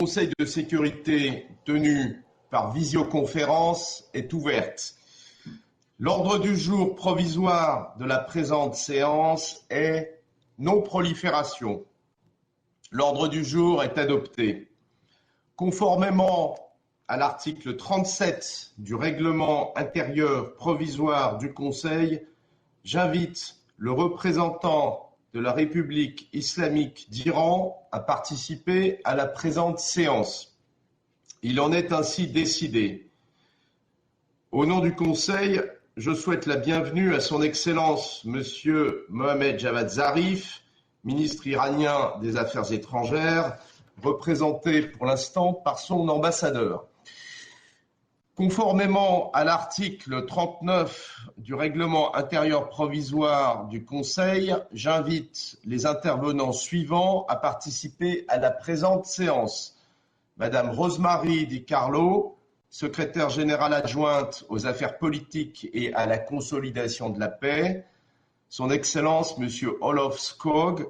Conseil de sécurité tenu par visioconférence est ouverte. L'ordre du jour provisoire de la présente séance est non-prolifération. L'ordre du jour est adopté. Conformément à l'article 37 du règlement intérieur provisoire du Conseil, j'invite le représentant de la République islamique d'Iran à participer à la présente séance. Il en est ainsi décidé. Au nom du Conseil, je souhaite la bienvenue à son Excellence Monsieur Mohamed Javad Zarif, ministre iranien des Affaires étrangères, représenté pour l'instant par son ambassadeur. Conformément à l'article 39 du règlement intérieur provisoire du Conseil, j'invite les intervenants suivants à participer à la présente séance. Madame Rosemary Di Carlo, secrétaire générale adjointe aux affaires politiques et à la consolidation de la paix. Son Excellence Monsieur Olof Skog,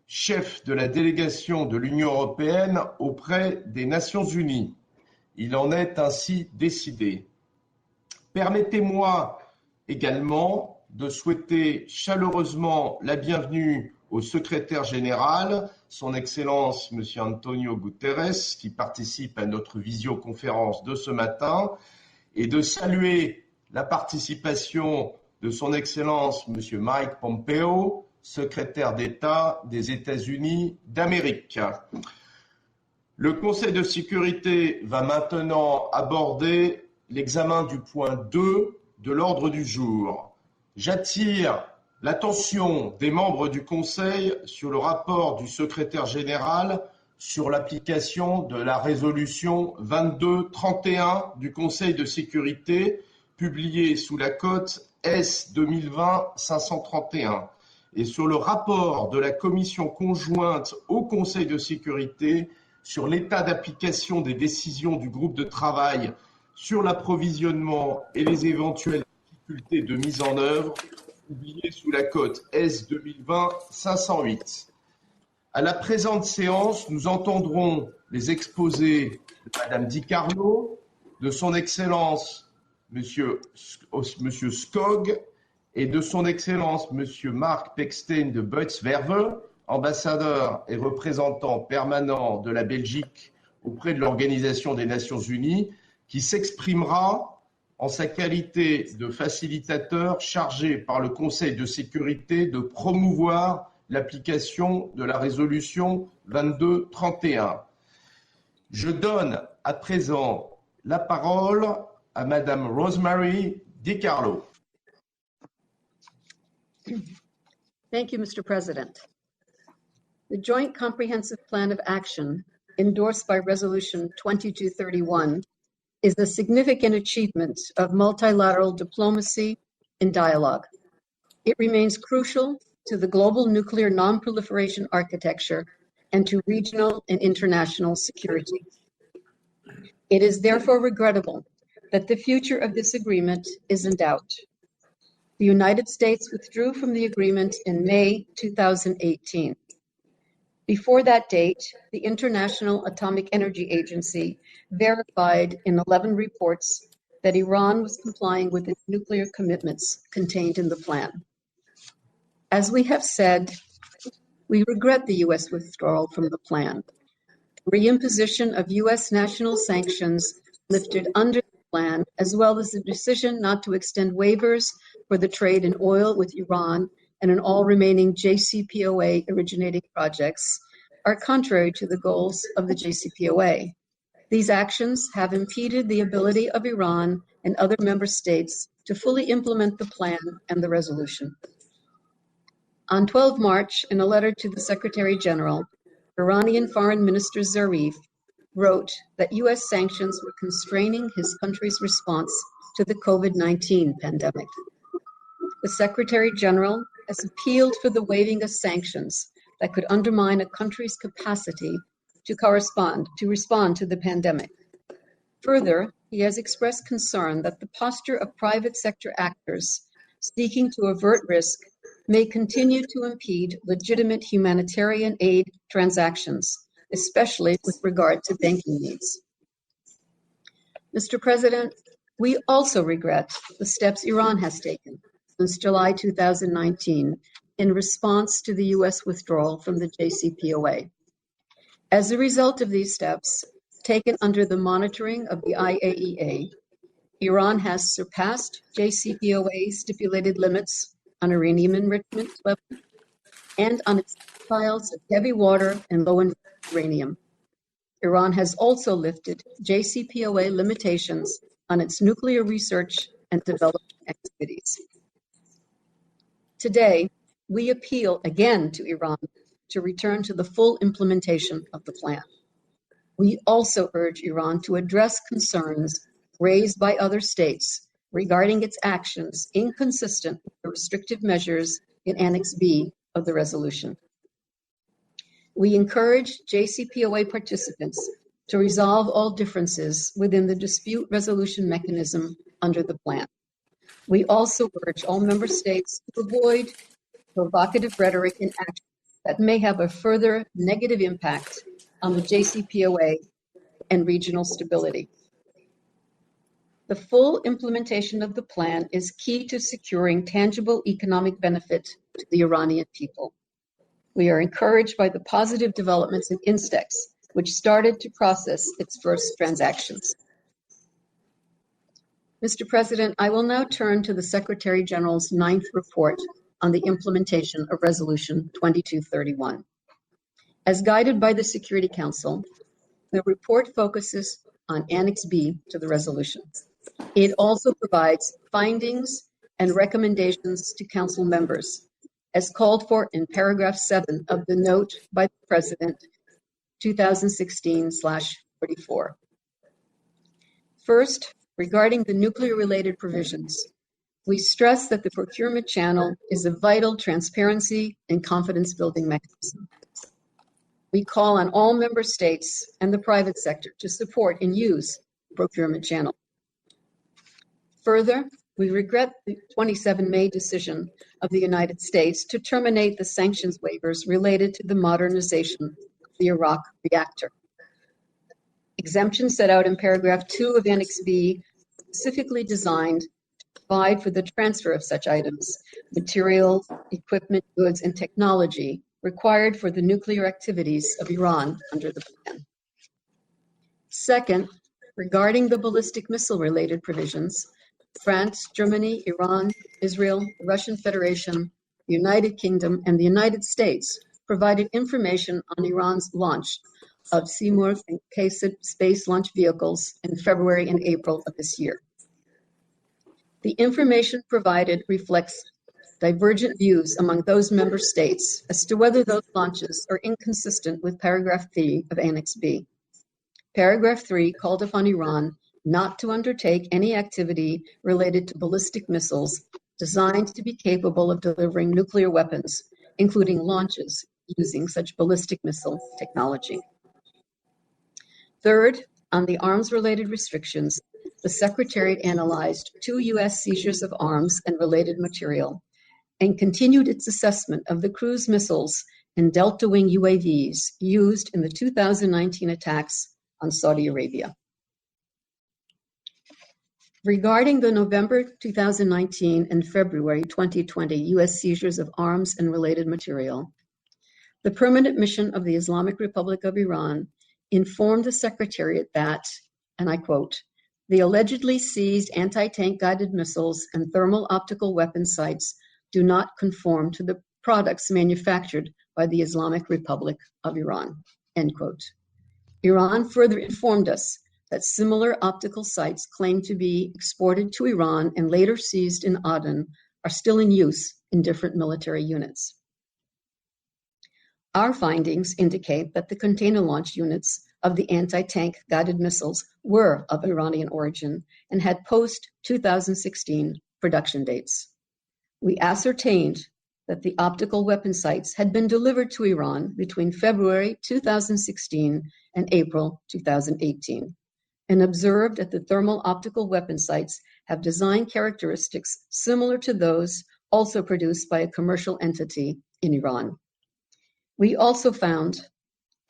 chef de la délégation de l'Union européenne auprès des Nations unies. Il en est ainsi décidé. Permettez-moi également de souhaiter chaleureusement la bienvenue au secrétaire général, son Excellence M. Antonio Guterres, qui participe à notre visioconférence de ce matin, et de saluer la participation de son Excellence M. Mike Pompeo, secrétaire d'État des États-Unis d'Amérique. Le Conseil de sécurité va maintenant aborder l'examen du point 2 de l'ordre du jour. J'attire l'attention des membres du Conseil sur le rapport du secrétaire général sur l'application de la résolution 2231 du Conseil de sécurité, publiée sous la cote S 2020-531, et sur le rapport de la commission conjointe au Conseil de sécurité sur l'état d'application des décisions du groupe de travail sur l'approvisionnement et les éventuelles difficultés de mise en œuvre, publié sous la cote S 2020-508. À la présente séance, nous entendrons les exposés de Madame Di Carlo, de son Excellence Monsieur Skog et de son Excellence Monsieur Mark Pekstein de Buitswerve, ambassadeur et représentant permanent de la Belgique auprès de l'Organisation des Nations Unies, qui s'exprimera en sa qualité de facilitateur chargé par le Conseil de sécurité de promouvoir l'application de la résolution 2231. Je donne à présent la parole à Madame Rosemary Di Carlo. Thank you, Mr. President. The Joint Comprehensive Plan of Action, endorsed by Resolution 2231, is a significant achievement of multilateral diplomacy and dialogue. It remains crucial to the global nuclear non-proliferation architecture and to regional and international security. It is therefore regrettable that the future of this agreement is in doubt. The United States withdrew from the agreement in May 2018. Before that date, the International Atomic Energy Agency verified in 11 reports that Iran was complying with its nuclear commitments contained in the plan. As we have said, we regret the U.S. withdrawal from the plan. Reimposition of U.S. national sanctions lifted under the plan, as well as the decision not to extend waivers for the trade in oil with Iran and in all remaining JCPOA originating projects, are contrary to the goals of the JCPOA. These actions have impeded the ability of Iran and other member states to fully implement the plan and the resolution. On 12 March, in a letter to the Secretary General, Iranian Foreign Minister Zarif wrote that U.S. sanctions were constraining his country's response to the COVID-19 pandemic. The Secretary General has appealed for the waiving of sanctions that could undermine a country's capacity to respond to the pandemic. Further, he has expressed concern that the posture of private sector actors seeking to avert risk may continue to impede legitimate humanitarian aid transactions, especially with regard to banking needs. Mr. President, we also regret the steps Iran has taken since July 2019 in response to the U.S. withdrawal from the JCPOA. As a result of these steps, taken under the monitoring of the IAEA, Iran has surpassed JCPOA stipulated limits on uranium enrichment level and on its stockpiles of heavy water and low enriched uranium. Iran has also lifted JCPOA limitations on its nuclear research and development activities. Today, we appeal again to Iran to return to the full implementation of the plan. We also urge Iran to address concerns raised by other states regarding its actions inconsistent with the restrictive measures in Annex B of the resolution. We encourage JCPOA participants to resolve all differences within the dispute resolution mechanism under the plan. We also urge all member states to avoid provocative rhetoric and actions that may have a further negative impact on the JCPOA and regional stability. The full implementation of the plan is key to securing tangible economic benefit to the Iranian people. We are encouraged by the positive developments in Instex, which started to process its first transactions. Mr. President, I will now turn to the Secretary General's 9th report on the implementation of Resolution 2231. As guided by the Security Council, the report focuses on Annex B to the resolution. It also provides findings and recommendations to Council members, as called for in paragraph 7 of the note by the President 2016/44. First, regarding the nuclear-related provisions, we stress that the procurement channel is a vital transparency and confidence-building mechanism. We call on all member states and the private sector to support and use the procurement channel. Further, we regret the 27 May decision of the United States to terminate the sanctions waivers related to the modernization of the Iraq reactor. Exemptions set out in paragraph 2 of Annex B specifically designed to provide for the transfer of such items, material, equipment, goods, and technology required for the nuclear activities of Iran under the plan. Second, regarding the ballistic missile-related provisions, France, Germany, Iran, Israel, the Russian Federation, the United Kingdom, and the United States provided information on Iran's launch of Seymour and Kased space launch vehicles in February and April of this year. The information provided reflects divergent views among those member states as to whether those launches are inconsistent with paragraph 3 of Annex B. Paragraph 3 called upon Iran not to undertake any activity related to ballistic missiles designed to be capable of delivering nuclear weapons, including launches using such ballistic missile technology. Third, on the arms-related restrictions, the Secretariat analyzed 2 U.S. seizures of arms and related material and continued its assessment of the cruise missiles and delta-wing UAVs used in the 2019 attacks on Saudi Arabia. Regarding the November 2019 and February 2020 U.S. seizures of arms and related material, the Permanent Mission of the Islamic Republic of Iran informed the Secretariat that, and I quote, the allegedly seized anti-tank guided missiles and thermal optical weapon sites do not conform to the products manufactured by the Islamic Republic of Iran, end quote. Iran further informed us that similar optical sites claimed to be exported to Iran and later seized in Aden are still in use in different military units. Our findings indicate that the container launch units of the anti-tank guided missiles were of Iranian origin and had post-2016 production dates. We ascertained that the optical weapon sites had been delivered to Iran between February 2016 and April 2018, and observed that the thermal optical weapon sites have design characteristics similar to those also produced by a commercial entity in Iran. We also found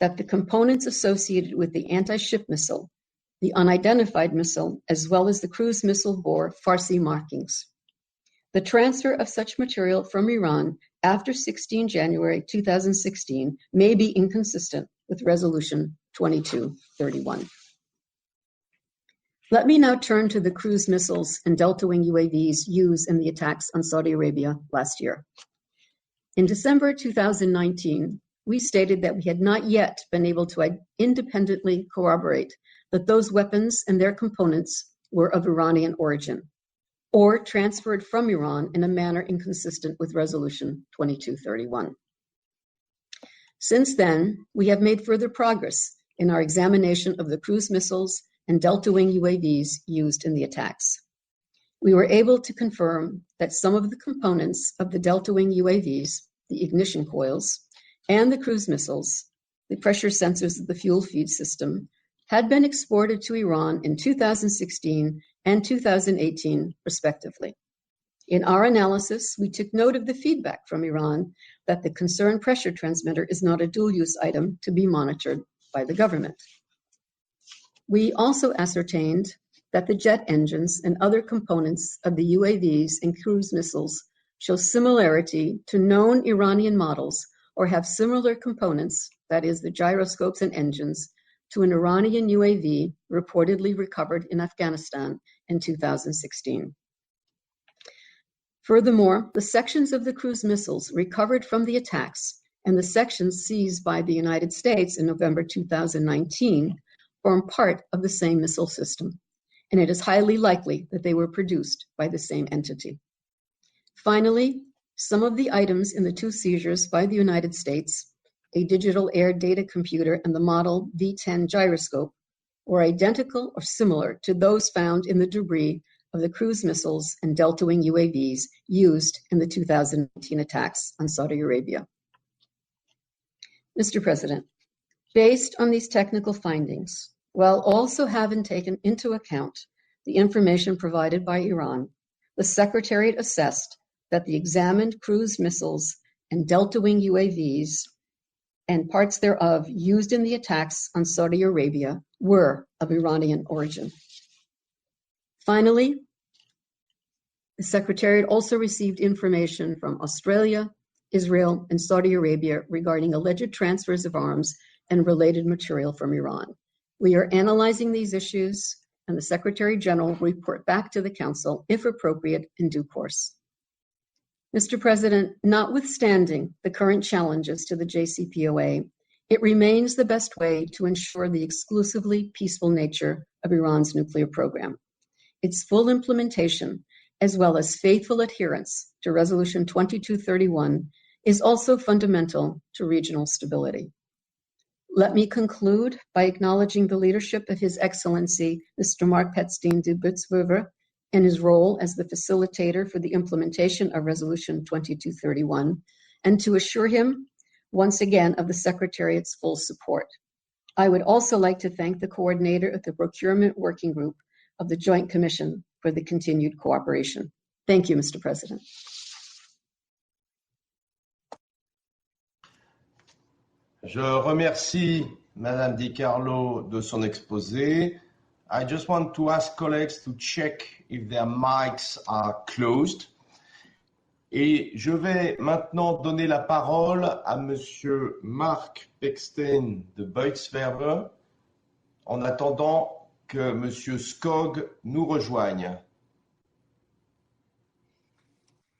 that the components associated with the anti-ship missile, the unidentified missile, as well as the cruise missile bore Farsi markings. The transfer of such material from Iran after 16 January 2016 may be inconsistent with Resolution 2231. Let me now turn to the cruise missiles and delta-wing UAVs used in the attacks on Saudi Arabia last year. In December 2019, we stated that we had not yet been able to independently corroborate that those weapons and their components were of Iranian origin or transferred from Iran in a manner inconsistent with Resolution 2231. Since then, we have made further progress in our examination of the cruise missiles and delta-wing UAVs used in the attacks. We were able to confirm that some of the components of the delta-wing UAVs, the ignition coils, and the cruise missiles, the pressure sensors of the fuel feed system, had been exported to Iran in 2016 and 2018, respectively. In our analysis, we took note of the feedback from Iran that the concerned pressure transmitter is not a dual-use item to be monitored by the government. We also ascertained that the jet engines and other components of the UAVs and cruise missiles show similarity to known Iranian models or have similar components, that is, the gyroscopes and engines, to an Iranian UAV reportedly recovered in Afghanistan in 2016. Furthermore, the sections of the cruise missiles recovered from the attacks and the sections seized by the United States in November 2019 form part of the same missile system, and it is highly likely that they were produced by the same entity. Finally, some of the items in the two seizures by the United States, a digital air data computer and the model V10 gyroscope, were identical or similar to those found in the debris of the cruise missiles and delta-wing UAVs used in the 2019 attacks on Saudi Arabia. Mr. President, based on these technical findings, while also having taken into account the information provided by Iran, the Secretariat assessed that the examined cruise missiles and delta-wing UAVs and parts thereof used in the attacks on Saudi Arabia were of Iranian origin. Finally, the Secretariat also received information from Australia, Israel, and Saudi Arabia regarding alleged transfers of arms and related material from Iran. We are analyzing these issues, and the Secretary General will report back to the Council, if appropriate, in due course. Mr. President, notwithstanding the current challenges to the JCPOA, it remains the best way to ensure the exclusively peaceful nature of Iran's nuclear program. Its full implementation, as well as faithful adherence to Resolution 2231, is also fundamental to regional stability. Let me conclude by acknowledging the leadership of His Excellency, Mr. Mark Petstein de Butzwever, and his role as the facilitator for the implementation of Resolution 2231, and to assure him, once again, of the Secretariat's full support. I would also like to thank the coordinator of the Procurement Working Group of the Joint Commission for the continued cooperation. Thank you, Mr. President. Je remercie Madame Di Carlo de son exposé. I just want to ask colleagues to check if their mics are closed. Et je vais maintenant donner la parole à Monsieur Mark Petstein de Butzwever en attendant que Monsieur Skog nous rejoigne.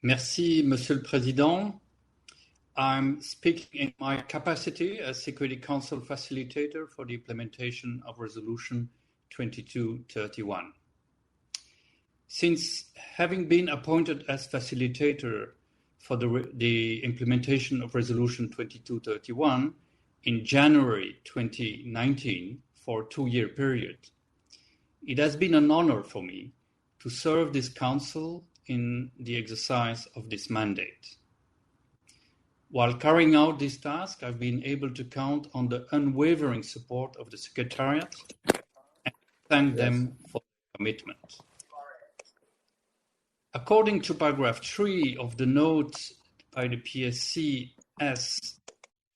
Merci, Monsieur le Président. I'm speaking in my capacity as Security Council Facilitator for the implementation of Resolution 2231. Since having been appointed as facilitator for the implementation of Resolution 2231 in January 2019 for a 2-year period, it has been an honor for me to serve this Council in the exercise of this mandate. While carrying out this task, I've been able to count on the unwavering support of the Secretariat and thank them for their commitment. According to paragraph 3 of the note by the PSC as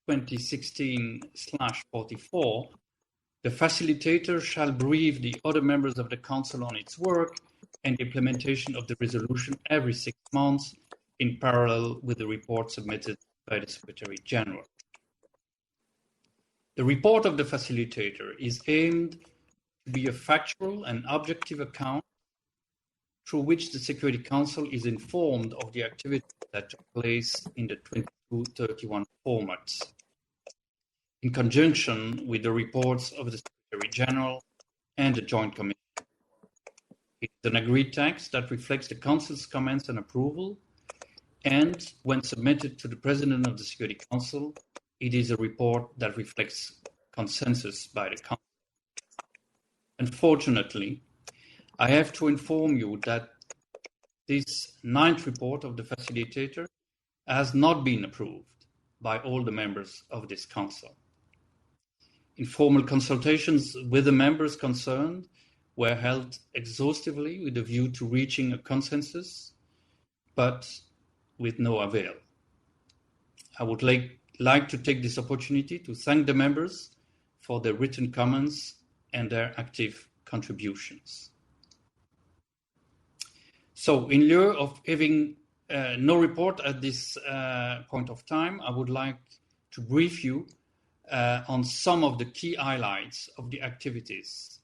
2016/44, the facilitator shall brief the other members of the Council on its work and implementation of the resolution every 6 months in parallel with the report submitted by the Secretary General. The report of the facilitator is aimed to be a factual and objective account through which the Security Council is informed of the activities that took place in the 2231 format, in conjunction with the reports of the Secretary General and the Joint Commission. It is an agreed text that reflects the Council's comments and approval, and when submitted to the President of the Security Council, it is a report that reflects consensus by the Council. Unfortunately, I have to inform you that this 9th report of the facilitator has not been approved by all the members of this Council. Informal consultations with the members concerned were held exhaustively with a view to reaching a consensus, but with no avail. I would like to take this opportunity to thank the members for their written comments and their active contributions. So, in lieu of having no report at this point of time, I would like to brief you on some of the key highlights of the activities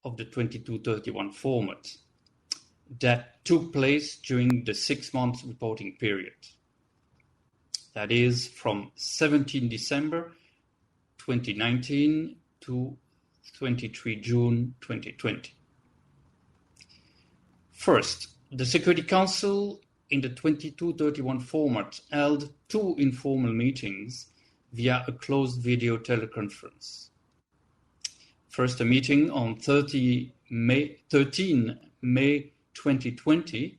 of the 2231 format that took place during the 6-month reporting period. That is from 17 December 2019 to 23 June 2020. First, the Security Council in the 2231 format held 2 informal meetings via a closed video teleconference. First, a meeting on 13 May 2020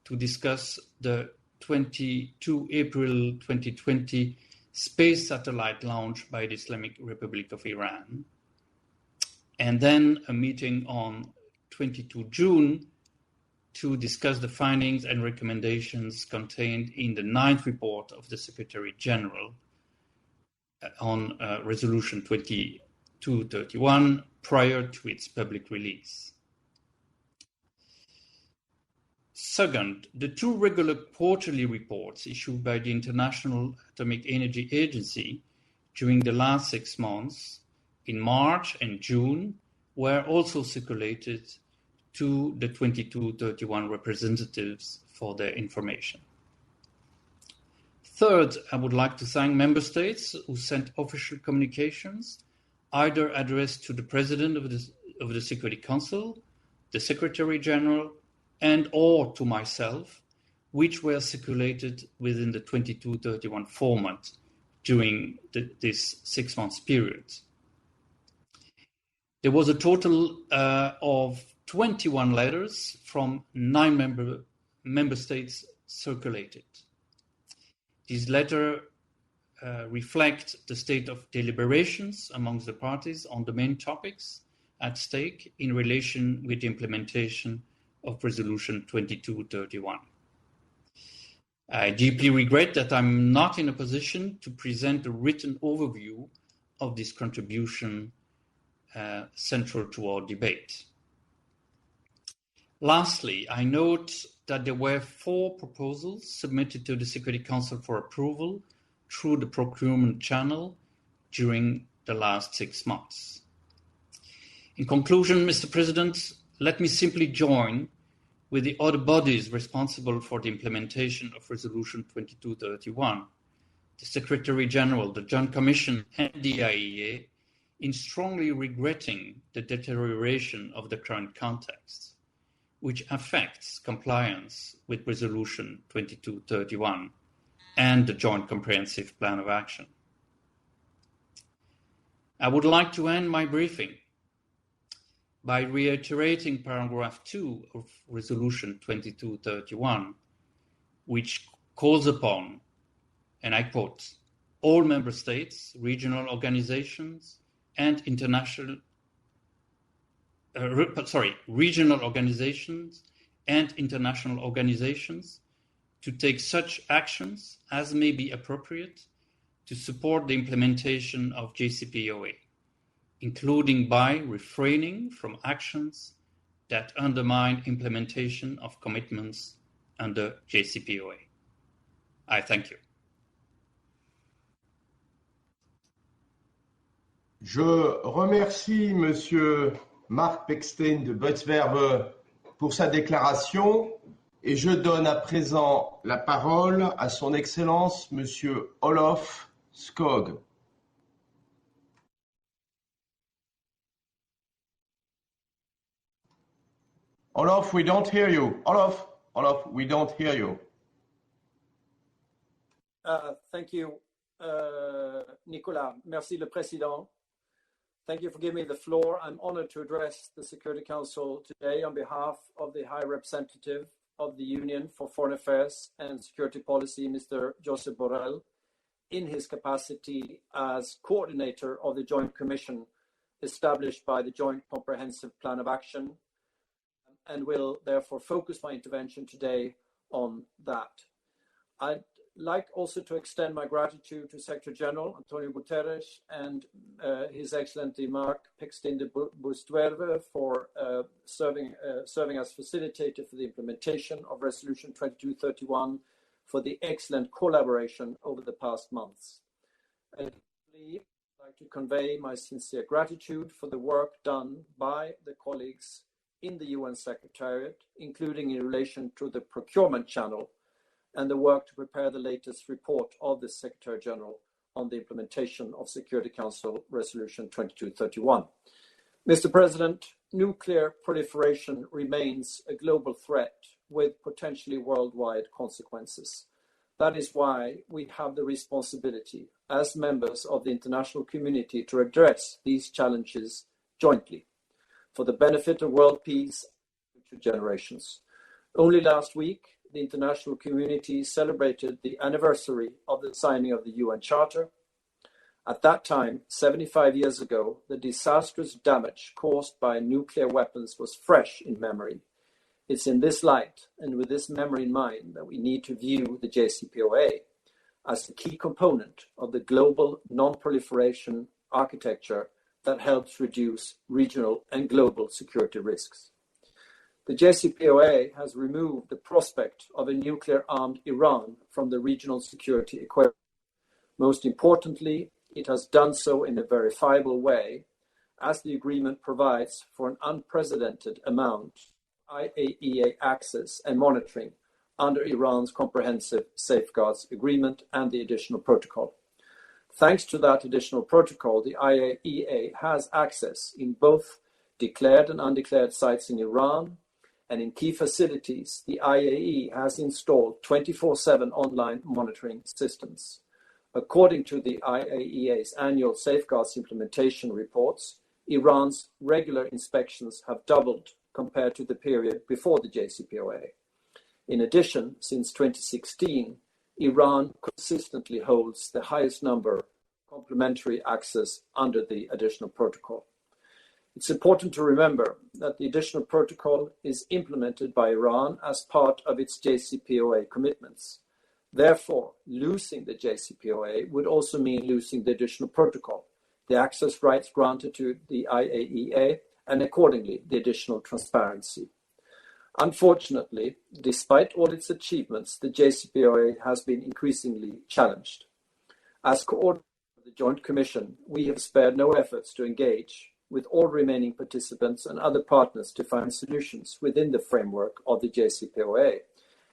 to discuss the 22 April 2020 space satellite launch by the Islamic Republic of Iran. And then a meeting on 22 June to discuss the findings and recommendations contained in the 9th report of the Secretary General on Resolution 2231 prior to its public release. Second, the 2 regular quarterly reports issued by the International Atomic Energy Agency during the last 6 months, in March and June, were also circulated to the 2231 representatives for their information. Third, I would like to thank member states who sent official communications, either addressed to the President of the Security Council, the Secretary General, and or to myself, which were circulated within the 2231 format during this 6 months period. There was a total of 21 letters from 9 member states circulated. These letters reflect the state of deliberations amongst the parties on the main topics at stake in relation with the implementation of Resolution 2231. I deeply regret that I'm not in a position to present a written overview of this contribution central to our debate. Lastly, I note that there were 4 proposals submitted to the Security Council for approval through the procurement channel during the last 6 months. In conclusion, Mr. President, let me simply join with the other bodies responsible for the implementation of Resolution 2231, the Secretary General, the Joint Commission, and the IAEA, in strongly regretting the deterioration of the current context, which affects compliance with Resolution 2231 and the Joint Comprehensive Plan of Action. I would like to end my briefing by reiterating paragraph 2 of Resolution 2231, which calls upon, and I quote, all member states, regional organizations, and regional organizations and international organizations to take such actions as may be appropriate to support the implementation of JCPOA, including by refraining from actions that undermine implementation of commitments under JCPOA. I thank you. Je remercie Monsieur Mark Pechstein de Butzwerve pour sa déclaration et je donne à présent la parole à son Excellence Monsieur Olof Skog. Olof, we don't hear you. Olof, we don't hear you. Thank you, Nicolas. Merci, le Président. Thank you for giving me the floor. I'm honored to address the Security Council today on behalf of the High Representative of the Union for Foreign Affairs and Security Policy, Mr. Josep Borrell, in his capacity as coordinator of the Joint Commission established by the Joint Comprehensive Plan of Action, and will therefore focus my intervention today on that. I'd like also to extend my gratitude to Secretary General Antonio Guterres and His Excellency Mark Pechstein de Butzwerve for serving as facilitator for the implementation of Resolution 2231 for the excellent collaboration over the past months. I'd like to convey my sincere gratitude for the work done by the colleagues in the UN Secretariat, including in relation to the procurement channel and the work to prepare the latest report of the Secretary General on the implementation of Security Council Resolution 2231. Mr. President, nuclear proliferation remains a global threat with potentially worldwide consequences. That is why we have the responsibility as members of the international community to address these challenges jointly for the benefit of world peace and future generations. Only last week, the international community celebrated the anniversary of the signing of the UN Charter. At that time, 75 years ago, the disastrous damage caused by nuclear weapons was fresh in memory. It's in this light and with this memory in mind that we need to view the JCPOA as the key component of the global non-proliferation architecture that helps reduce regional and global security risks. The JCPOA has removed the prospect of a nuclear-armed Iran from the regional security equation. Most importantly, it has done so in a verifiable way, as the agreement provides for an unprecedented amount of IAEA access and monitoring under Iran's Comprehensive Safeguards Agreement and the additional protocol. Thanks to that additional protocol, the IAEA has access in both declared and undeclared sites in Iran, and in key facilities, the IAEA has installed 24/7 online monitoring systems. According to the IAEA's annual safeguards implementation reports, Iran's regular inspections have doubled compared to the period before the JCPOA. In addition, since 2016, Iran consistently holds the highest number of complementary access under the additional protocol. It's important to remember that the additional protocol is implemented by Iran as part of its JCPOA commitments. Therefore, losing the JCPOA would also mean losing the additional protocol, the access rights granted to the IAEA, and accordingly, the additional transparency. Unfortunately, despite all its achievements, the JCPOA has been increasingly challenged. As coordinator of the Joint Commission, we have spared no efforts to engage with all remaining participants and other partners to find solutions within the framework of the JCPOA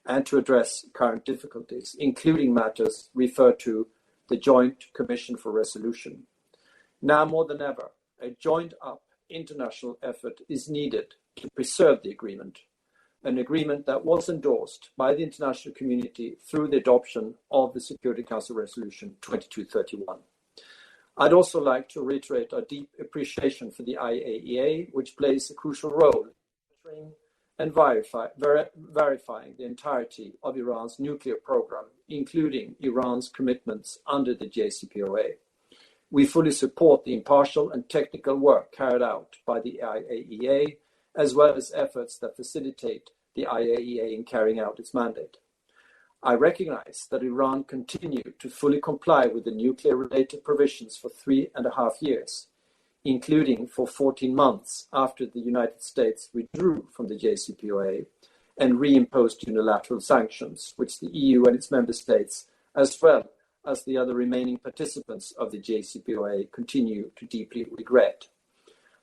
and to address current difficulties, including matters referred to the Joint Commission for Resolution. Now more than ever, a joined-up international effort is needed to preserve the agreement, an agreement that was endorsed by the international community through the adoption of the Security Council Resolution 2231. I'd also like to reiterate our deep appreciation for the IAEA, which plays a crucial role in monitoring and verifying the entirety of Iran's nuclear program, including Iran's commitments under the JCPOA. We fully support the impartial and technical work carried out by the IAEA, as well as efforts that facilitate the IAEA in carrying out its mandate. I recognize that Iran continued to fully comply with the nuclear-related provisions for 3.5 years, including for 14 months after the United States withdrew from the JCPOA and reimposed unilateral sanctions, which the EU and its member states, as well as the other remaining participants of the JCPOA, continue to deeply regret.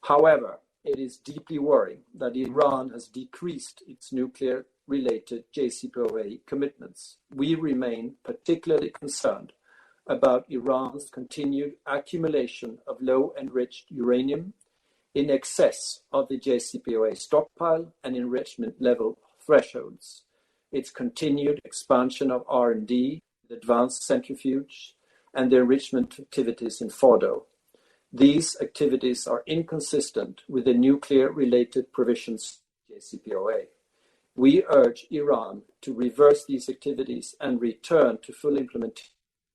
However, it is deeply worrying that Iran has decreased its nuclear-related JCPOA commitments. We remain particularly concerned about Iran's continued accumulation of low-enriched uranium in excess of the JCPOA stockpile and enrichment level thresholds, its continued expansion of R&D, the advanced centrifuge, and the enrichment activities in Fordo. These activities are inconsistent with the nuclear-related provisions of the JCPOA. We urge Iran to reverse these activities and return to full implementation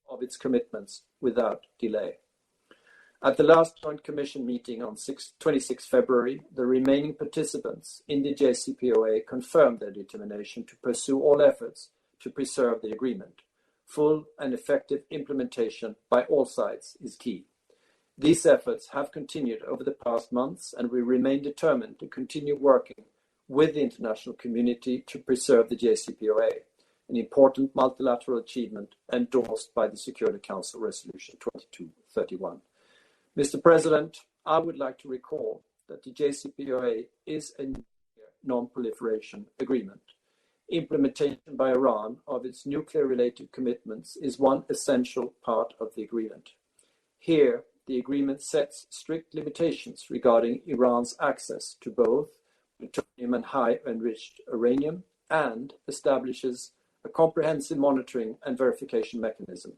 of its commitments without delay. At the last Joint Commission meeting on 26 February, the remaining participants in the JCPOA confirmed their determination to pursue all efforts to preserve the agreement. Full and effective implementation by all sides is key. These efforts have continued over the past months, and we remain determined to continue working with the international community to preserve the JCPOA, an important multilateral achievement endorsed by the Security Council Resolution 2231. Mr. President, I would like to recall that the JCPOA is a non-proliferation agreement. Implementation by Iran of its nuclear-related commitments is one essential part of the agreement. Here, the agreement sets strict limitations regarding Iran's access to both plutonium and high-enriched uranium, and establishes a comprehensive monitoring and verification mechanism.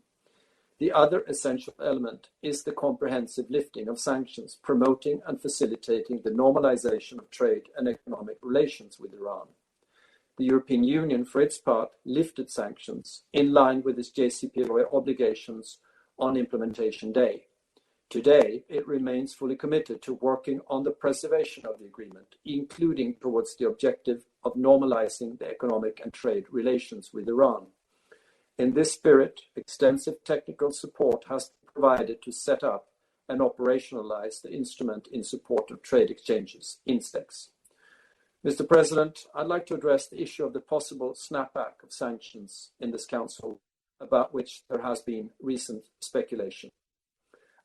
The other essential element is the comprehensive lifting of sanctions, promoting and facilitating the normalization of trade and economic relations with Iran. The European Union, for its part, lifted sanctions in line with its JCPOA obligations on implementation day. Today, it remains fully committed to working on the preservation of the agreement, including towards the objective of normalizing the economic and trade relations with Iran. In this spirit, extensive technical support has been provided to set up and operationalize the instrument in support of trade exchanges, INSTEX. Mr. President, I'd like to address the issue of the possible snapback of sanctions in this Council, about which there has been recent speculation.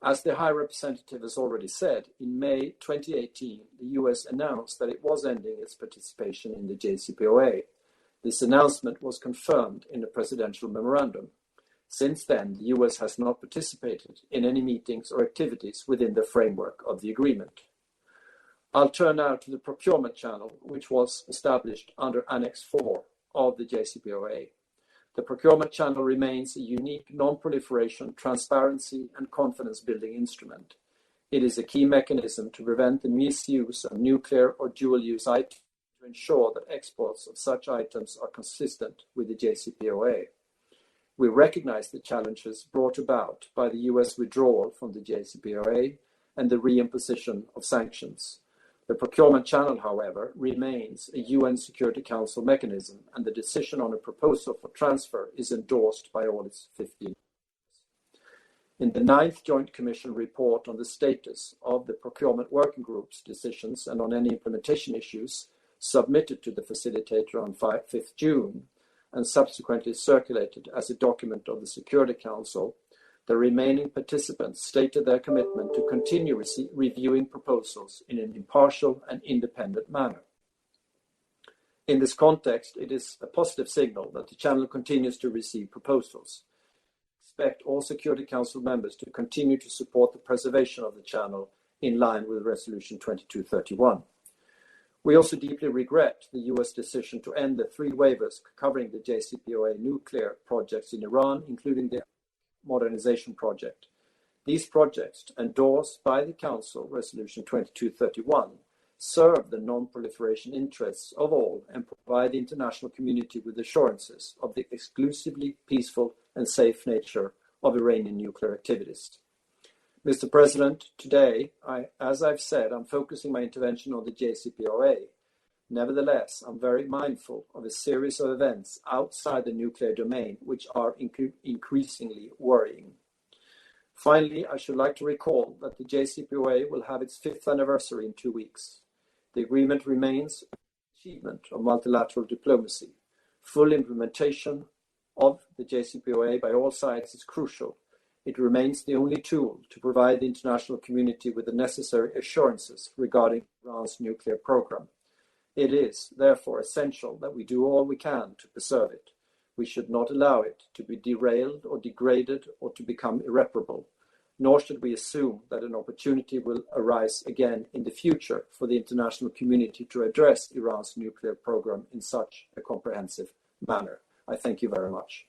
As the High Representative has already said, in May 2018, the US announced that it was ending its participation in the JCPOA. This announcement was confirmed in a presidential memorandum. Since then, the US has not participated in any meetings or activities within the framework of the agreement. I'll turn now to the procurement channel, which was established under Annex 4 of the JCPOA. The procurement channel remains a unique non-proliferation, transparency, and confidence-building instrument. It is a key mechanism to prevent the misuse of nuclear or dual-use items, to ensure that exports of such items are consistent with the JCPOA. We recognize the challenges brought about by the US withdrawal from the JCPOA and the reimposition of sanctions. The procurement channel, however, remains a UN Security Council mechanism, and the decision on a proposal for transfer is endorsed by all its 15 members. In the 9th Joint Commission report on the status of the procurement working group's decisions and on any implementation issues submitted to the facilitator on 5th June and subsequently circulated as a document of the Security Council, the remaining participants stated their commitment to continue reviewing proposals in an impartial and independent manner. In this context, it is a positive signal that the channel continues to receive proposals. I expect all Security Council members to continue to support the preservation of the channel in line with Resolution 2231. We also deeply regret the US decision to end the 3 waivers covering the JCPOA nuclear projects in Iran, including the modernization project. These projects, endorsed by the Council, Resolution 2231, serve the non-proliferation interests of all and provide the international community with assurances of the exclusively peaceful and safe nature of Iranian nuclear activities. Mr. President, today, as I've said, I'm focusing my intervention on the JCPOA. Nevertheless, I'm very mindful of a series of events outside the nuclear domain which are increasingly worrying. Finally, I should like to recall that the JCPOA will have its 5th anniversary in 2 weeks. The agreement remains an achievement of multilateral diplomacy. Full implementation of the JCPOA by all sides is crucial. It remains the only tool to provide the international community with the necessary assurances regarding Iran's nuclear program. It is, therefore, essential that we do all we can to preserve it. We should not allow it to be derailed or degraded or to become irreparable, nor should we assume that an opportunity will arise again in the future for the international community to address Iran's nuclear program in such a comprehensive manner. I thank you very much.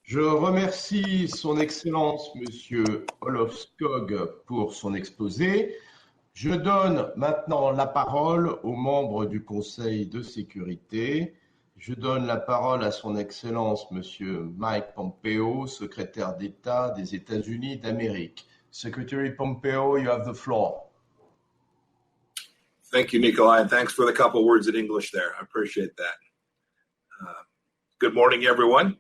Je remercie son Excellence, Monsieur Olof Skog, pour son exposé. Je donne maintenant la parole aux membres du Conseil de sécurité. Je donne la parole à son Excellence, Monsieur Mike Pompeo, secrétaire d'État des États-Unis d'Amérique. Secretary Pompeo, you have the floor. Thank you, Nikolai, and thanks for the couple words in English there. I appreciate that. Good morning, everyone.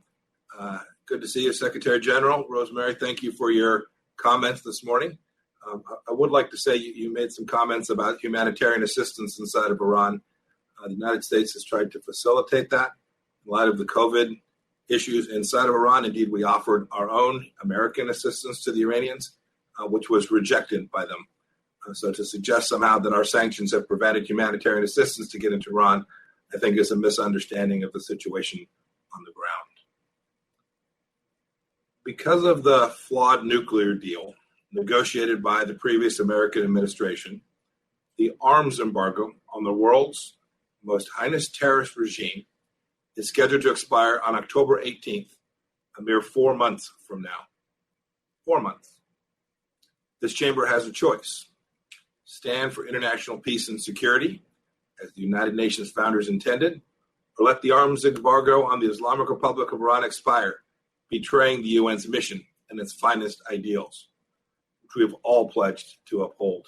Good to see you, Secretary General. Rosemary, thank you for your comments this morning. I would like to say you made some comments about humanitarian assistance inside of Iran. The United States has tried to facilitate that in light of the COVID issues inside of Iran. Indeed, we offered our own American assistance to the Iranians, which was rejected by them. So to suggest somehow that our sanctions have prevented humanitarian assistance to get into Iran, I think is a misunderstanding of the situation on the ground. Because of the flawed nuclear deal negotiated by the previous American administration, the arms embargo on the world's most heinous terrorist regime is scheduled to expire on October 18th, a mere 4 months from now. 4 months. This chamber has a choice: stand for international peace and security, as the United Nations founders intended, or let the arms embargo on the Islamic Republic of Iran expire, betraying the UN's mission and its finest ideals, which we have all pledged to uphold.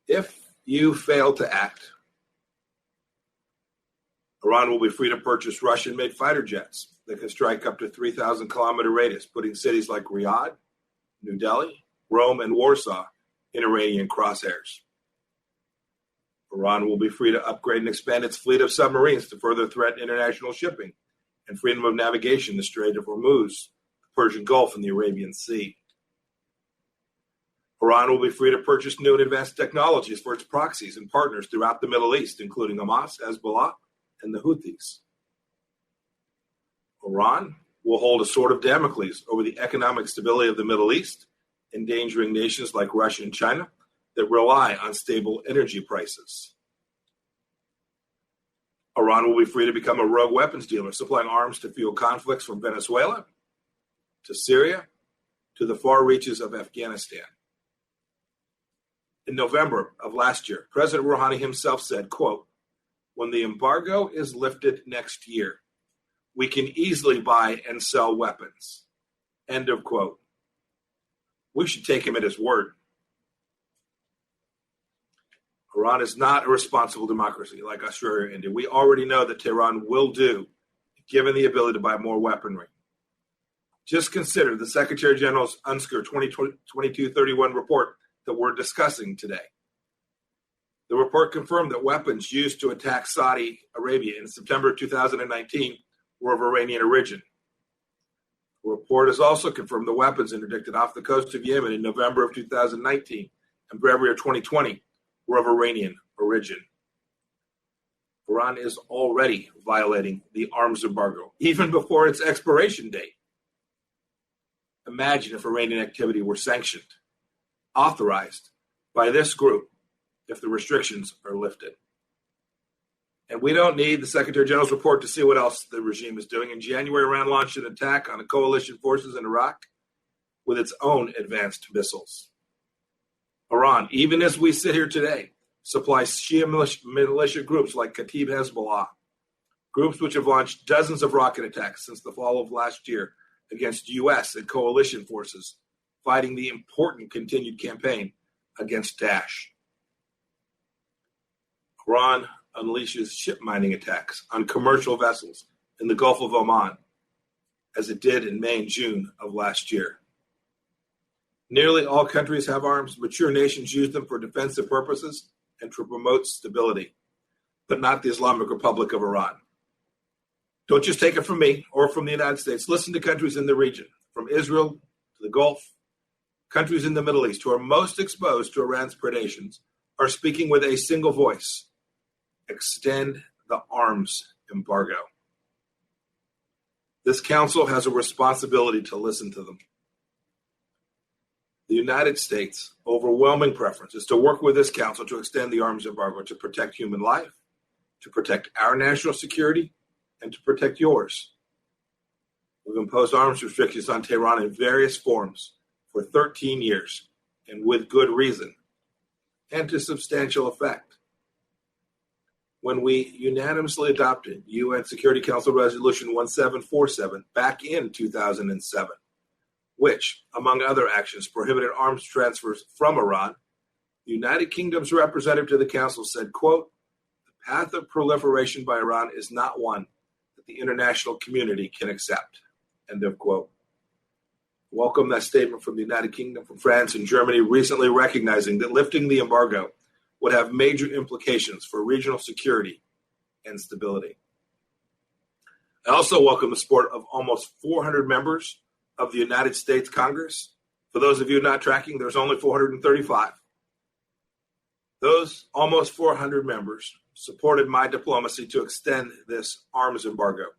If you fail to act, Iran will be free to purchase Russian-made fighter jets that can strike up to 3,000-kilometer radius, putting cities like Riyadh, New Delhi, Rome, and Warsaw in Iranian crosshairs. Iran will be free to upgrade and expand its fleet of submarines to further threaten international shipping and freedom of navigation in the Strait of Hormuz, the Persian Gulf, and the Arabian Sea. Iran will be free to purchase new and advanced technologies for its proxies and partners throughout the Middle East, including Hamas, Hezbollah, and the Houthis. Iran will hold a sword of Damocles over the economic stability of the Middle East, endangering nations like Russia and China that rely on stable energy prices. Iran will be free to become a rogue weapons dealer, supplying arms to fuel conflicts from Venezuela to Syria to the far reaches of Afghanistan. In November of last year, President Rouhani himself said, quote, "When the embargo is lifted next year, we can easily buy and sell weapons." End of quote. We should take him at his word. Iran is not a responsible democracy like Australia or India. We already know that Tehran will do, given the ability to buy more weaponry. Just consider the Secretary General's UNSCR 2231 report that we're discussing today. The report confirmed that weapons used to attack Saudi Arabia in September 2019 were of Iranian origin. The report has also confirmed the weapons interdicted off the coast of Yemen in November of 2019 and February of 2020 were of Iranian origin. Iran is already violating the arms embargo, even before its expiration date. Imagine if Iranian activity were sanctioned, authorized by this group, if the restrictions are lifted. And we don't need the Secretary General's report to see what else the regime is doing. In January, Iran launched an attack on the coalition forces in Iraq with its own advanced missiles. Iran, even as we sit here today, supplies Shia militia groups like Kataib Hezbollah, groups which have launched dozens of rocket attacks since the fall of last year against U.S. and coalition forces, fighting the important continued campaign against Daesh. Iran unleashes ship mining attacks on commercial vessels in the Gulf of Oman, as it did in May and June of last year. Nearly all countries have arms. Mature nations use them for defensive purposes and to promote stability, but not the Islamic Republic of Iran. Don't just take it from me or from the United States. Listen to countries in the region, from Israel to the Gulf. Countries in the Middle East who are most exposed to Iran's predations are speaking with a single voice. Extend the arms embargo. This council has a responsibility to listen to them. The United States' overwhelming preference is to work with this council to extend the arms embargo to protect human life, to protect our national security, and to protect yours. We've imposed arms restrictions on Tehran in various forms for 13 years, and with good reason, and to substantial effect. When we unanimously adopted UN Security Council Resolution 1747 back in 2007, which, among other actions, prohibited arms transfers from Iran, the United Kingdom's representative to the Council said, quote, "The path of proliferation by Iran is not one that the international community can accept," end of quote. Welcome that statement from the United Kingdom, from France and Germany, recently recognizing that lifting the embargo would have major implications for regional security and stability. I also welcome the support of almost 400 members of the United States Congress. For those of you not tracking, there's only 435. Those almost 400 members supported my diplomacy to extend this arms embargo.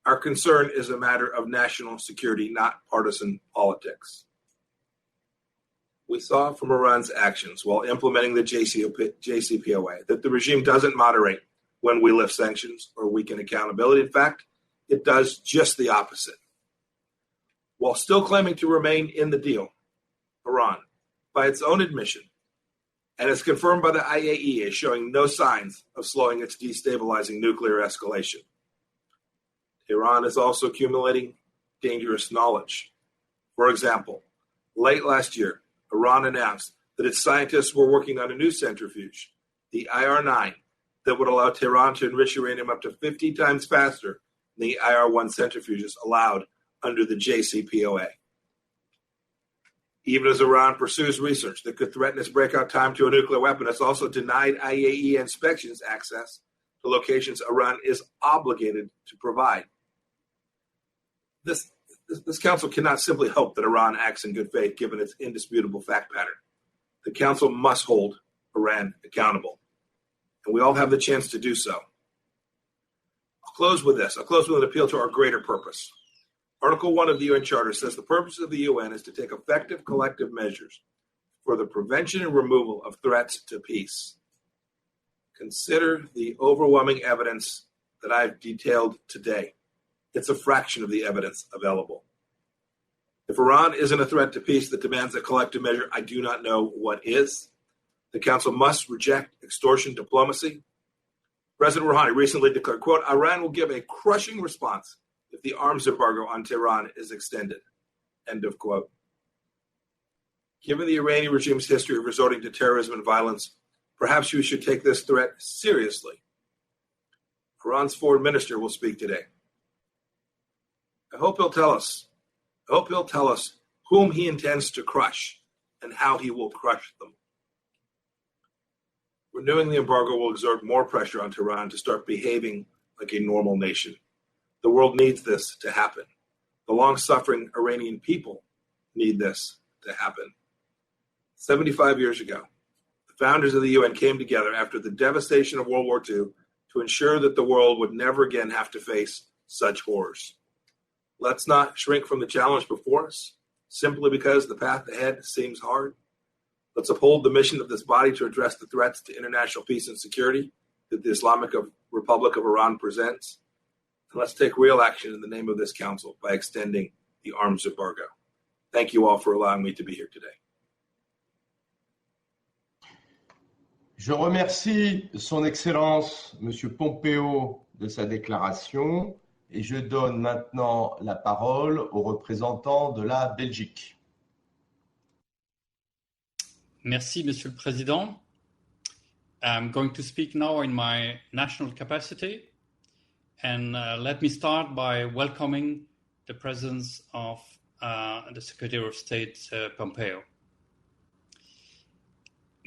Our concern is a matter of national security, not partisan politics. We saw from Iran's actions while implementing the JCPOA that the regime doesn't moderate when we lift sanctions or weaken accountability. In fact, it does just the opposite. While still claiming to remain in the deal, Iran, by its own admission, and as confirmed by the IAEA, is showing no signs of slowing its destabilizing nuclear escalation. Iran is also accumulating dangerous knowledge. For example, late last year, Iran announced that its scientists were working on a new centrifuge, the IR-9, that would allow Tehran to enrich uranium up to 50 times faster than the IR-1 centrifuges allowed under the JCPOA. Even as Iran pursues research that could threaten its breakout time to a nuclear weapon, it's also denied IAEA inspections access to locations Iran is obligated to provide. This council cannot simply hope that Iran acts in good faith given its indisputable fact pattern. The council must hold Iran accountable, and we all have the chance to do so. I'll close with this. I'll close with an appeal to our greater purpose. Article 1 of the UN Charter says the purpose of the UN is to take effective collective measures for the prevention and removal of threats to peace. Consider the overwhelming evidence that I've detailed today. It's a fraction of the evidence available. If Iran isn't a threat to peace that demands a collective measure, I do not know what is. The Council must reject extortion diplomacy. President Rouhani recently declared, quote, "Iran will give a crushing response if the arms embargo on Tehran is extended," end of quote. Given the Iranian regime's history of resorting to terrorism and violence, perhaps we should take this threat seriously. Iran's foreign minister will speak today. I hope he'll tell us whom he intends to crush and how he will crush them. Renewing the embargo will exert more pressure on Tehran to start behaving like a normal nation. The world needs this to happen. The long-suffering Iranian people need this to happen. 75 years ago, the founders of the UN came together after the devastation of World War II to ensure that the world would never again have to face such horrors. Let's not shrink from the challenge before us simply because the path ahead seems hard. Let's uphold the mission of this body to address the threats to international peace and security that the Islamic Republic of Iran presents. And let's take real action in the name of this council by extending the arms embargo. Thank you all for allowing me to be here today. Je remercie Son Excellence, M. Pompeo, de sa déclaration et je donne maintenant la parole au représentant de la Belgique. Merci, Monsieur le Président. I'm going to speak now in my national capacity. And let me start by welcoming the presence of the Secretary of State, Pompeo.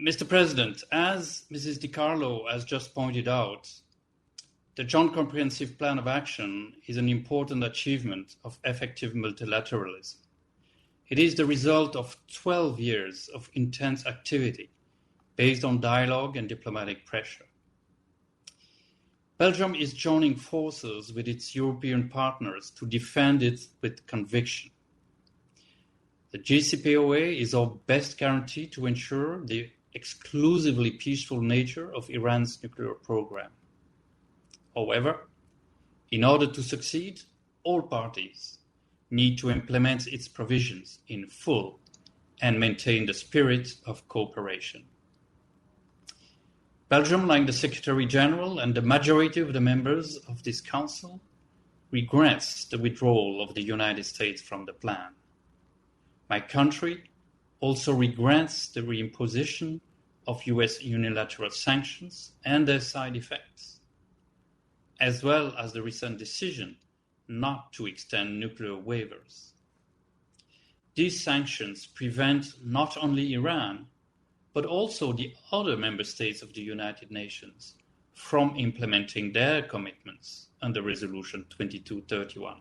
Mr. President, as Mrs. Di Carlo has just pointed out, the Joint Comprehensive Plan of Action is an important achievement of effective multilateralism. It is the result of 12 years of intense activity based on dialogue and diplomatic pressure. Belgium is joining forces with its European partners to defend it with conviction. The JCPOA is our best guarantee to ensure the exclusively peaceful nature of Iran's nuclear program. However, in order to succeed, all parties need to implement its provisions in full and maintain the spirit of cooperation. Belgium, like the Secretary General and the majority of the members of this Council, regrets the withdrawal of the United States from the plan. My country also regrets the reimposition of US unilateral sanctions and their side effects, as well as the recent decision not to extend nuclear waivers. These sanctions prevent not only Iran, but also the other member states of the United Nations from implementing their commitments under Resolution 2231,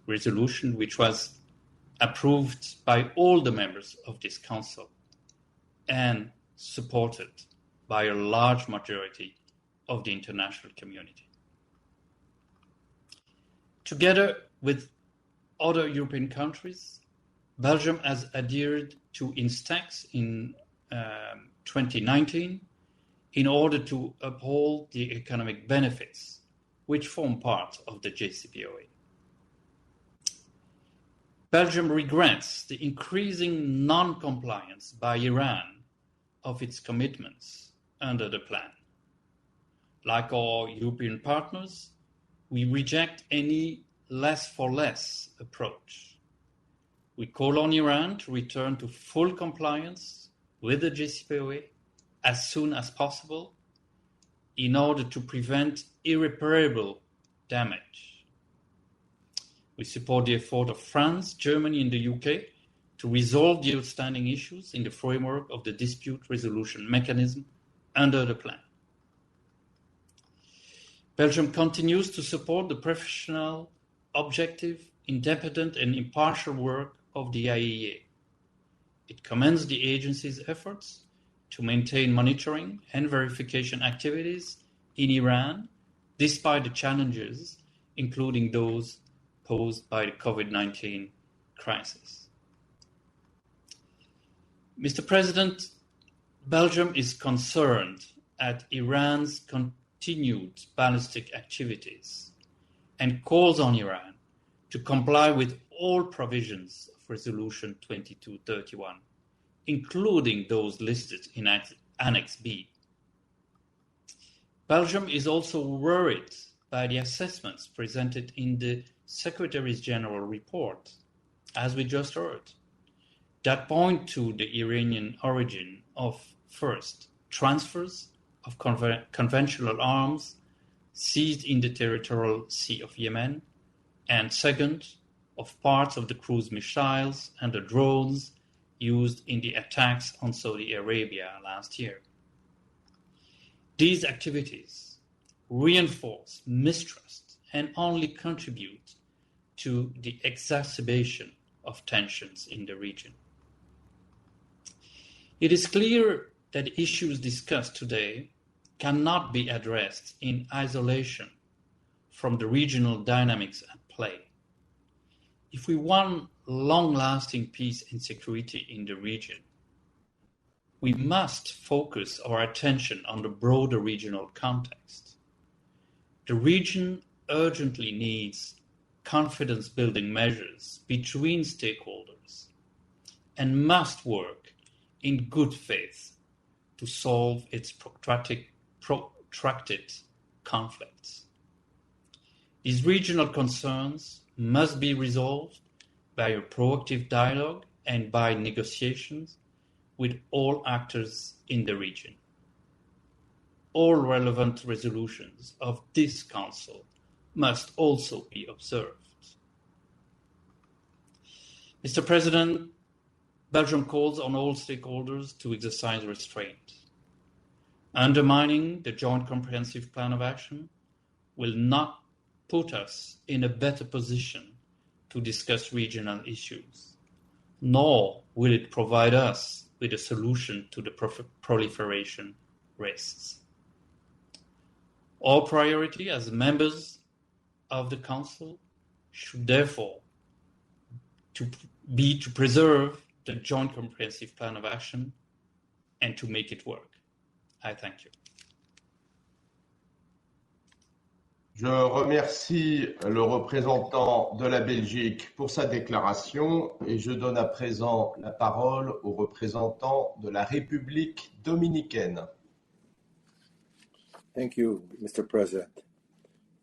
resolution which was approved by all the members of this Council and supported by a large majority of the international community. Together with other European countries, Belgium has adhered to INSTEX in 2019 in order to uphold the economic benefits which form part of the JCPOA. Belgium regrets the increasing non-compliance by Iran of its commitments under the plan. Like our European partners, we reject any less for less approach. We call on Iran to return to full compliance with the JCPOA as soon as possible in order to prevent irreparable damage. We support the effort of France, Germany, and the UK to resolve the outstanding issues in the framework of the dispute resolution mechanism under the plan. Belgium continues to support the professional, objective, independent, and impartial work of the IAEA. It commends the agency's efforts to maintain monitoring and verification activities in Iran, despite the challenges, including those posed by the COVID-19 crisis. Mr. President, Belgium is concerned at Iran's continued ballistic activities and calls on Iran to comply with all provisions of Resolution 2231, including those listed in Annex B. Belgium is also worried by the assessments presented in the Secretary General report, as we just heard, that point to the Iranian origin of, first, transfers of conventional arms seized in the territorial Sea of Yemen, and second, of parts of the cruise missiles and the drones used in the attacks on Saudi Arabia last year. These activities reinforce mistrust and only contribute to the exacerbation of tensions in the region. It is clear that issues discussed today cannot be addressed in isolation from the regional dynamics at play. If we want long-lasting peace and security in the region, we must focus our attention on the broader regional context. The region urgently needs confidence-building measures between stakeholders and must work in good faith to solve its protracted conflicts. These regional concerns must be resolved by a proactive dialogue and by negotiations with all actors in the region. All relevant resolutions of this Council must also be observed. Mr. President, Belgium calls on all stakeholders to exercise restraint. Undermining the Joint Comprehensive Plan of Action will not put us in a better position to discuss regional issues, nor will it provide us with a solution to the proliferation risks. Our priority as members of the Council should therefore be to preserve the Joint Comprehensive Plan of Action and to make it work. I thank you. Je remercie le représentant de la Belgique pour sa déclaration et je donne à présent la parole au représentant de la République dominicaine. Thank you, Mr. President.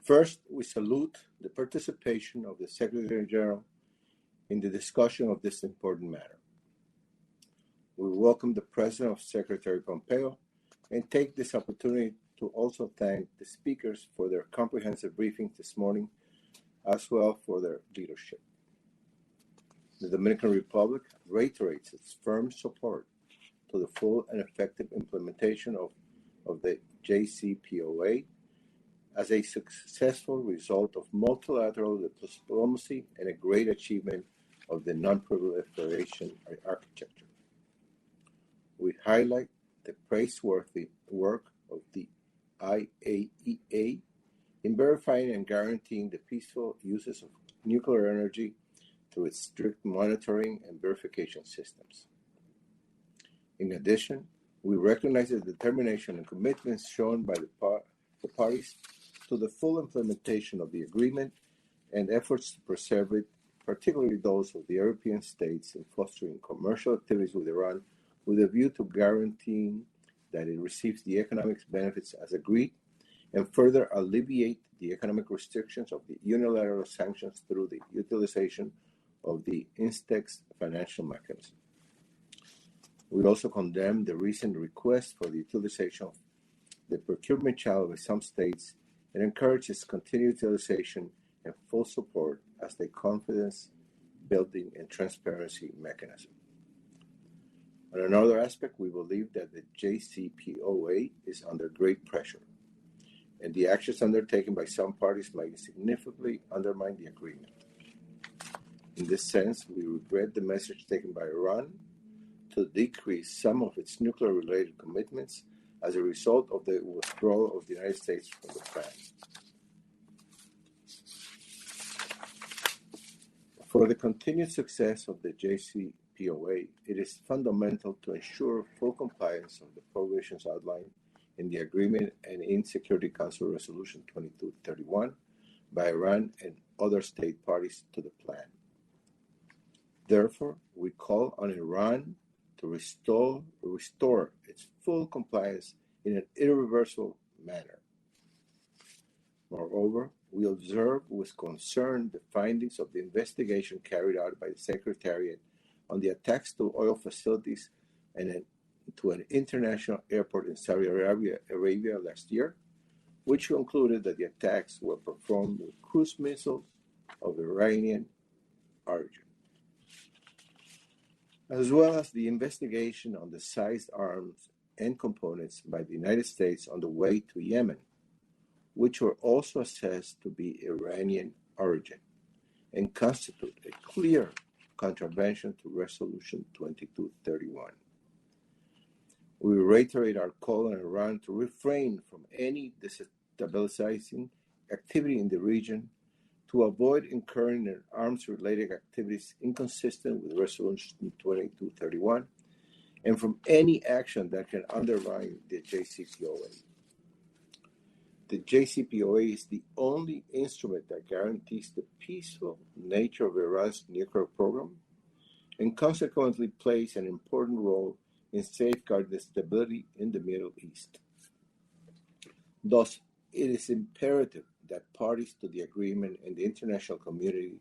First, we salute the participation of the Secretary General in the discussion of this important matter. We welcome the presence of Secretary Pompeo and take this opportunity to also thank the speakers for their comprehensive briefing this morning, as well for their leadership. The Dominican Republic reiterates its firm support to the full and effective implementation of the JCPOA as a successful result of multilateral diplomacy and a great achievement of the non-proliferation architecture. We highlight the praiseworthy work of the IAEA in verifying and guaranteeing the peaceful uses of nuclear energy through its strict monitoring and verification systems. In addition, we recognize the determination and commitments shown by the parties to the full implementation of the agreement and efforts to preserve it, particularly those of the European states in fostering commercial activities with Iran with a view to guaranteeing that it receives the economic benefits as agreed, and further alleviate the economic restrictions of the unilateral sanctions through the utilization of the INSTEX financial mechanism. We also condemn the recent request for the utilization of the procurement channel by some states and encourage its continued utilization and full support as the confidence building and transparency mechanism. On another aspect, we believe that the JCPOA is under great pressure, and the actions undertaken by some parties might significantly undermine the agreement. In this sense, we regret the message taken by Iran to decrease some of its nuclear-related commitments as a result of the withdrawal of the United States from the plan. For the continued success of the JCPOA, it is fundamental to ensure full compliance of the provisions outlined in the agreement and in Security Council Resolution 2231 by Iran and other state parties to the plan. Therefore, we call on Iran to restore its full compliance in an irreversible manner. Moreover, we observe with concern the findings of the investigation carried out by the Secretariat on the attacks to oil facilities and to an international airport in Saudi Arabia last year, which concluded that the attacks were performed with cruise missiles of Iranian origin, as well as the investigation on the seized arms and components by the United States on the way to Yemen, which were also assessed to be Iranian origin and constitute a clear contravention to Resolution 2231. We reiterate our call on Iran to refrain from any destabilizing activity in the region, to avoid incurring in arms-related activities inconsistent with Resolution 2231, and from any action that can undermine the JCPOA. The JCPOA is the only instrument that guarantees the peaceful nature of Iran's nuclear program and consequently plays an important role in safeguarding the stability in the Middle East. Thus, it is imperative that parties to the agreement and the international community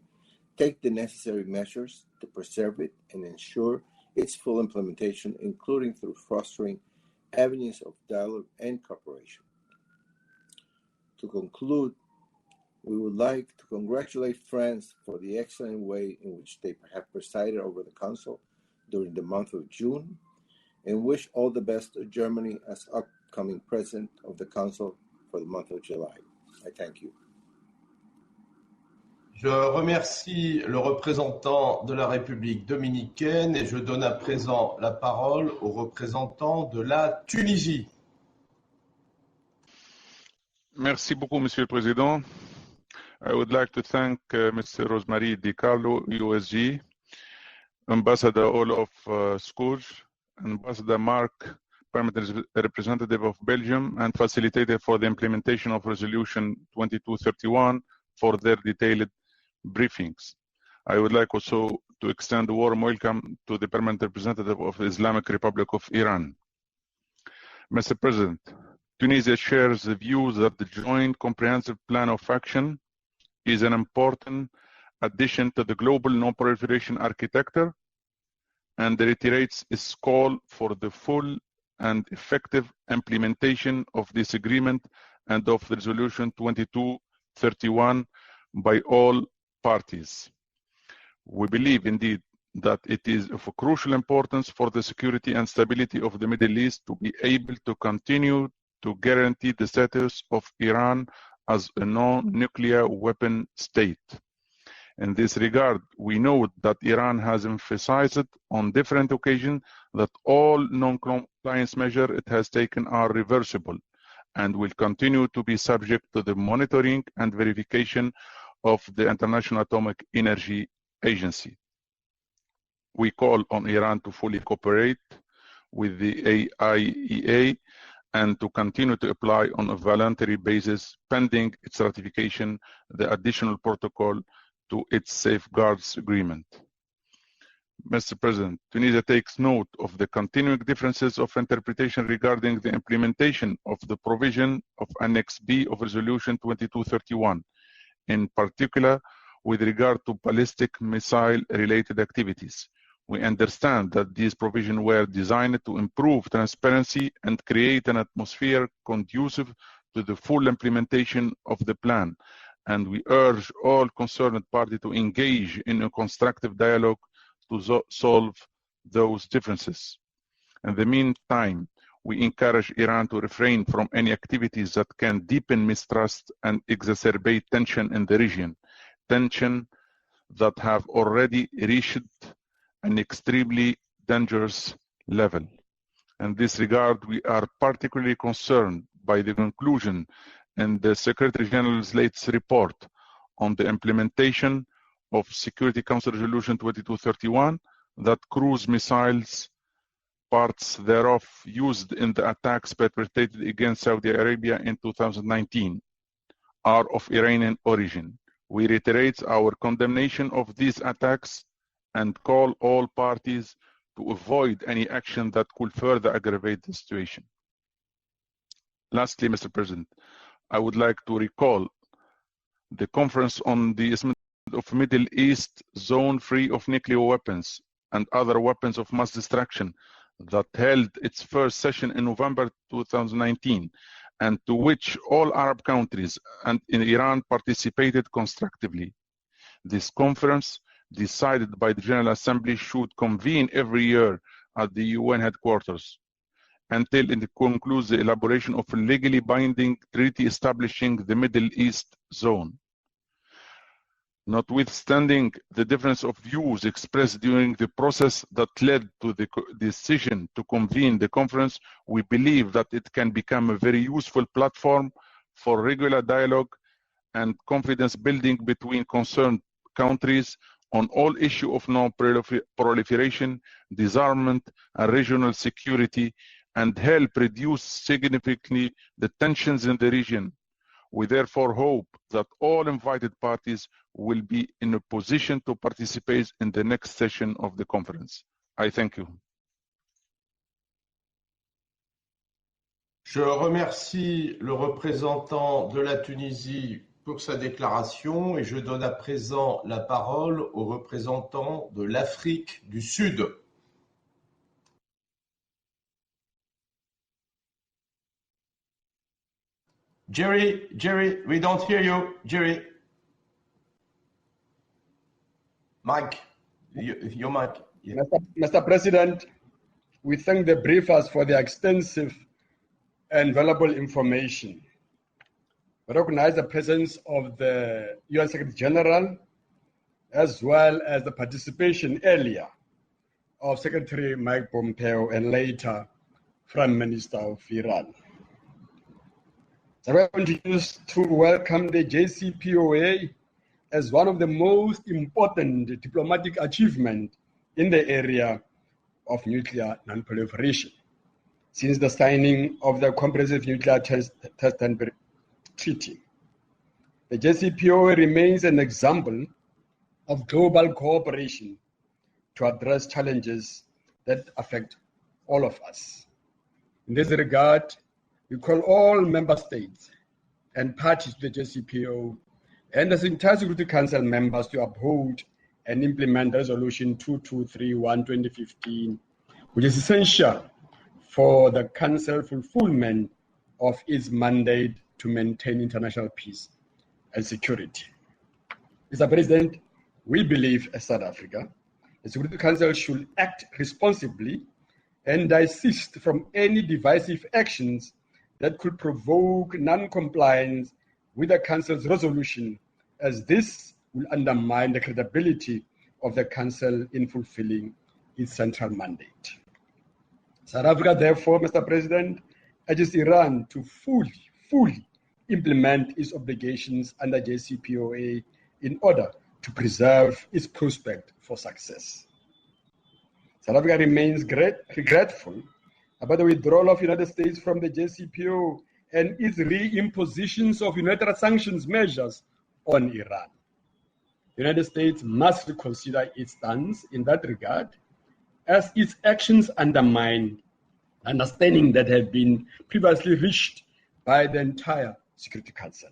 take the necessary measures to preserve it and ensure its full implementation, including through fostering avenues of dialogue and cooperation. To conclude, we would like to congratulate France for the excellent way in which they have presided over the Council during the month of June, and wish all the best to Germany as upcoming President of the Council for the month of July. I thank you. Je remercie le représentant de la République dominicaine et je donne à présent la parole au représentant de la Tunisie. Merci beaucoup, Monsieur le Président. I would like to thank Mr. Rosemary Di Carlo, USG, Ambassador Olaf Skoog, Ambassador Mark, Permanent Representative of Belgium, and Facilitator for the implementation of Resolution 2231 for their detailed briefings. I would like also to extend a warm welcome to the Permanent Representative of the Islamic Republic of Iran. Mr. President, Tunisia shares the view that the Joint Comprehensive Plan of Action is an important addition to the global non-proliferation architecture and reiterates its call for the full and effective implementation of this agreement and of the Resolution 2231 by all parties. We believe indeed that it is of crucial importance for the security and stability of the Middle East to be able to continue to guarantee the status of Iran as a non-nuclear weapon state. In this regard, we note that Iran has emphasized on different occasions that all non-compliance measures it has taken are reversible and will continue to be subject to the monitoring and verification of the International Atomic Energy Agency. We call on Iran to fully cooperate with the AIEA and to continue to apply on a voluntary basis pending its ratification the additional protocol to its safeguards agreement. Mr. President, Tunisia takes note of the continuing differences of interpretation regarding the implementation of the provision of Annex B of Resolution 2231, in particular with regard to ballistic missile-related activities. We understand that these provisions were designed to improve transparency and create an atmosphere conducive to the full implementation of the plan, and we urge all concerned parties to engage in a constructive dialogue to solve those differences. In the meantime, we encourage Iran to refrain from any activities that can deepen mistrust and exacerbate tension in the region, tension that have already reached an extremely dangerous level. In this regard, we are particularly concerned by the conclusion in the Secretary General's latest report on the implementation of Security Council Resolution 2231 that cruise missiles, parts thereof used in the attacks perpetrated against Saudi Arabia in 2019, are of Iranian origin. We reiterate our condemnation of these attacks and call all parties to avoid any action that could further aggravate the situation. Lastly, Mr. President, I would like to recall the conference on the of Middle East zone free of nuclear weapons and other weapons of mass destruction that held its first session in November 2019, and to which all Arab countries and in Iran participated constructively. This conference, decided by the General Assembly, should convene every year at the UN headquarters until it concludes the elaboration of a legally binding treaty establishing the Middle East zone. Notwithstanding the difference of views expressed during the process that led to the decision to convene the conference, we believe that it can become a very useful platform for regular dialogue and confidence building between concerned countries on all issues of non-proliferation, disarmament, and regional security, and help reduce significantly the tensions in the region. We therefore hope that all invited parties will be in a position to participate in the next session of the conference. I thank you. Je remercie le représentant de la Tunisie pour sa déclaration et je donne à présent la parole au représentant de l'Afrique du Sud. Jerry, we don't hear you. Jerry. Mike, your mic. Yeah. Mr. President, we thank the briefers for their extensive and valuable information. We recognize the presence of the UN Secretary General as well as the participation earlier of Secretary Mike Pompeo and later Prime Minister of Iran. I continues to welcome the JCPOA as one of the most important diplomatic achievements in the area of nuclear non-proliferation since the signing of the Comprehensive Nuclear Test and Treaty. The JCPOA remains an example of global cooperation to address challenges that affect all of us. In this regard, we call all member states and parties to the JCPOA and the entire Security Council members to uphold and implement Resolution 2231/2015, which is essential for the Council fulfillment of its mandate to maintain international peace and security. Mr. President, we believe as South Africa, the Security Council should act responsibly and desist from any divisive actions that could provoke non-compliance with the Council's resolution, as this will undermine the credibility of the Council in fulfilling its central mandate. South Africa, therefore, Mr. President, urges Iran to fully implement its obligations under JCPOA in order to preserve its prospect for success. South Africa remains regretful about the withdrawal of the United States from the JCPOA and its reimpositions of unilateral sanctions measures on Iran. The United States must reconsider its stance in that regard, as its actions undermine understanding that had been previously reached by the entire Security Council.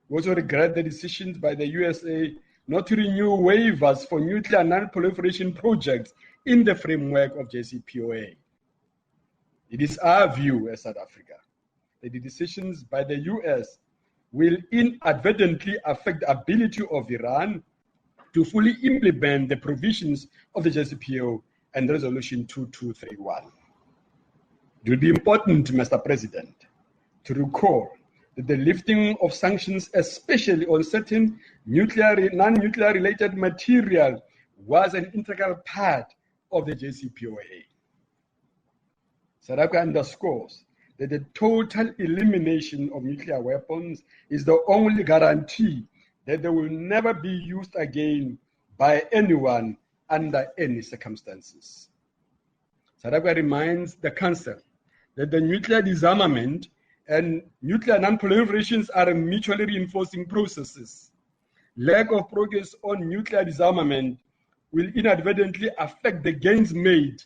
We also regret the decisions by the USA not to renew waivers for nuclear non-proliferation projects in the framework of JCPOA. It is our view as South Africa that the decisions by the US will inadvertently affect the ability of Iran to fully implement the provisions of the JCPOA and Resolution 2231. It will be important, Mr. President, to recall that the lifting of sanctions, especially on certain non-nuclear related material, was an integral part of the JCPOA. South Africa underscores that the total elimination of nuclear weapons is the only guarantee that they will never be used again by anyone under any circumstances. South Africa reminds the Council that the nuclear disarmament and nuclear non-proliferations are mutually reinforcing processes. Lack of progress on nuclear disarmament will inadvertently affect the gains made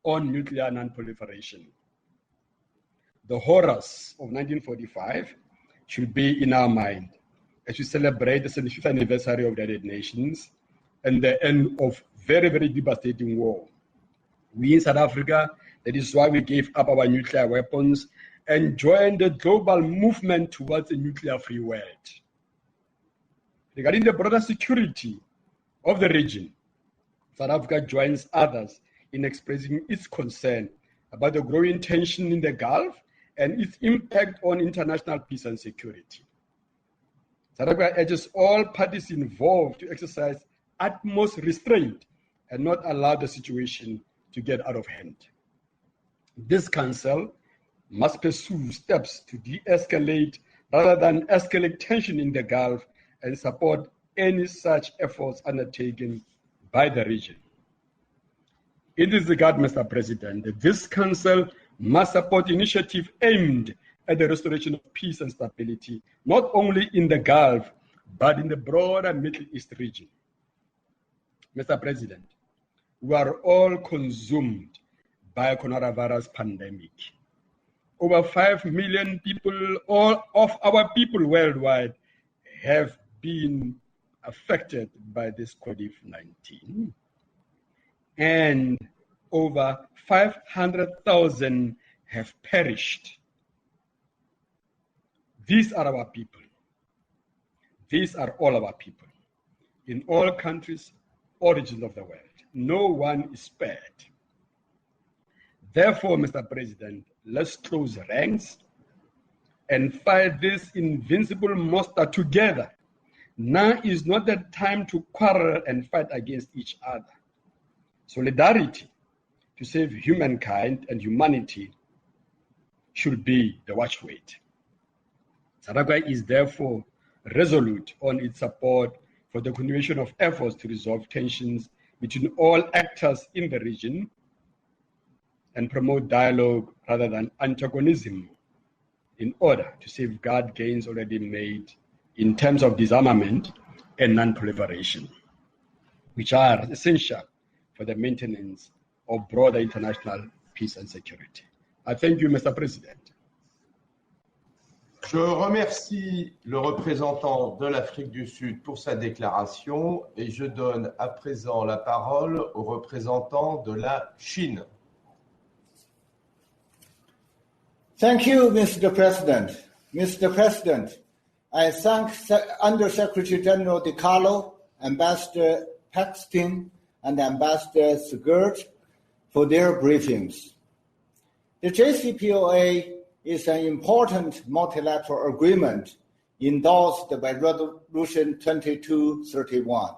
on nuclear non-proliferation. The horrors of 1945 should be in our mind as we celebrate the 75th anniversary of the United Nations and the end of very, very devastating war. We in South Africa, that is why we gave up our nuclear weapons and joined the global movement towards a nuclear-free world. Regarding the broader security of the region, South Africa joins others in expressing its concern about the growing tension in the Gulf and its impact on international peace and security. South Africa urges all parties involved to exercise utmost restraint and not allow the situation to get out of hand. This Council must pursue steps to de-escalate rather than escalate tension in the Gulf and support any such efforts undertaken by the region. In this regard, Mr. President, this Council must support initiatives aimed at the restoration of peace and stability, not only in the Gulf, but in the broader Middle East region. Mr. President, we are all consumed by a coronavirus pandemic. Over 5 million people, all of our people worldwide, have been affected by this COVID-19. And over 500,000 have perished. These are our people. These are all our people in all countries, origins of the world. No one is spared. Therefore, Mr. President, let's close ranks and fight this invincible monster together. Now is not the time to quarrel and fight against each other. Solidarity to save humankind and humanity should be the watchword. South Africa is therefore resolute on its support for the continuation of efforts to resolve tensions between all actors in the region and promote dialogue rather than antagonism in order to safeguard gains already made in terms of disarmament and non-proliferation, which are essential for the maintenance of broader international peace and security. I thank you, Mr. President. Je remercie le représentant de l'Afrique du Sud pour sa déclaration et je donne à présent la parole au représentant de la Chine. Thank you, Mr. President. Mr. President, I thank Under-Secretary General DiCarlo, Ambassador Paxton, and Ambassador Sigurd for their briefings. The JCPOA is an important multilateral agreement endorsed by Resolution 2231.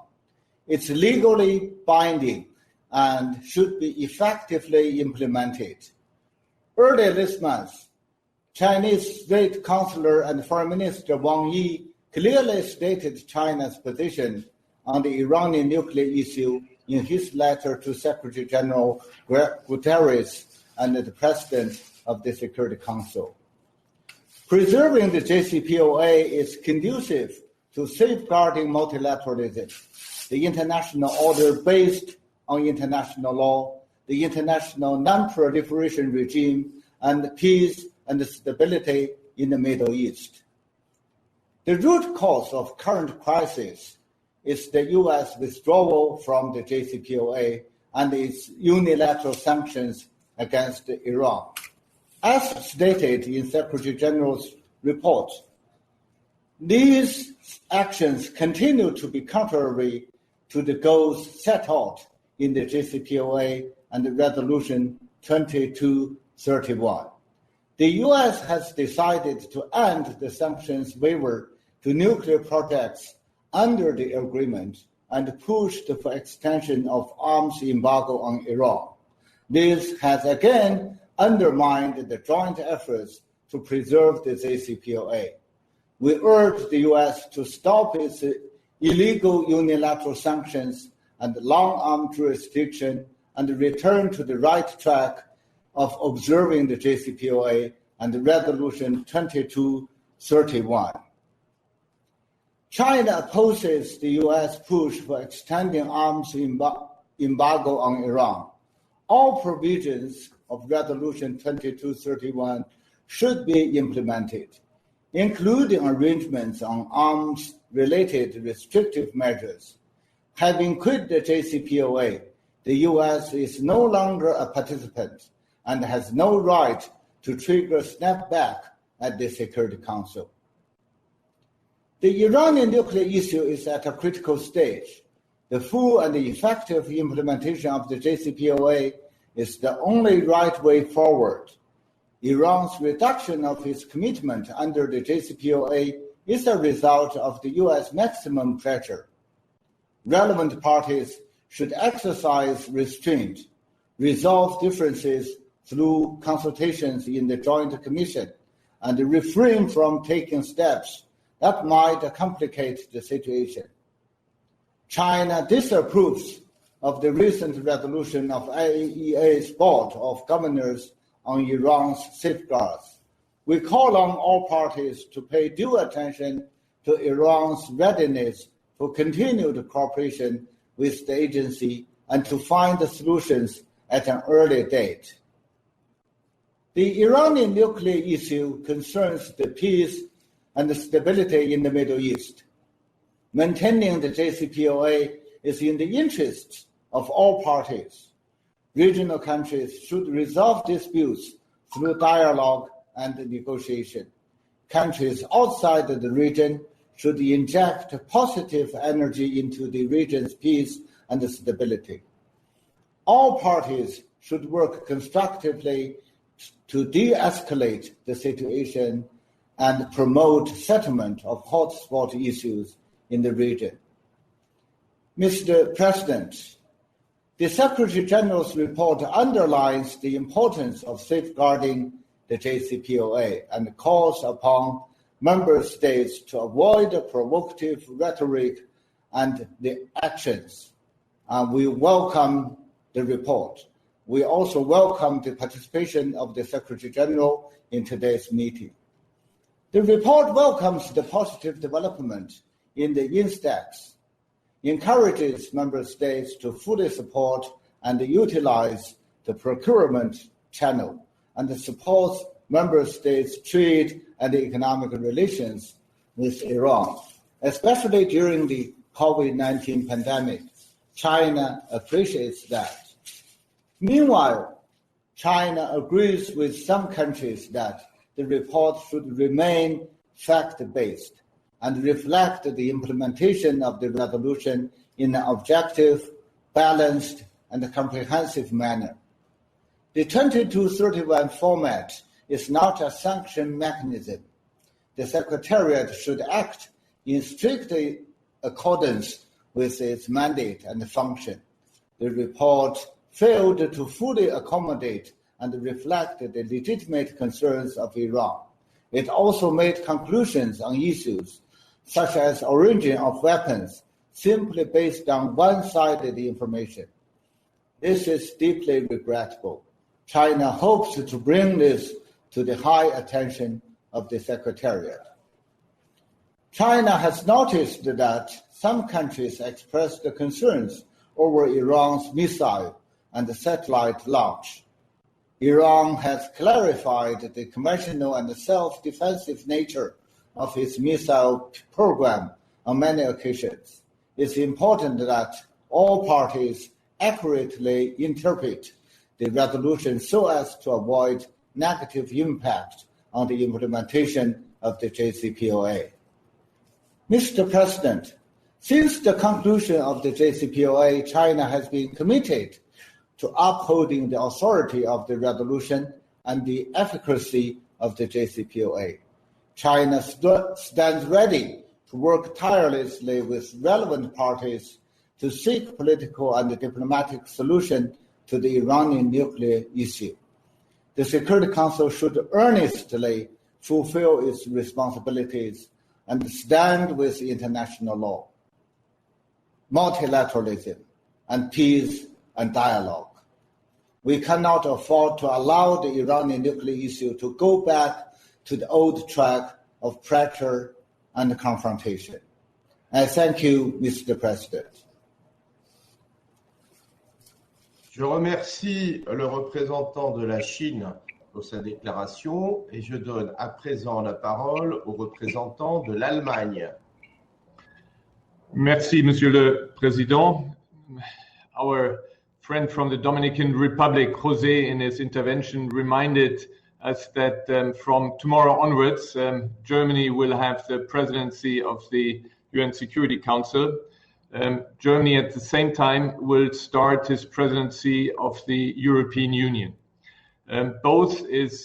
It's legally binding and should be effectively implemented. Earlier this month, Chinese State Councilor and Foreign Minister Wang Yi clearly stated China's position on the Iranian nuclear issue in his letter to Secretary General Guterres and the President of the Security Council. Preserving the JCPOA is conducive to safeguarding multilateralism, the international order based on international law, the international non-proliferation regime, and peace and stability in the Middle East. The root cause of current crisis is the U.S. withdrawal from the JCPOA and its unilateral sanctions against Iran. As stated in Secretary General's report, these actions continue to be contrary to the goals set out in the JCPOA and Resolution 2231. The U.S. has decided to end the sanctions waiver to nuclear projects under the agreement and pushed for extension of arms embargo on Iran. This has again undermined the joint efforts to preserve the JCPOA. We urge the U.S. to stop its illegal unilateral sanctions and long-arm jurisdiction and return to the right track of observing the JCPOA and Resolution 2231. China opposes the U.S. push for extending arms embargo on Iran. All provisions of Resolution 2231 should be implemented, including arrangements on arms-related restrictive measures. Having quit the JCPOA, the U.S. is no longer a participant and has no right to trigger snapback at the Security Council. The Iranian nuclear issue is at a critical stage. The full and effective implementation of the JCPOA is the only right way forward. Iran's reduction of its commitment under the JCPOA is a result of the U.S. maximum pressure. Relevant parties should exercise restraint, resolve differences through consultations in the Joint Commission, and refrain from taking steps that might complicate the situation. China disapproves of the recent resolution of IAEA's Board of Governors on Iran's safeguards. We call on all parties to pay due attention to Iran's readiness for continued cooperation with the agency and to find the solutions at an early date. The Iranian nuclear issue concerns the peace and the stability in the Middle East. Maintaining the JCPOA is in the interests of all parties. Regional countries should resolve disputes through dialogue and negotiation. countries outside the region should inject positive energy into the region's peace and stability. All parties should work constructively to de-escalate the situation and promote settlement of hotspot issues in the region. Mr. President, the Secretary General's report underlines the importance of safeguarding the JCPOA and calls upon member states to avoid provocative rhetoric and the actions. We welcome the report. We also welcome the participation of the Secretary General in today's meeting. The report welcomes the positive development in the INSTEX, encourages member states to fully support and utilize the procurement channel, and supports member states' trade and economic relations with Iran, especially during the COVID-19 pandemic. China appreciates that. Meanwhile, China agrees with some countries that the report should remain fact-based and reflect the implementation of the resolution in an objective, balanced, and comprehensive manner. The 2231 format is not a sanction mechanism. The Secretariat should act in strict accordance with its mandate and function. The report failed to fully accommodate and reflect the legitimate concerns of Iran. It also made conclusions on issues such as origin of weapons simply based on one-sided information. This is deeply regrettable. China hopes to bring this to the high attention of the Secretariat. China has noticed that some countries expressed concerns over Iran's missile and satellite launch. Iran has clarified the conventional and self-defensive nature of its missile program on many occasions. It's important that all parties accurately interpret the resolution so as to avoid negative impact on the implementation of the JCPOA. Mr. President, since the conclusion of the JCPOA, China has been committed to upholding the authority of the resolution and the efficacy of the JCPOA. China stands ready to work tirelessly with relevant parties to seek political and diplomatic solution to the Iranian nuclear issue. The Security Council should earnestly fulfill its responsibilities and stand with international law, multilateralism, and peace and dialogue. We cannot afford to allow the Iranian nuclear issue to go back to the old track of pressure and confrontation. I thank you, Mr. President. Je remercie le représentant de la Chine pour sa déclaration et je donne à présent la parole au représentant de l'Allemagne. Merci, Monsieur le Président. Our friend from the Dominican Republic, Jose, in his intervention reminded us that from tomorrow onwards, Germany will have the presidency of the UN Security Council. Germany at the same time will start his presidency of the European Union. Both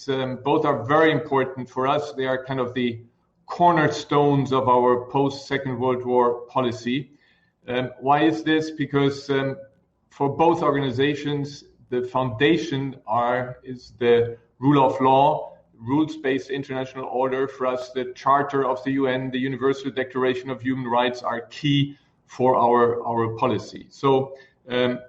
are very important for us. They are kind of the cornerstones of our post-Second World War policy. Why is this? Because for both organizations, the foundation is the rule of law, rules-based international order. For us, the Charter of the UN, the Universal Declaration of Human Rights are key for our policy. So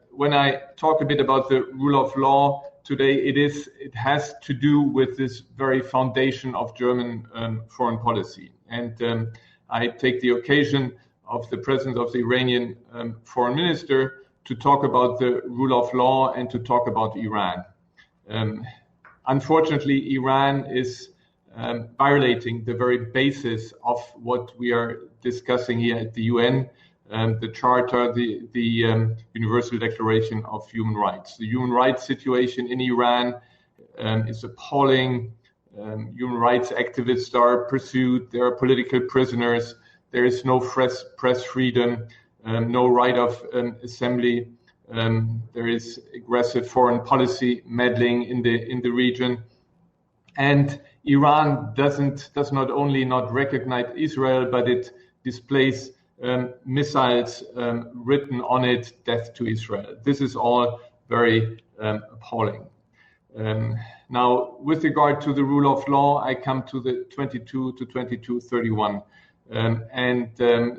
when I talk a bit about the rule of law today, it has to do with this very foundation of German foreign policy. And I take the occasion of the presence of the Iranian foreign minister to talk about the rule of law and to talk about Iran. Unfortunately, Iran is violating the very basis of what we are discussing here at the UN, the Charter, the Universal Declaration of Human Rights. The human rights situation in Iran is appalling. human rights activists are pursued, there are political prisoners, there is no press freedom, no right of assembly, there is aggressive foreign policy meddling in the region. And Iran does not only not recognize Israel, but it displays missiles written on it, "Death to Israel." This is all very appalling. Now, with regard to the rule of law, I come to the 22 to 2231.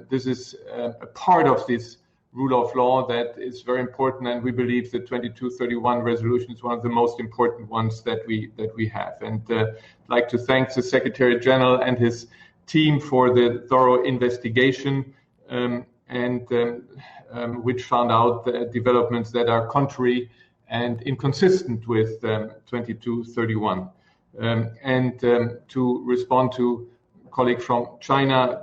This is a part of this rule of law that is very important, and we believe the 2231 resolution is one of the most important ones that we have. And I'd like to thank the Secretary General and his team for the thorough investigation which found out the developments that are contrary and inconsistent with 2231. To respond to a colleague from China,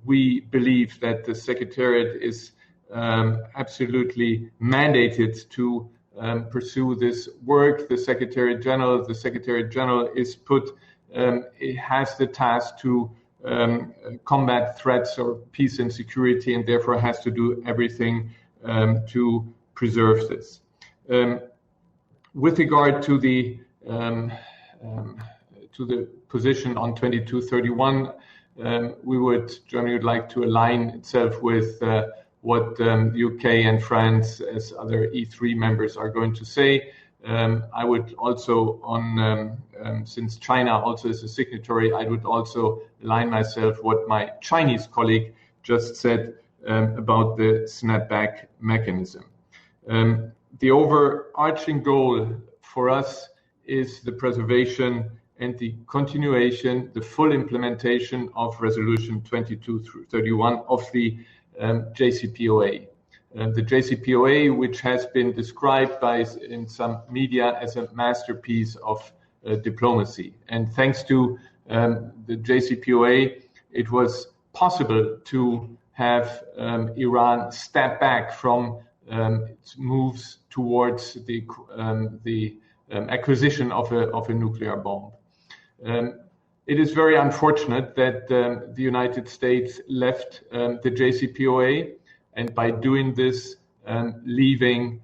we believe that the Secretariat is absolutely mandated to pursue this work. The Secretary General is it has the task to combat threats or peace and security, and therefore has to do everything to preserve this. With regard to the position on 2231, Germany would like to align itself with what UK and France, as other E3 members, are going to say. I would also, since China also is a signatory, I would also align myself what my Chinese colleague just said about the snapback mechanism. The overarching goal for us is the preservation and the continuation, the full implementation of Resolution 2231 of the JCPOA. The JCPOA, which has been described in some media as a masterpiece of diplomacy. And thanks to the JCPOA, it was possible to have Iran step back from its moves towards the acquisition of a nuclear bomb. It is very unfortunate that the United States left the JCPOA, and by doing this, leaving,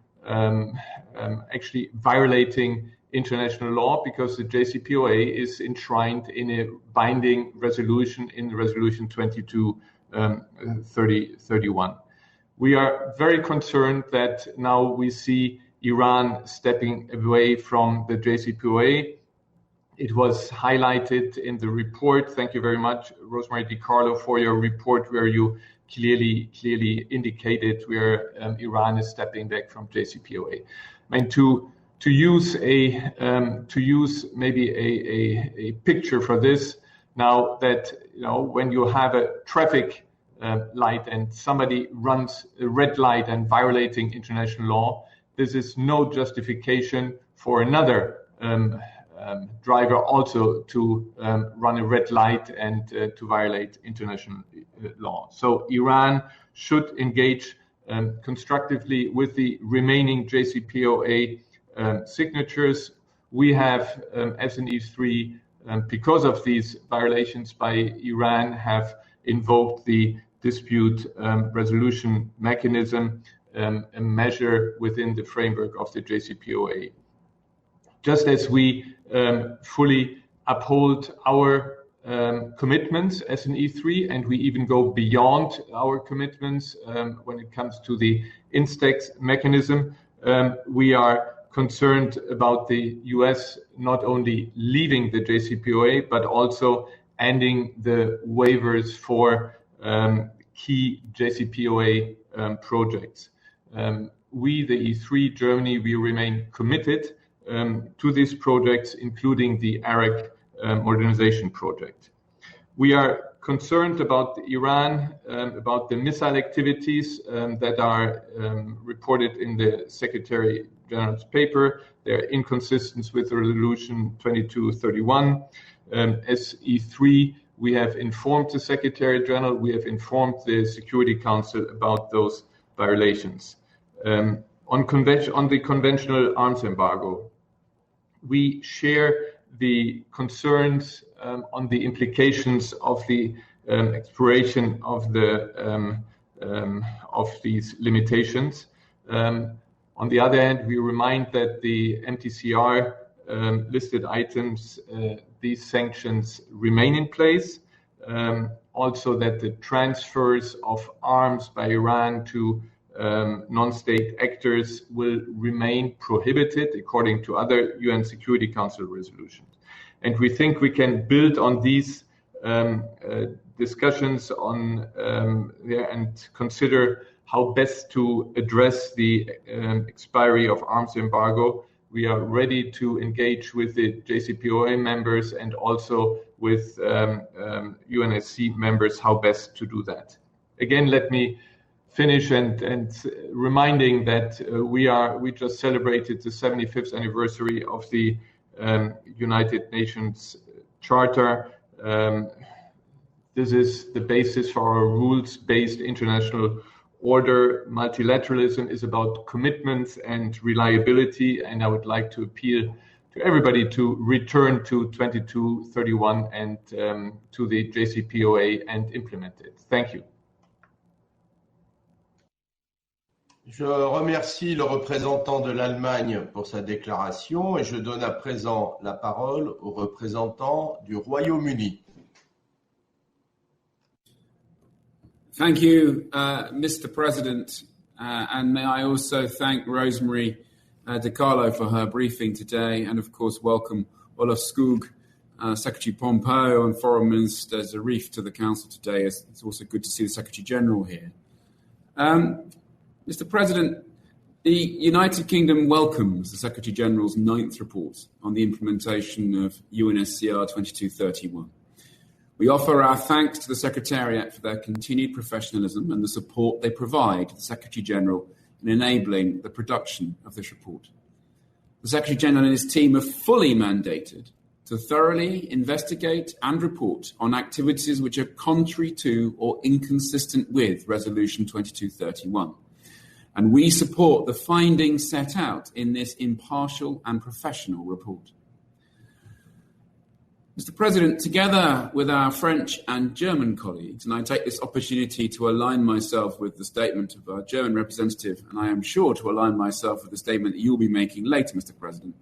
actually violating international law, because the JCPOA is enshrined in a binding resolution in Resolution 2231. We are very concerned that now we see Iran stepping away from the JCPOA. It was highlighted in the report. Thank you very much, Rosemary DiCarlo, for your report, where you clearly indicated where Iran is stepping back from JCPOA. I mean, to use maybe a picture for this, now that when you have a traffic light and somebody runs a red light and violating international law, this is no justification for another driver also to run a red light and to violate international law. So Iran should engage constructively with the remaining JCPOA signatures. We have, as an E3, because of these violations by Iran, have invoked the dispute resolution mechanism, a measure within the framework of the JCPOA. Just as we fully uphold our commitments as an E3, and we even go beyond our commitments when it comes to the INSTEX mechanism, we are concerned about the US not only leaving the JCPOA, but also ending the waivers for key JCPOA projects. We, the E3 Germany, we remain committed to these projects, including the ARAC modernization project. We are concerned about Iran, about the missile activities that are reported in the Secretary General's paper. They're inconsistent with Resolution 2231. As E3, we have informed the Secretary General, we have informed the Security Council about those violations. On the conventional arms embargo, we share the concerns on the implications of the expiration of these limitations. On the other hand, we remind that the MTCR listed items, these sanctions remain in place. Also that the transfers of arms by Iran to non-state actors will remain prohibited according to other UN Security Council resolutions. And we think we can build on these discussions on and consider how best to address the expiry of arms embargo. We are ready to engage with the JCPOA members and also with UNSC members how best to do that. Again, let me finish and reminding that we just celebrated the 75th anniversary of the United Nations Charter. This is the basis for our rules-based international order. Multilateralism is about commitments and reliability, and I would like to appeal to everybody to return to 2231 and to the JCPOA and implement it. Thank you. Je remercie le représentant de l'Allemagne pour sa déclaration et je donne à présent la parole au représentant du Royaume-Uni. Thank you, Mr. President, and may I also thank Rosemary DiCarlo for her briefing today, and of course welcome Olaf Skog, Secretary Pompeo and Foreign Minister Zarif to the Council today. It's also good to see the Secretary General here. Mr. President, the United Kingdom welcomes the Secretary General's 9th report on the implementation of UNSCR 2231. We offer our thanks to the Secretariat for their continued professionalism and the support they provide to the Secretary General in enabling the production of this report. The Secretary General and his team are fully mandated to thoroughly investigate and report on activities which are contrary to or inconsistent with Resolution 2231. And we support the findings set out in this impartial and professional report. Mr. President, together with our French and German colleagues, and I take this opportunity to align myself with the statement of our German representative, and I am sure to align myself with the statement that you will be making later, Mr. President,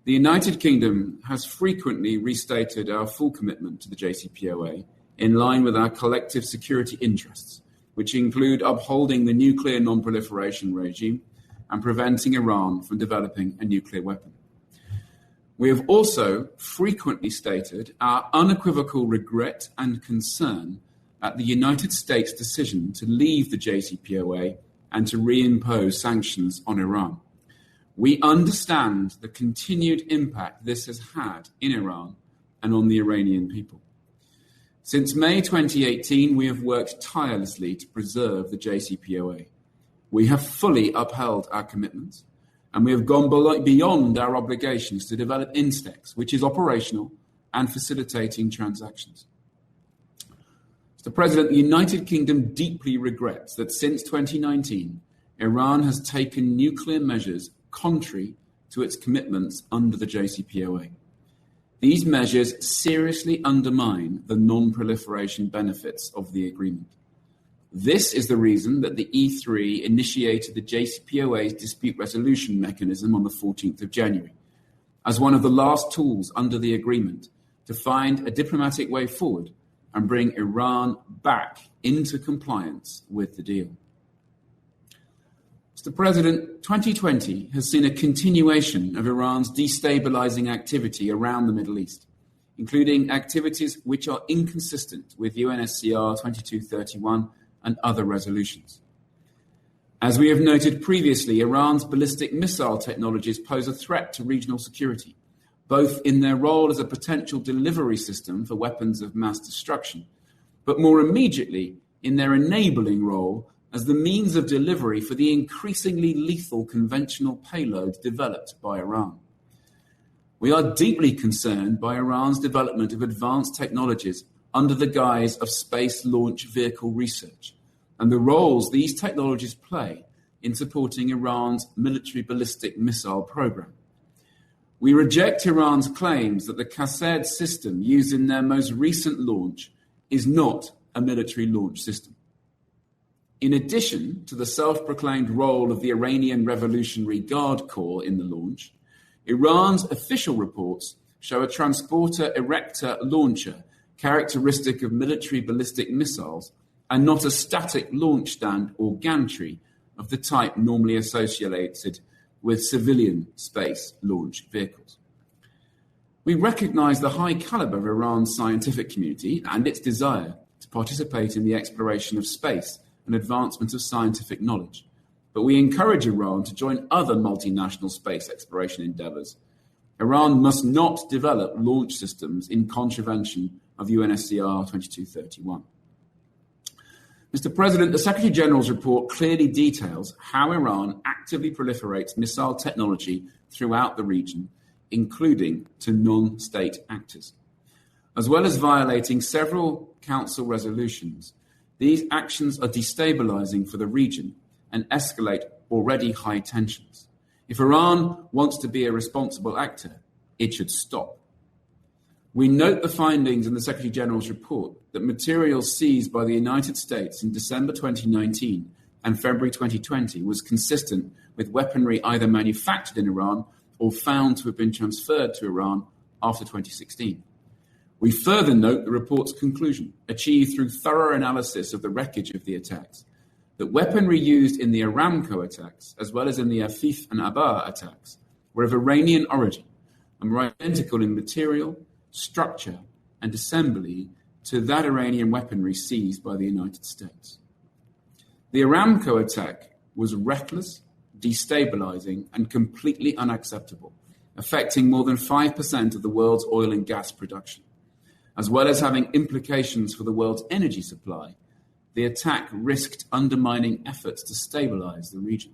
the United Kingdom has frequently restated our full commitment to the JCPOA in line with our collective security interests, which include upholding the nuclear non-proliferation regime and preventing Iran from developing a nuclear weapon. We have also frequently stated our unequivocal regret and concern at the United States' decision to leave the JCPOA and to reimpose sanctions on Iran. We understand the continued impact this has had in Iran and on the Iranian people. Since May 2018, we have worked tirelessly to preserve the JCPOA. We have fully upheld our commitments, and we have gone beyond our obligations to develop Instex, which is operational and facilitating transactions. Mr. President, the United Kingdom deeply regrets that since 2019, Iran has taken nuclear measures contrary to its commitments under the JCPOA. These measures seriously undermine the non-proliferation benefits of the agreement. This is the reason that the E3 initiated the JCPOA's dispute resolution mechanism on the 14th of January, as one of the last tools under the agreement to find a diplomatic way forward and bring Iran back into compliance with the deal. Mr. President, 2020 has seen a continuation of Iran's destabilizing activity around the Middle East, including activities which are inconsistent with UNSCR 2231 and other resolutions. As we have noted previously, Iran's ballistic missile technologies pose a threat to regional security, both in their role as a potential delivery system for weapons of mass destruction, but more immediately in their enabling role as the means of delivery for the increasingly lethal conventional payloads developed by Iran. We are deeply concerned by Iran's development of advanced technologies under the guise of space launch vehicle research and the roles these technologies play in supporting Iran's military ballistic missile program. We reject Iran's claims that the Qased system used in their most recent launch is not a military launch system. In addition to the self-proclaimed role of the Iranian Revolutionary Guard Corps in the launch, Iran's official reports show a transporter erector launcher characteristic of military ballistic missiles and not a static launch stand or gantry of the type normally associated with civilian space launch vehicles. We recognize the high caliber of Iran's scientific community and its desire to participate in the exploration of space and advancement of scientific knowledge, but we encourage Iran to join other multinational space exploration endeavors. Iran must not develop launch systems in contravention of UNSCR 2231. Mr. President, the Secretary General's report clearly details how Iran actively proliferates missile technology throughout the region, including to non-state actors. As well as violating several Council resolutions, these actions are destabilizing for the region and escalate already high tensions. If Iran wants to be a responsible actor, it should stop. We note the findings in the Secretary General's report that materials seized by the United States in December 2019 and February 2020 was consistent with weaponry either manufactured in Iran or found to have been transferred to Iran after 2016. We further note the report's conclusion, achieved through thorough analysis of the wreckage of the attacks, that weaponry used in the Aramco attacks, as well as in the Afif and Abba attacks, were of Iranian origin and were identical in material, structure, and assembly to that Iranian weaponry seized by the United States. The Aramco attack was reckless, destabilizing, and completely unacceptable, affecting more than 5% of the world's oil and gas production. As well as having implications for the world's energy supply, the attack risked undermining efforts to stabilize the region.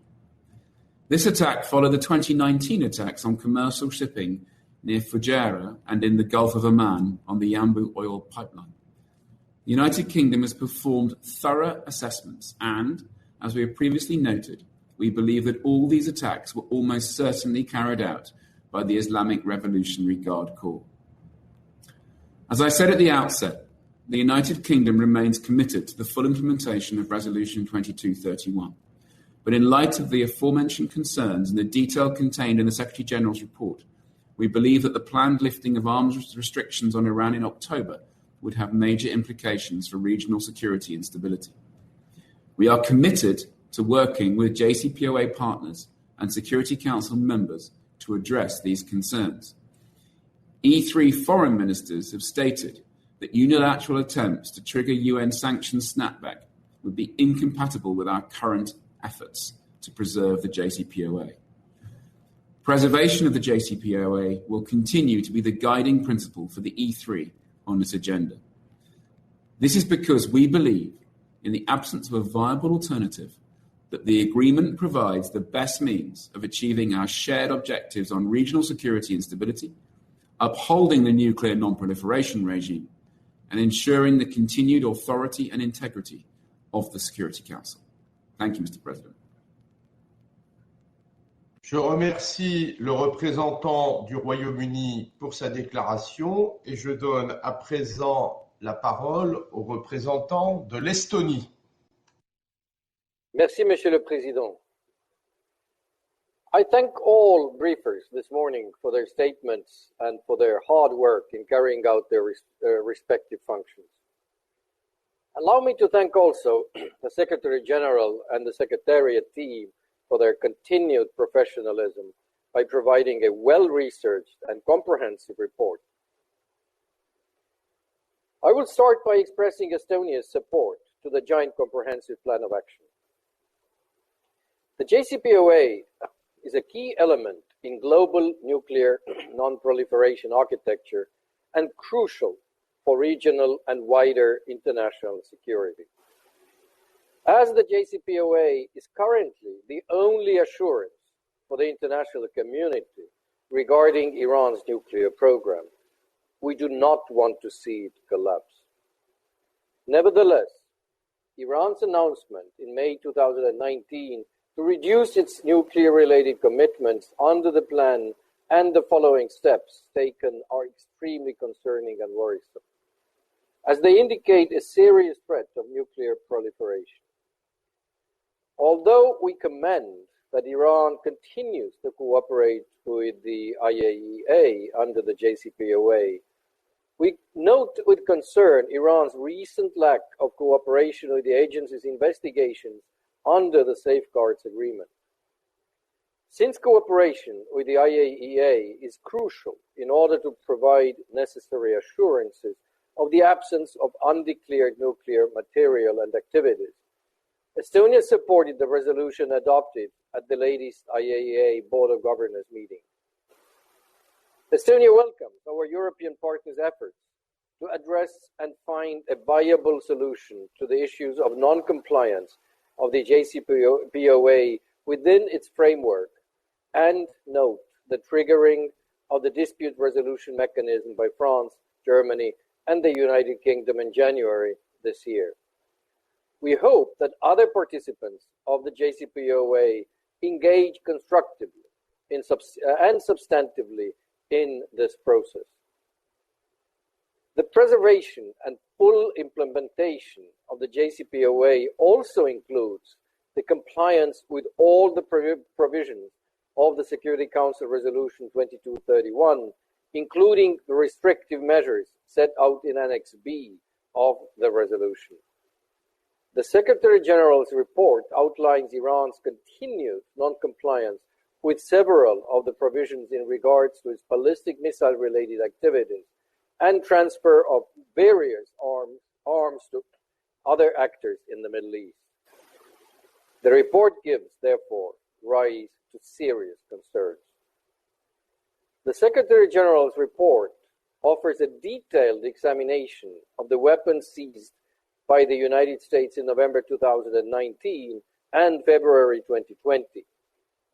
This attack followed the 2019 attacks on commercial shipping near Fujairah and in the Gulf of Oman on the Yanbu oil pipeline. The United Kingdom has performed thorough assessments and, as we have previously noted, we believe that all these attacks were almost certainly carried out by the Islamic Revolutionary Guard Corps. As I said at the outset, the United Kingdom remains committed to the full implementation of Resolution 2231. But in light of the aforementioned concerns and the detail contained in the Secretary General's report, we believe that the planned lifting of arms restrictions on Iran in October would have major implications for regional security and stability. We are committed to working with JCPOA partners and Security Council members to address these concerns. E3 foreign ministers have stated that unilateral attempts to trigger UN sanctions snapback would be incompatible with our current efforts to preserve the JCPOA. Preservation of the JCPOA will continue to be the guiding principle for the E3 on this agenda. This is because we believe, in the absence of a viable alternative, that the agreement provides the best means of achieving our shared objectives on regional security and stability, upholding the nuclear non-proliferation regime, and ensuring the continued authority and integrity of the Security Council. Thank you, Mr. President. Je remercie le représentant du Royaume-Uni pour sa déclaration et je donne à présent la parole au représentant de l'Estonie. Merci, Monsieur le Président. I thank all briefers this morning for their statements and for their hard work in carrying out their respective functions. Allow me to thank also the Secretary General and the Secretariat team for their continued professionalism by providing a well-researched and comprehensive report. I will start by expressing Estonia's support to the Joint Comprehensive Plan of Action. The JCPOA is a key element in global nuclear non-proliferation architecture and crucial for regional and wider international security. As the JCPOA is currently the only assurance for the international community regarding Iran's nuclear program, we do not want to see it collapse. Nevertheless, Iran's announcement in May 2019 to reduce its nuclear-related commitments under the plan and the following steps taken are extremely concerning and worrisome, as they indicate a serious threat of nuclear proliferation. Although we commend that Iran continues to cooperate with the IAEA under the JCPOA, we note with concern Iran's recent lack of cooperation with the agency's investigations under the Safeguards Agreement. Since cooperation with the IAEA is crucial in order to provide necessary assurances of the absence of undeclared nuclear material and activities, Estonia supported the resolution adopted at the latest IAEA Board of Governors meeting. Estonia welcomes our European partners' efforts to address and find a viable solution to the issues of non-compliance of the JCPOA within its framework, and note the triggering of the dispute resolution mechanism by France, Germany, and the United Kingdom in January this year. We hope that other participants of the JCPOA engage constructively and substantively in this process. The preservation and full implementation of the JCPOA also includes the compliance with all the provisions of the Security Council Resolution 2231, including the restrictive measures set out in Annex B of the resolution. The Secretary General's report outlines Iran's continued non-compliance with several of the provisions in regards to its ballistic missile-related activities and transfer of various arms to other actors in the Middle East. The report gives, therefore, rise to serious concerns. The Secretary General's report offers a detailed examination of the weapons seized by the United States in November 2019 and February 2020,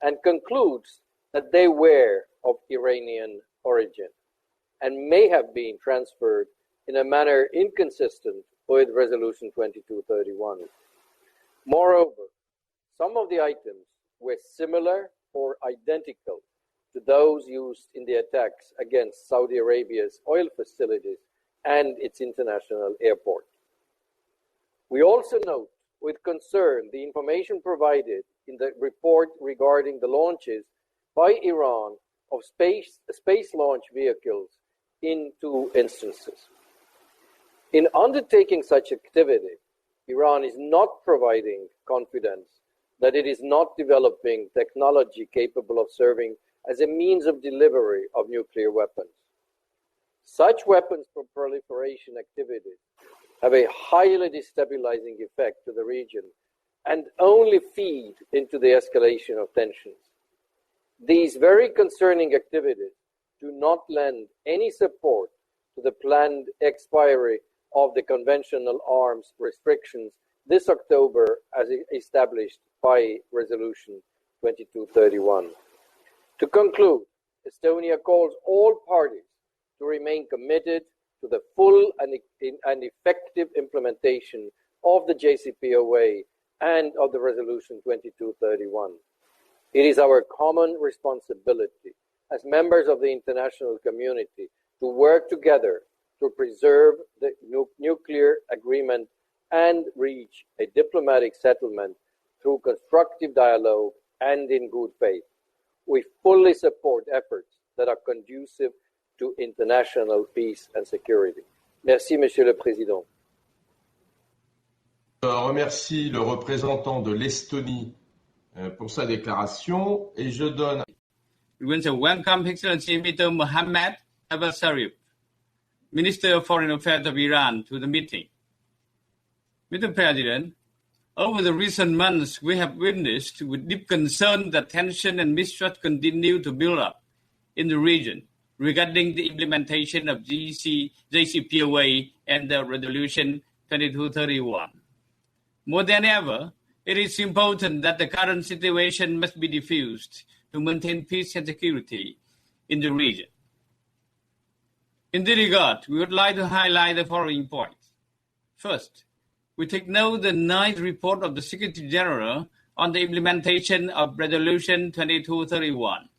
and concludes that they were of Iranian origin and may have been transferred in a manner inconsistent with Resolution 2231. Moreover, some of the items were similar or identical to those used in the attacks against Saudi Arabia's oil facilities and its international airport. We also note with concern the information provided in the report regarding the launches by Iran of space launch vehicles in 2 instances. In undertaking such activity, Iran is not providing confidence that it is not developing technology capable of serving as a means of delivery of nuclear weapons. Such weapons for proliferation activities have a highly destabilizing effect to the region and only feed into the escalation of tensions. These very concerning activities do not lend any support to the planned expiry of the conventional arms restrictions this October as established by Resolution 2231. To conclude, Estonia calls all parties to remain committed to the full and effective implementation of the JCPOA and of the Resolution 2231. It is our common responsibility as members of the international community to work together to preserve the nuclear agreement and reach a diplomatic settlement through constructive dialogue and in good faith. We fully support efforts that are conducive to international peace and security. Merci, Monsieur le Président. Je remercie le représentant de l'Estonie pour sa déclaration et je donne. We want to welcome His Excellency Mr. Mohammad Abul Sharif, Minister of Foreign Affairs of Iran, to the meeting. Mr. President, over the recent months, we have witnessed with deep concern that tension and mistrust continue to build up in the region regarding the implementation of JCPOA and the Resolution 2231. More than ever, it is important that the current situation must be diffused to maintain peace and security in the region. In this regard, we would like to highlight the following points. First, we take note of the 9th report of the Secretary General on the implementation of Resolution 2231.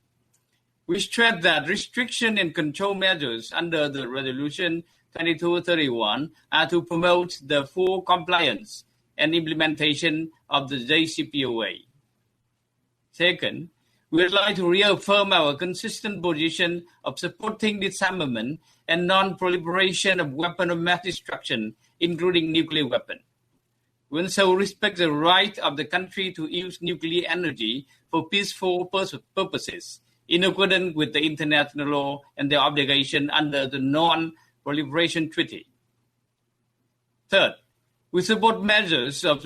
We stress that restriction and control measures under the Resolution 2231 are to promote the full compliance and implementation of the JCPOA. Second, we would like to reaffirm our consistent position of supporting disarmament and non-proliferation of weapons of mass destruction, including nuclear weapons. We also respect the right of the country to use nuclear energy for peaceful purposes, in accordance with the international law and their obligation under the Non-proliferation Treaty. Third, we support measures of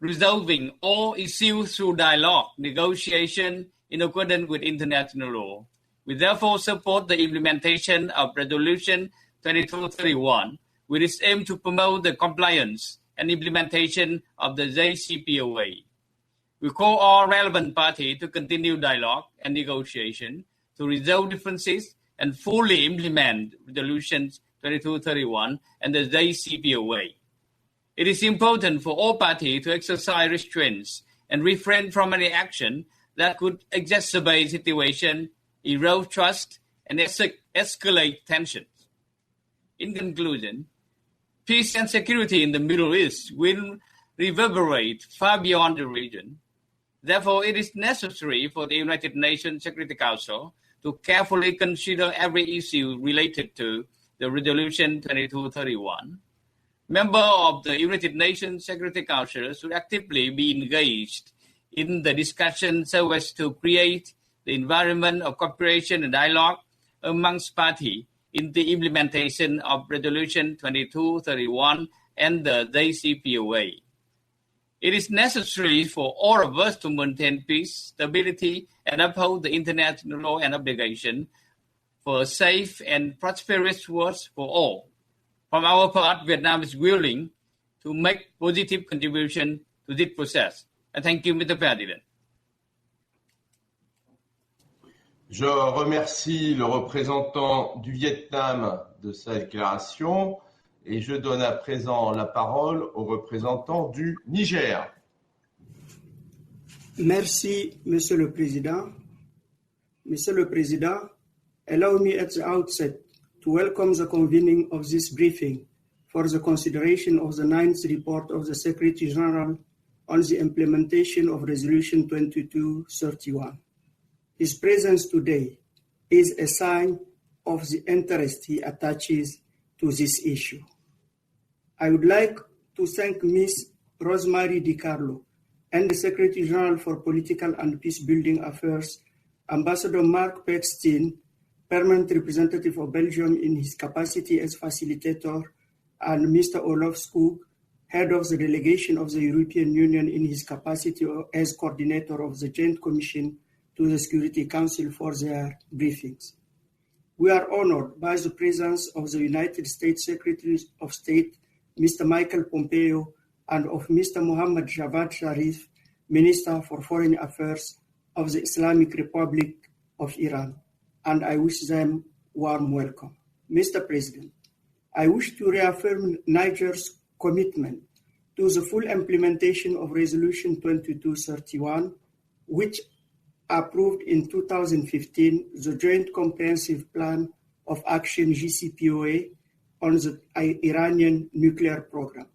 resolving all issues through dialogue, negotiation, in accordance with international law. We therefore support the implementation of Resolution 2231, with its aim to promote the compliance and implementation of the JCPOA. We call all relevant parties to continue dialogue and negotiation to resolve differences and fully implement Resolution 2231 and the JCPOA. It is important for all parties to exercise restraints and refrain from any action that could exacerbate the situation, erode trust, and escalate tensions. In conclusion, peace and security in the Middle East will reverberate far beyond the region. Therefore, it is necessary for the United Nations Security Council to carefully consider every issue related to the Resolution 2231. Members of the United Nations Security Council should actively be engaged in the discussion so as to create the environment of cooperation and dialogue amongst parties in the implementation of Resolution 2231 and the JCPOA. It is necessary for all of us to maintain peace, stability, and uphold the international law and obligation for a safe and prosperous world for all. From our part, Vietnam is willing to make positive contribution to this process. And thank you, Mr. President. Je remercie le représentant du Vietnam de sa déclaration et je donne à présent la parole au représentant du Niger. Merci, Monsieur le Président. Monsieur le Président, allow me at the outset to welcome the convening of this briefing for the consideration of the 9th report of the Secretary General on the implementation of Resolution 2231. His presence today is a sign of the interest he attaches to this issue. I would like to thank Ms. Rosemary DiCarlo and the Secretary General for Political and Peace-Building Affairs, Ambassador Mark Pechstein, Permanent Representative of Belgium in his capacity as facilitator, and Mr. Olaf Skog, Head of the Delegation of the European Union in his capacity as Coordinator of the Joint Commission to the Security Council for their briefings. We are honored by the presence of the United States Secretary of State, Mr. Michael Pompeo, and of Mr. Mohammad Javad Zarif, Minister for Foreign Affairs of the Islamic Republic of Iran, and I wish them warm welcome. Mr. President, I wish to reaffirm Niger's commitment to the full implementation of Resolution 2231, which approved in 2015 the Joint Comprehensive Plan of Action JCPOA on the Iranian nuclear program.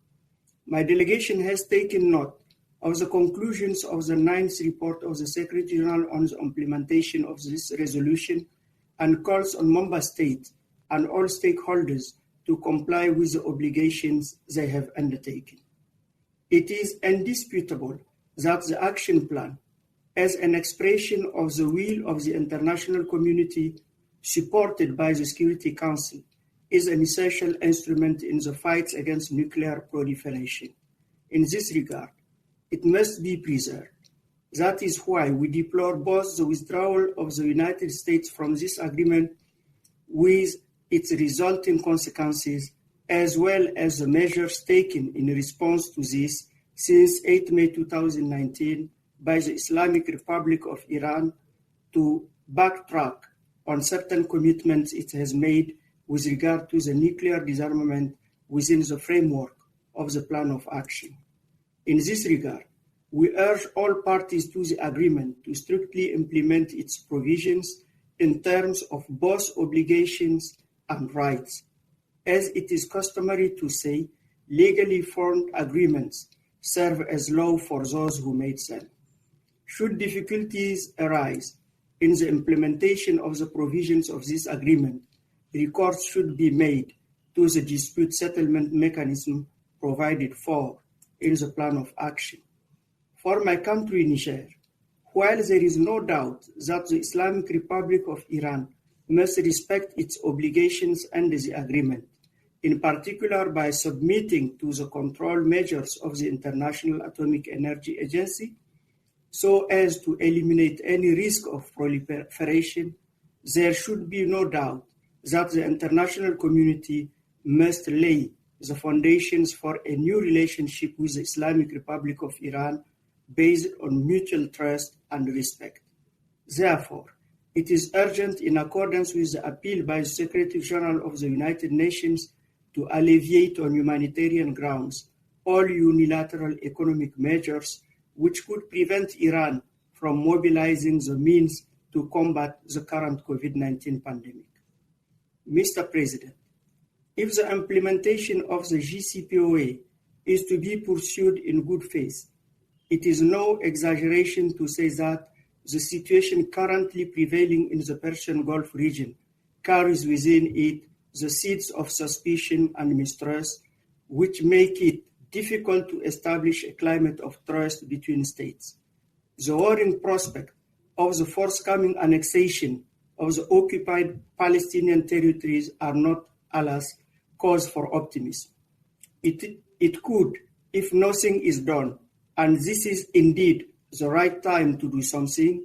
My delegation has taken note of the conclusions of the 9th report of the Secretary General on the implementation of this resolution and calls on member states and all stakeholders to comply with the obligations they have undertaken. It is indisputable that the action plan, as an expression of the will of the international community supported by the Security Council, is an essential instrument in the fight against nuclear proliferation. In this regard, it must be preserved. That is why we deplore both the withdrawal of the United States from this agreement with its resulting consequences, as well as the measures taken in response to this since 8 May 2019 by the Islamic Republic of Iran to backtrack on certain commitments it has made with regard to the nuclear disarmament within the framework of the plan of action. In this regard, we urge all parties to the agreement to strictly implement its provisions, in terms of both obligations and rights. As it is customary to say, legally formed agreements serve as law for those who made them. Should difficulties arise in the implementation of the provisions of this agreement, recourse should be made to the dispute settlement mechanism provided for in the plan of action. For my country, Niger, while there is no doubt that the Islamic Republic of Iran must respect its obligations under the agreement, in particular by submitting to the control measures of the International Atomic Energy Agency, so as to eliminate any risk of proliferation, there should be no doubt that the international community must lay the foundations for a new relationship with the Islamic Republic of Iran based on mutual trust and respect. Therefore, it is urgent, in accordance with the appeal by the Secretary General of the United Nations, to alleviate on humanitarian grounds all unilateral economic measures which could prevent Iran from mobilizing the means to combat the current COVID-19 pandemic. Mr. President, if the implementation of the JCPOA is to be pursued in good faith, it is no exaggeration to say that the situation currently prevailing in the Persian Gulf region carries within it the seeds of suspicion and mistrust, which make it difficult to establish a climate of trust between states. The worrying prospect of the forthcoming annexation of the occupied Palestinian territories are not, alas, cause for optimism. It could, if nothing is done, and this is indeed the right time to do something,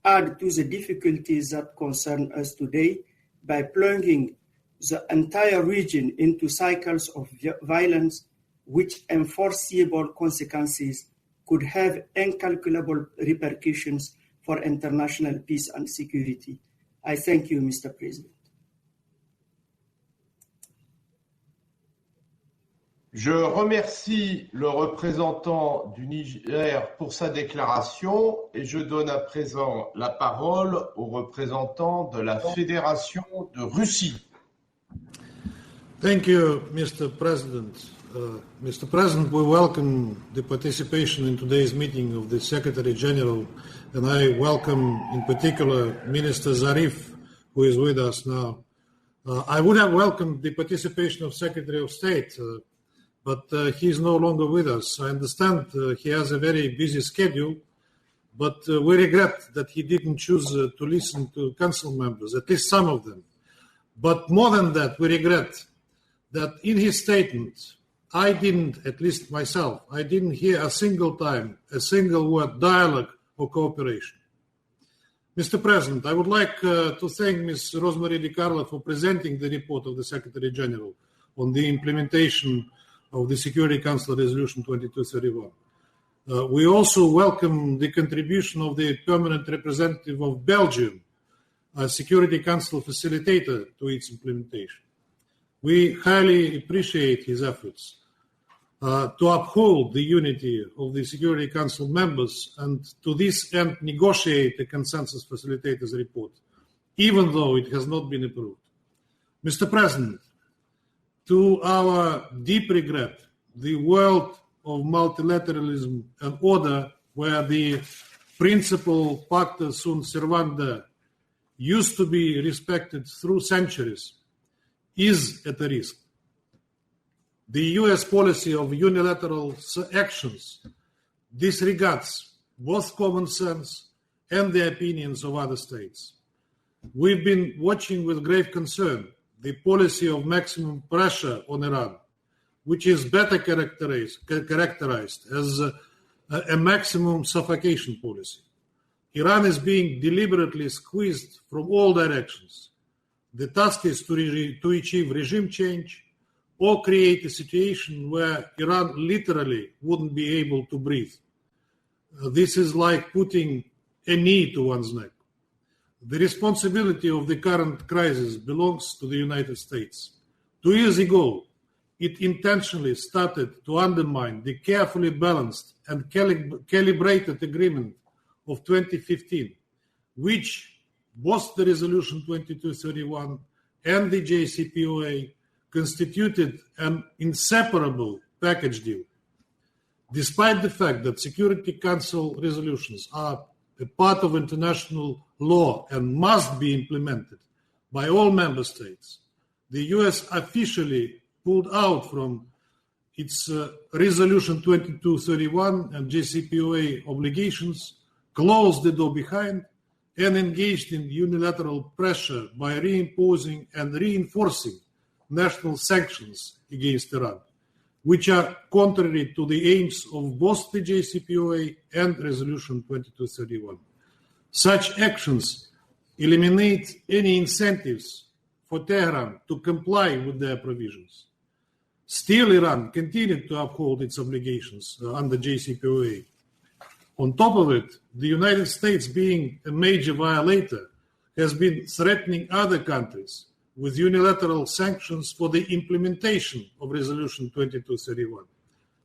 add to the difficulties that concern us today by plunging the entire region into cycles of violence which unforeseeable consequences could have incalculable repercussions for international peace and security. I thank you, Mr. President. Je remercie le représentant du Niger pour sa déclaration et je donne à présent la parole au représentant de la Fédération de Russie. Thank you, Mr. President. Mr. President, we welcome the participation in today's meeting of the Secretary General, and I welcome in particular Minister Zarif, who is with us now. I would have welcomed the participation of Secretary of State, but he is no longer with us. I understand he has a very busy schedule, but we regret that he didn't choose to listen to council members, at least some of them. But more than that, we regret that in his statement, I didn't, at least myself, I didn't hear a single time, a single word, dialogue or cooperation. Mr. President, I would like to thank Ms. Rosemary DiCarlo for presenting the report of the Secretary General on the implementation of the Security Council Resolution 2231. We also welcome the contribution of the permanent representative of Belgium, a Security Council facilitator, to its implementation. We highly appreciate his efforts to uphold the unity of the Security Council members and to this end negotiate the consensus facilitators report, even though it has not been approved. Mr. President, to our deep regret, the world of multilateralism and order, where the principle pacta sunt servanda used to be respected through centuries, is at a risk. The US policy of unilateral actions disregards both common sense and the opinions of other states. We've been watching with grave concern the policy of maximum pressure on Iran, which is better characterized as a maximum suffocation policy. Iran is being deliberately squeezed from all directions. The task is to achieve regime change or create a situation where Iran literally wouldn't be able to breathe. This is like putting a knee to one's neck. The responsibility of the current crisis belongs to the United States. 2 years ago, it intentionally started to undermine the carefully balanced and calibrated agreement of 2015, which both the Resolution 2231 and the JCPOA constituted an inseparable package deal. Despite the fact that Security Council resolutions are a part of international law and must be implemented by all member states, the US officially pulled out from its Resolution 2231 and JCPOA obligations, closed the door behind, and engaged in unilateral pressure by reimposing and reinforcing national sanctions against Iran, which are contrary to the aims of both the JCPOA and Resolution 2231. Such actions eliminate any incentives for Tehran to comply with their provisions. Still, Iran continued to uphold its obligations under JCPOA. On top of it, the United States, being a major violator, has been threatening other countries with unilateral sanctions for the implementation of Resolution 2231,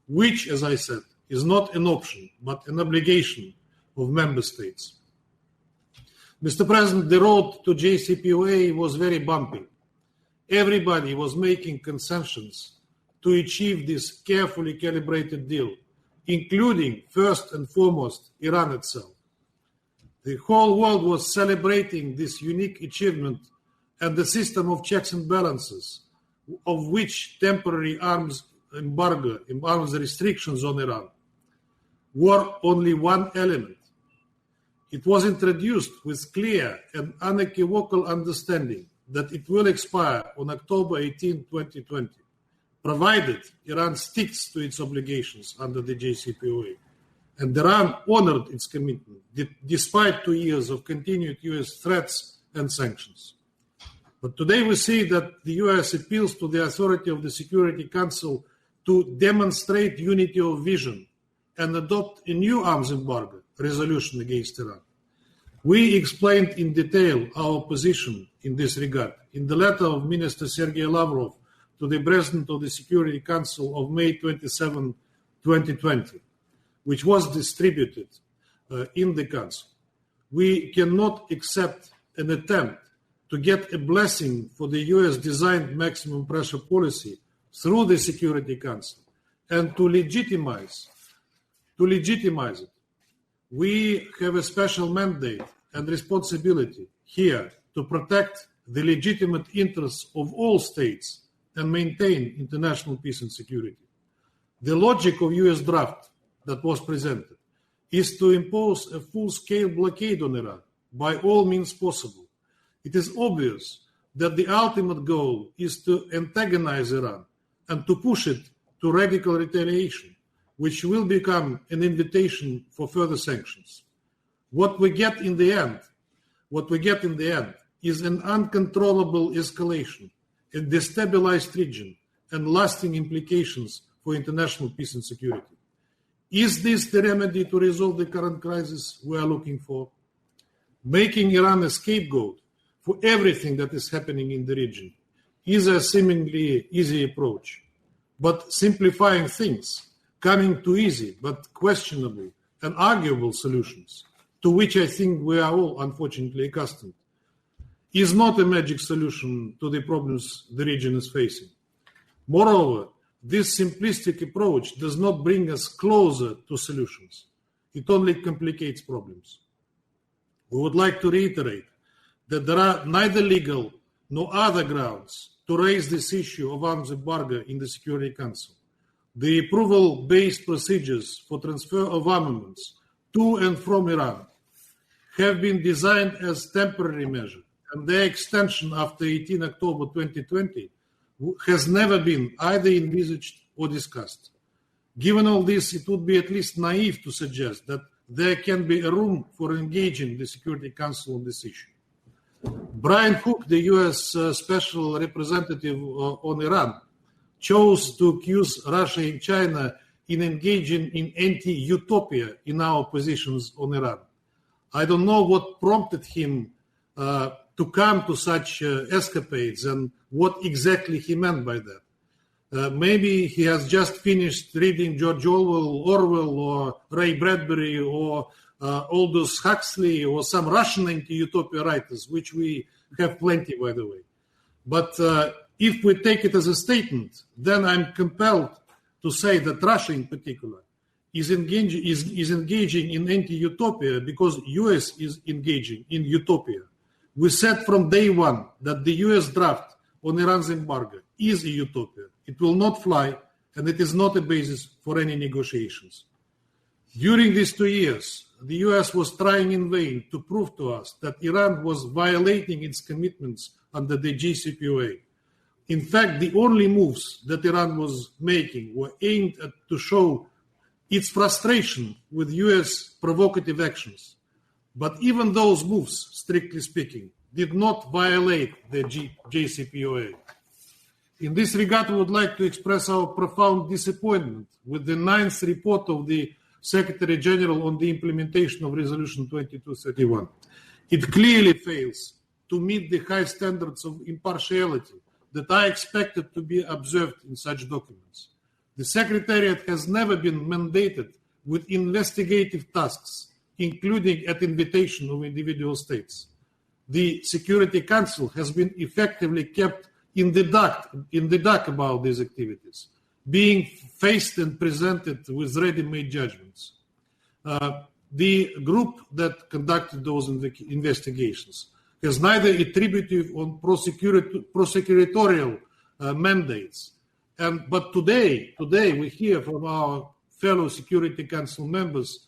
which, as I said, is not an option, but an obligation of member states. Mr. President, the road to JCPOA was very bumpy. Everybody was making concessions to achieve this carefully calibrated deal, including, first and foremost, Iran itself. The whole world was celebrating this unique achievement and the system of checks and balances, of which temporary arms embargo, arms restrictions on Iran, were only one element. It was introduced with clear and unequivocal understanding that it will expire on October 18, 2020, provided Iran sticks to its obligations under the JCPOA. And Iran honored its commitment, despite 2 years of continued US threats and sanctions. But today we see that the US appeals to the authority of the Security Council to demonstrate unity of vision and adopt a new arms embargo resolution against Iran. We explained in detail our position in this regard in the letter of Minister Sergei Lavrov to the President of the Security Council of May 27, 2020, which was distributed in the Council. We cannot accept an attempt to get a blessing for the US-designed maximum pressure policy through the Security Council and to legitimize it. We have a special mandate and responsibility here to protect the legitimate interests of all states and maintain international peace and security. The logic of US draft that was presented is to impose a full-scale blockade on Iran by all means possible. It is obvious that the ultimate goal is to antagonize Iran and to push it to radical retaliation, which will become an invitation for further sanctions. What we get in the end is an uncontrollable escalation, a destabilized region, and lasting implications for international peace and security. Is this the remedy to resolve the current crisis we are looking for? Making Iran a scapegoat for everything that is happening in the region is a seemingly easy approach, but simplifying things, coming to easy but questionable and arguable solutions, to which I think we are all unfortunately accustomed, is not a magic solution to the problems the region is facing. Moreover, this simplistic approach does not bring us closer to solutions. It only complicates problems. We would like to reiterate that there are neither legal nor other grounds to raise this issue of arms embargo in the Security Council. The approval-based procedures for transfer of armaments to and from Iran have been designed as temporary measure, and their extension after 18 October 2020 has never been either envisaged or discussed. Given all this, it would be at least naive to suggest that there can be a room for engaging the Security Council on this issue. Brian Hook, the US Special Representative on Iran, chose to accuse Russia and China in engaging in anti-utopia in our positions on Iran. I don't know what prompted him to come to such escapades and what exactly he meant by that. Maybe he has just finished reading George Orwell or Ray Bradbury or Aldous Huxley or some Russian anti-utopia writers, which we have plenty, by the way. But if we take it as a statement, then I'm compelled to say that Russia in particular is engaging in anti-utopia because US is engaging in utopia. We said from day one that the US draft on Iran's embargo is a utopia. It will not fly, and it is not a basis for any negotiations. During these 2 years, the US was trying in vain to prove to us that Iran was violating its commitments under the JCPOA. In fact, the only moves that Iran was making were aimed at to show its frustration with US provocative actions. But even those moves, strictly speaking, did not violate the JCPOA. In this regard, we would like to express our profound disappointment with the 9th report of the Secretary General on the implementation of Resolution 2231. It clearly fails to meet the high standards of impartiality that are expected to be observed in such documents. The Secretariat has never been mandated with investigative tasks, including at invitation of individual states. The Security Council has been effectively kept in the dark about these activities, being faced and presented with ready-made judgments. The group that conducted those investigations has neither attributive or prosecutorial mandates. But today we hear from our fellow Security Council members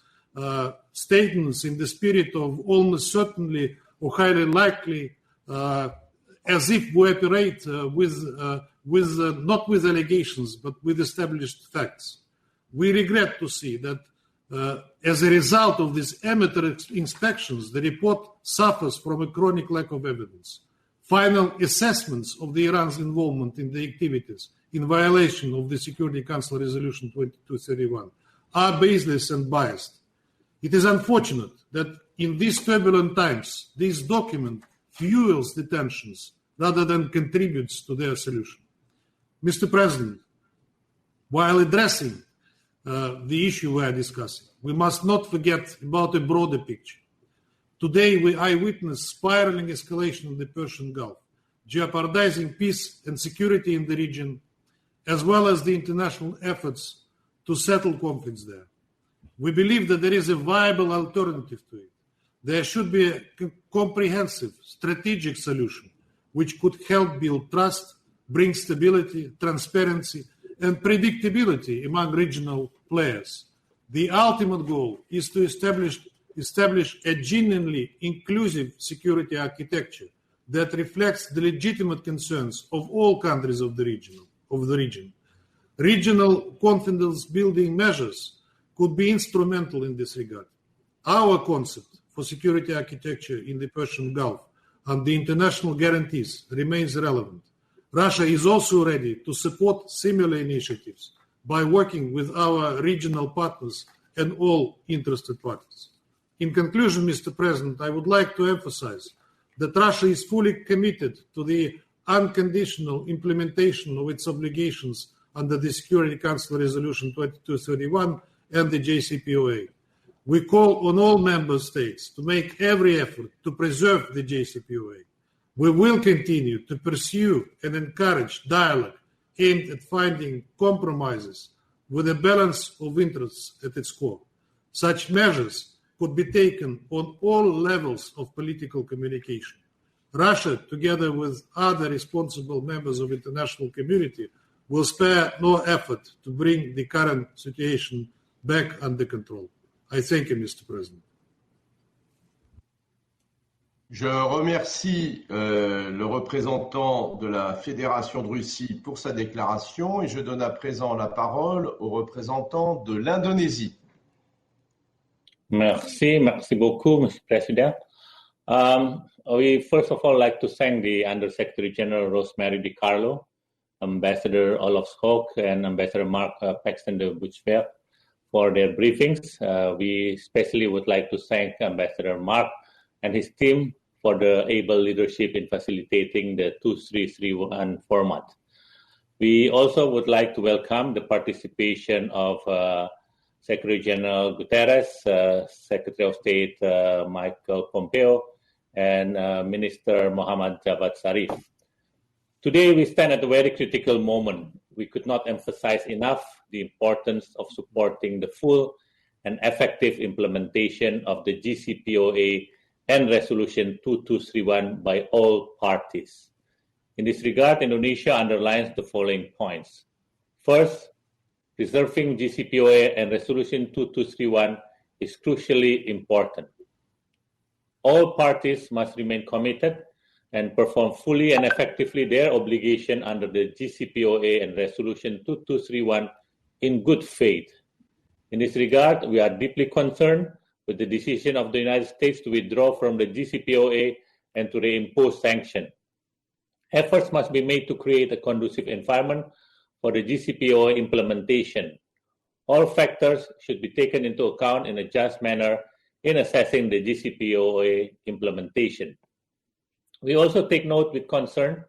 statements in the spirit of almost certainly or highly likely, as if we operate not with allegations, but with established facts. We regret to see that as a result of these amateur inspections, the report suffers from a chronic lack of evidence. Final assessments of the Iran's involvement in the activities in violation of the Security Council Resolution 2231 are baseless and biased. It is unfortunate that in these turbulent times, this document fuels the tensions rather than contributes to their solution. Mr. President, while addressing the issue we are discussing, we must not forget about a broader picture. Today, I witness spiraling escalation in the Persian Gulf, jeopardizing peace and security in the region, as well as the international efforts to settle conflicts there. We believe that there is a viable alternative to it. There should be a comprehensive, strategic solution which could help build trust, bring stability, transparency, and predictability among regional players. The ultimate goal is to establish a genuinely inclusive security architecture that reflects the legitimate concerns of all countries of the region. Regional confidence-building measures could be instrumental in this regard. Our concept for security architecture in the Persian Gulf and the international guarantees remains relevant. Russia is also ready to support similar initiatives by working with our regional partners and all interested parties. In conclusion, Mr. President, I would like to emphasize that Russia is fully committed to the unconditional implementation of its obligations under the Security Council Resolution 2231 and the JCPOA. We call on all member states to make every effort to preserve the JCPOA. We will continue to pursue and encourage dialogue aimed at finding compromises with a balance of interests at its core. Such measures could be taken on all levels of political communication. Russia, together with other responsible members of the international community, will spare no effort to bring the current situation back under control. I thank you, Mr. President. Je remercie le représentant de la Fédération de Russie pour sa déclaration et je donne à présent la parole au représentant de l'Indonésie. Merci beaucoup, Mr. President. We first of all like to thank the Undersecretary General Rosemary DiCarlo, Ambassador Olof Skog, and Ambassador Mark Paxton de Buchwerk for their briefings. We especially would like to thank Ambassador Mark and his team for the able leadership in facilitating the 2331 format. We also would like to welcome the participation of Secretary General Guterres, Secretary of State Michael Pompeo, and Minister Muhammad Javad Zarif. Today, we stand at a very critical moment. We could not emphasize enough the importance of supporting the full and effective implementation of the GCPOA and Resolution 2231 by all parties. In this regard, Indonesia underlines the following points. First, preserving GCPOA and Resolution 2231 is crucially important. All parties must remain committed and perform fully and effectively their obligation under the GCPOA and Resolution 2231 in good faith. In this regard, we are deeply concerned with the decision of the United States to withdraw from the GCPOA and to reimpose sanctions. Efforts must be made to create a conducive environment for the GCPOA implementation. All factors should be taken into account in a just manner in assessing the GCPOA implementation. We also take note with concern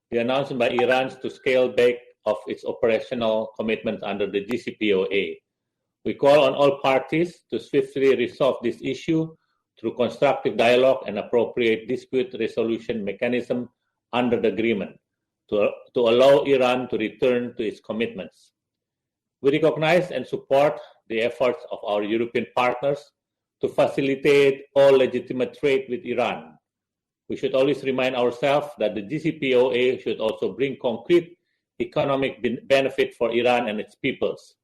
the announcement by Iran to scale back of its operational commitments under the GCPOA. We call on all parties to swiftly resolve this issue through constructive dialogue and appropriate dispute resolution mechanism under the agreement to allow Iran to return to its commitments. We recognize and support the efforts of our European partners to facilitate all legitimate trade with Iran. We should always remind ourselves that the GCPOA should also bring concrete economic benefit for Iran and its peoples.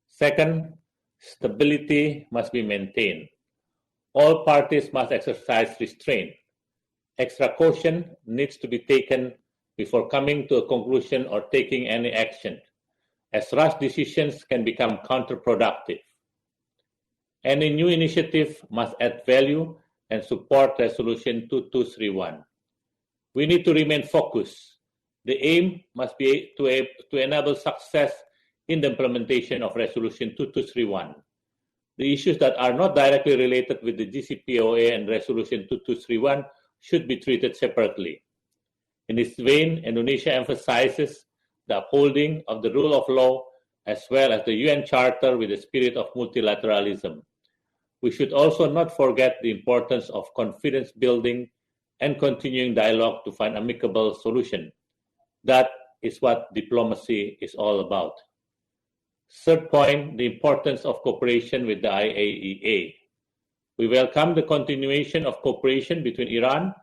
Second, stability must be maintained. All parties must exercise restraint. Extra caution needs to be taken before coming to a conclusion or taking any action, as rash decisions can become counterproductive. Any new initiative must add value and support Resolution 2231. We need to remain focused. The aim must be to enable success in the implementation of Resolution 2231. The issues that are not directly related with the GCPOA and Resolution 2231 should be treated separately. In this vein, Indonesia emphasizes the upholding of the rule of law as well as the UN Charter with the spirit of multilateralism. We should also not forget the importance of confidence building and continuing dialogue to find amicable solution. That is what diplomacy is all about. Third point, the importance of cooperation with the IAEA. We welcome the continuation of cooperation between Iran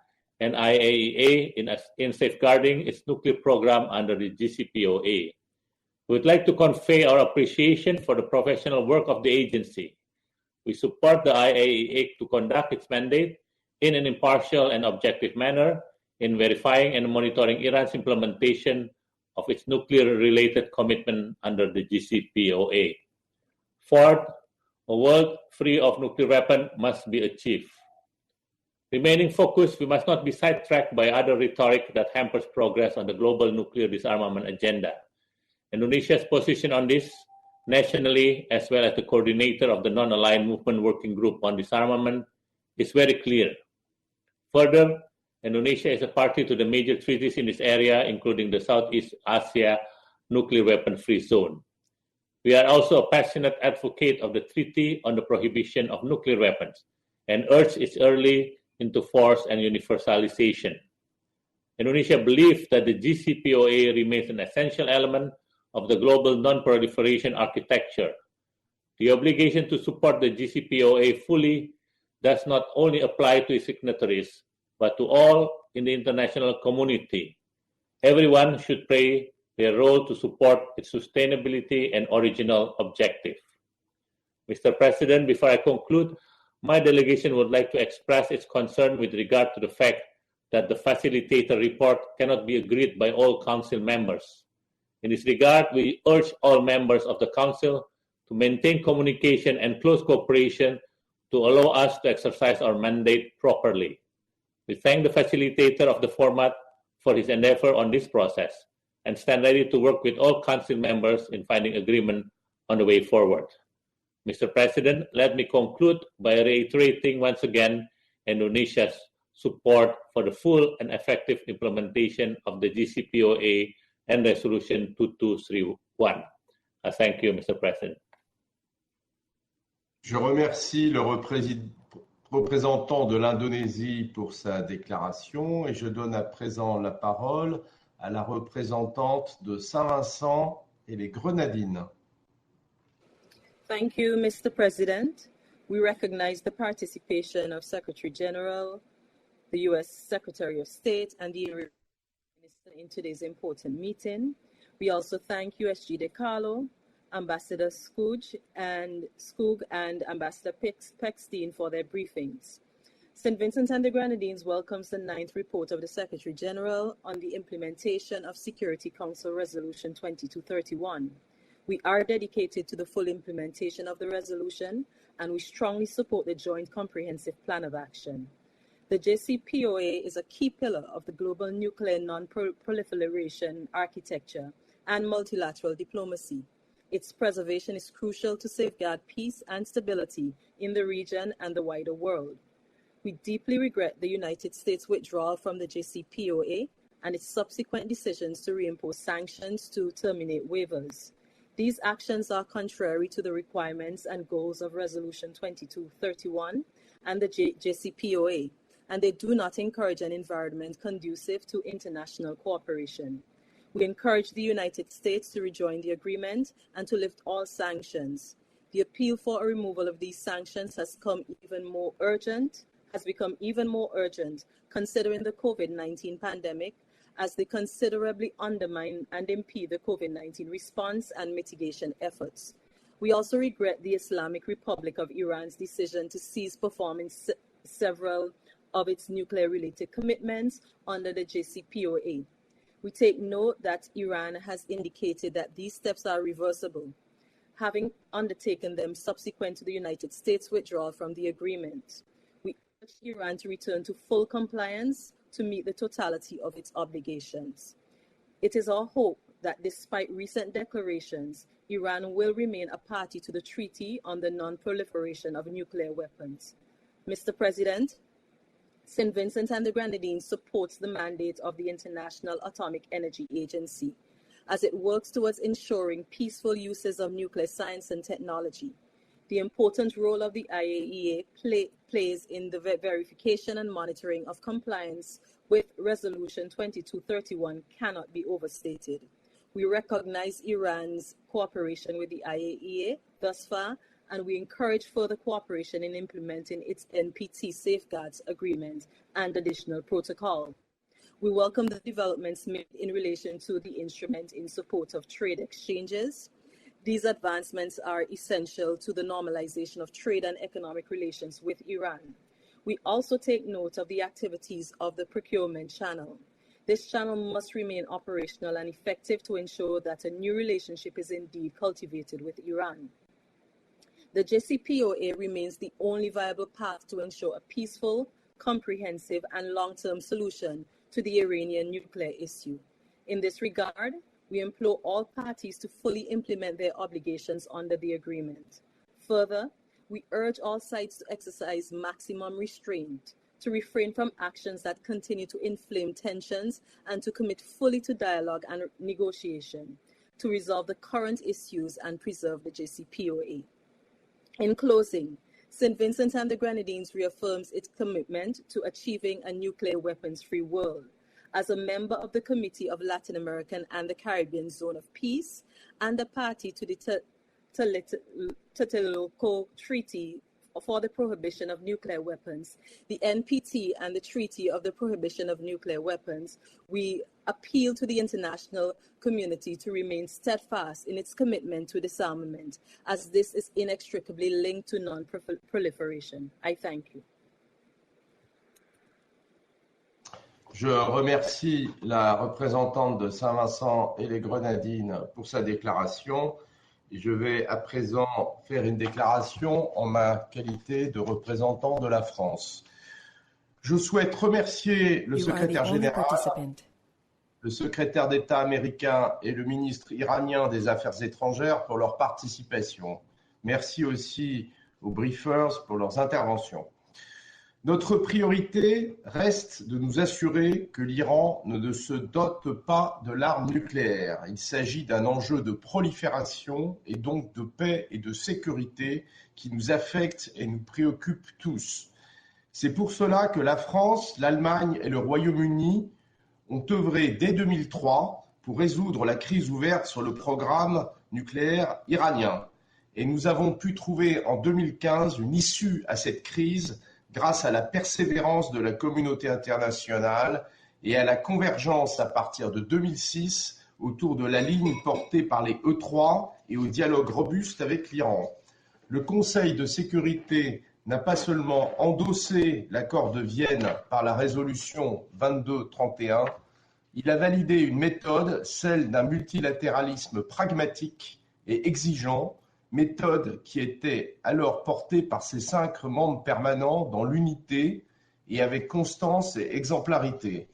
and IAEA in safeguarding its nuclear program under the GCPOA. We would like to convey our appreciation for the professional work of the agency. We support the IAEA to conduct its mandate in an impartial and objective manner in verifying and monitoring Iran's implementation of its nuclear-related commitment under the GCPOA. Fourth, a world free of nuclear weapons must be achieved. Remaining focused, we must not be sidetracked by other rhetoric that hampers progress on the global nuclear disarmament agenda. Indonesia's position on this, nationally as well as the coordinator of the Non-Aligned Movement Working Group on Disarmament, is very clear. Further, Indonesia is a party to the major treaties in this area, including the Southeast Asia Nuclear Weapon-Free Zone. We are also a passionate advocate of the Treaty on the Prohibition of Nuclear Weapons and urge its early into force and universalization. Indonesia believes that the GCPOA remains an essential element of the global non-proliferation architecture. The obligation to support the GCPOA fully does not only apply to its signatories, but to all in the international community. Everyone should play their role to support its sustainability and original objective. Mr. President, before I conclude, my delegation would like to express its concern with regard to the fact that the facilitator report cannot be agreed by all Council members. In this regard, we urge all members of the Council to maintain communication and close cooperation to allow us to exercise our mandate properly. We thank the facilitator of the format for his endeavor on this process and stand ready to work with all Council members in finding agreement on the way forward. Mr. President, let me conclude by reiterating once again Indonesia's support for the full and effective implementation of the GCPOA and Resolution 2231. Thank you, Mr. President. Je remercie le représentant de l'Indonésie pour sa déclaration et je donne à présent la parole à la représentante de Saint-Vincent et les Grenadines. Thank you, Mr. President. We recognize the participation of Secretary General, the U.S. Secretary of State, and the Minister in today's important meeting. We also thank USG De Carlo, Ambassador Skoog and Ambassador Pechstein for their briefings. St. Vincent and the Grenadines welcomes the 9th report of the Secretary General on the implementation of Security Council Resolution 2231. We are dedicated to the full implementation of the resolution, and we strongly support the Joint Comprehensive Plan of Action. The JCPOA is a key pillar of the global nuclear non-proliferation architecture and multilateral diplomacy. Its preservation is crucial to safeguard peace and stability in the region and the wider world. We deeply regret the United States withdrawal from the JCPOA and its subsequent decisions to reimpose sanctions to terminate waivers. These actions are contrary to the requirements and goals of Resolution 2231 and the JCPOA, and they do not encourage an environment conducive to international cooperation. We encourage the United States to rejoin the agreement and to lift all sanctions. The appeal for a removal of these sanctions has become even more urgent considering the COVID-19 pandemic, as they considerably undermine and impede the COVID-19 response and mitigation efforts. We also regret the Islamic Republic of Iran's decision to cease performing several of its nuclear-related commitments under the JCPOA. We take note that Iran has indicated that these steps are reversible, having undertaken them subsequent to the United States withdrawal from the agreement. We urge Iran to return to full compliance to meet the totality of its obligations. It is our hope that despite recent declarations, Iran will remain a party to the Treaty on the Non-proliferation of Nuclear Weapons. Mr. President, St. Vincent and the Grenadines supports the mandate of the International Atomic Energy Agency as it works towards ensuring peaceful uses of nuclear science and technology. The important role of the IAEA plays in the verification and monitoring of compliance with Resolution 2231 cannot be overstated. We recognize Iran's cooperation with the IAEA thus far, and we encourage further cooperation in implementing its NPT Safeguards Agreement and additional protocol. We welcome the developments made in relation to the instrument in support of trade exchanges. These advancements are essential to the normalization of trade and economic relations with Iran. We also take note of the activities of the procurement channel. This channel must remain operational and effective to ensure that a new relationship is indeed cultivated with Iran. The JCPOA remains the only viable path to ensure a peaceful, comprehensive, and long-term solution to the Iranian nuclear issue. In this regard, we implore all parties to fully implement their obligations under the agreement. Further, we urge all sides to exercise maximum restraint, to refrain from actions that continue to inflame tensions, and to commit fully to dialogue and negotiation to resolve the current issues and preserve the JCPOA. In closing, St. Vincent and the Grenadines reaffirms its commitment to achieving a nuclear weapons-free world. As a member of the Committee of Latin American and the Caribbean Zone of Peace and a party to the Tlatelolco Treaty for the Prohibition of Nuclear Weapons, the NPT and the Treaty of the Prohibition of Nuclear Weapons, we appeal to the international community to remain steadfast in its commitment to disarmament, as this is inextricably linked to non-proliferation. I thank you. Je remercie la représentante de Saint-Vincent et les Grenadines pour sa déclaration. Et je vais à présent faire une déclaration en ma qualité de représentant de la France. Je souhaite remercier le secrétaire général, le secrétaire d'État américain et le ministre iranien des Affaires étrangères pour leur participation. Merci aussi aux briefers pour leurs interventions. Notre priorité reste de nous assurer que l'Iran ne se dote pas de l'arme nucléaire. Il s'agit d'un enjeu de prolifération et donc de paix et de sécurité qui nous affecte et nous préoccupe tous. C'est pour cela que la France, l'Allemagne et le Royaume-Uni ont œuvré dès 2003 pour résoudre la crise ouverte sur le programme nucléaire iranien. Et nous avons pu trouver en 2015 une issue à cette crise grâce à la persévérance de la communauté internationale et à la convergence à partir de 2006 autour de la ligne portée par les E3 et au dialogue robuste avec l'Iran. Le Conseil de sécurité n'a pas seulement endossé l'accord de Vienne par la résolution 2231, il a validé une méthode, celle d'un multilatéralisme pragmatique et exigeant, méthode qui était alors portée par ses 5 membres permanents dans l'unité et avec constance et exemplarité.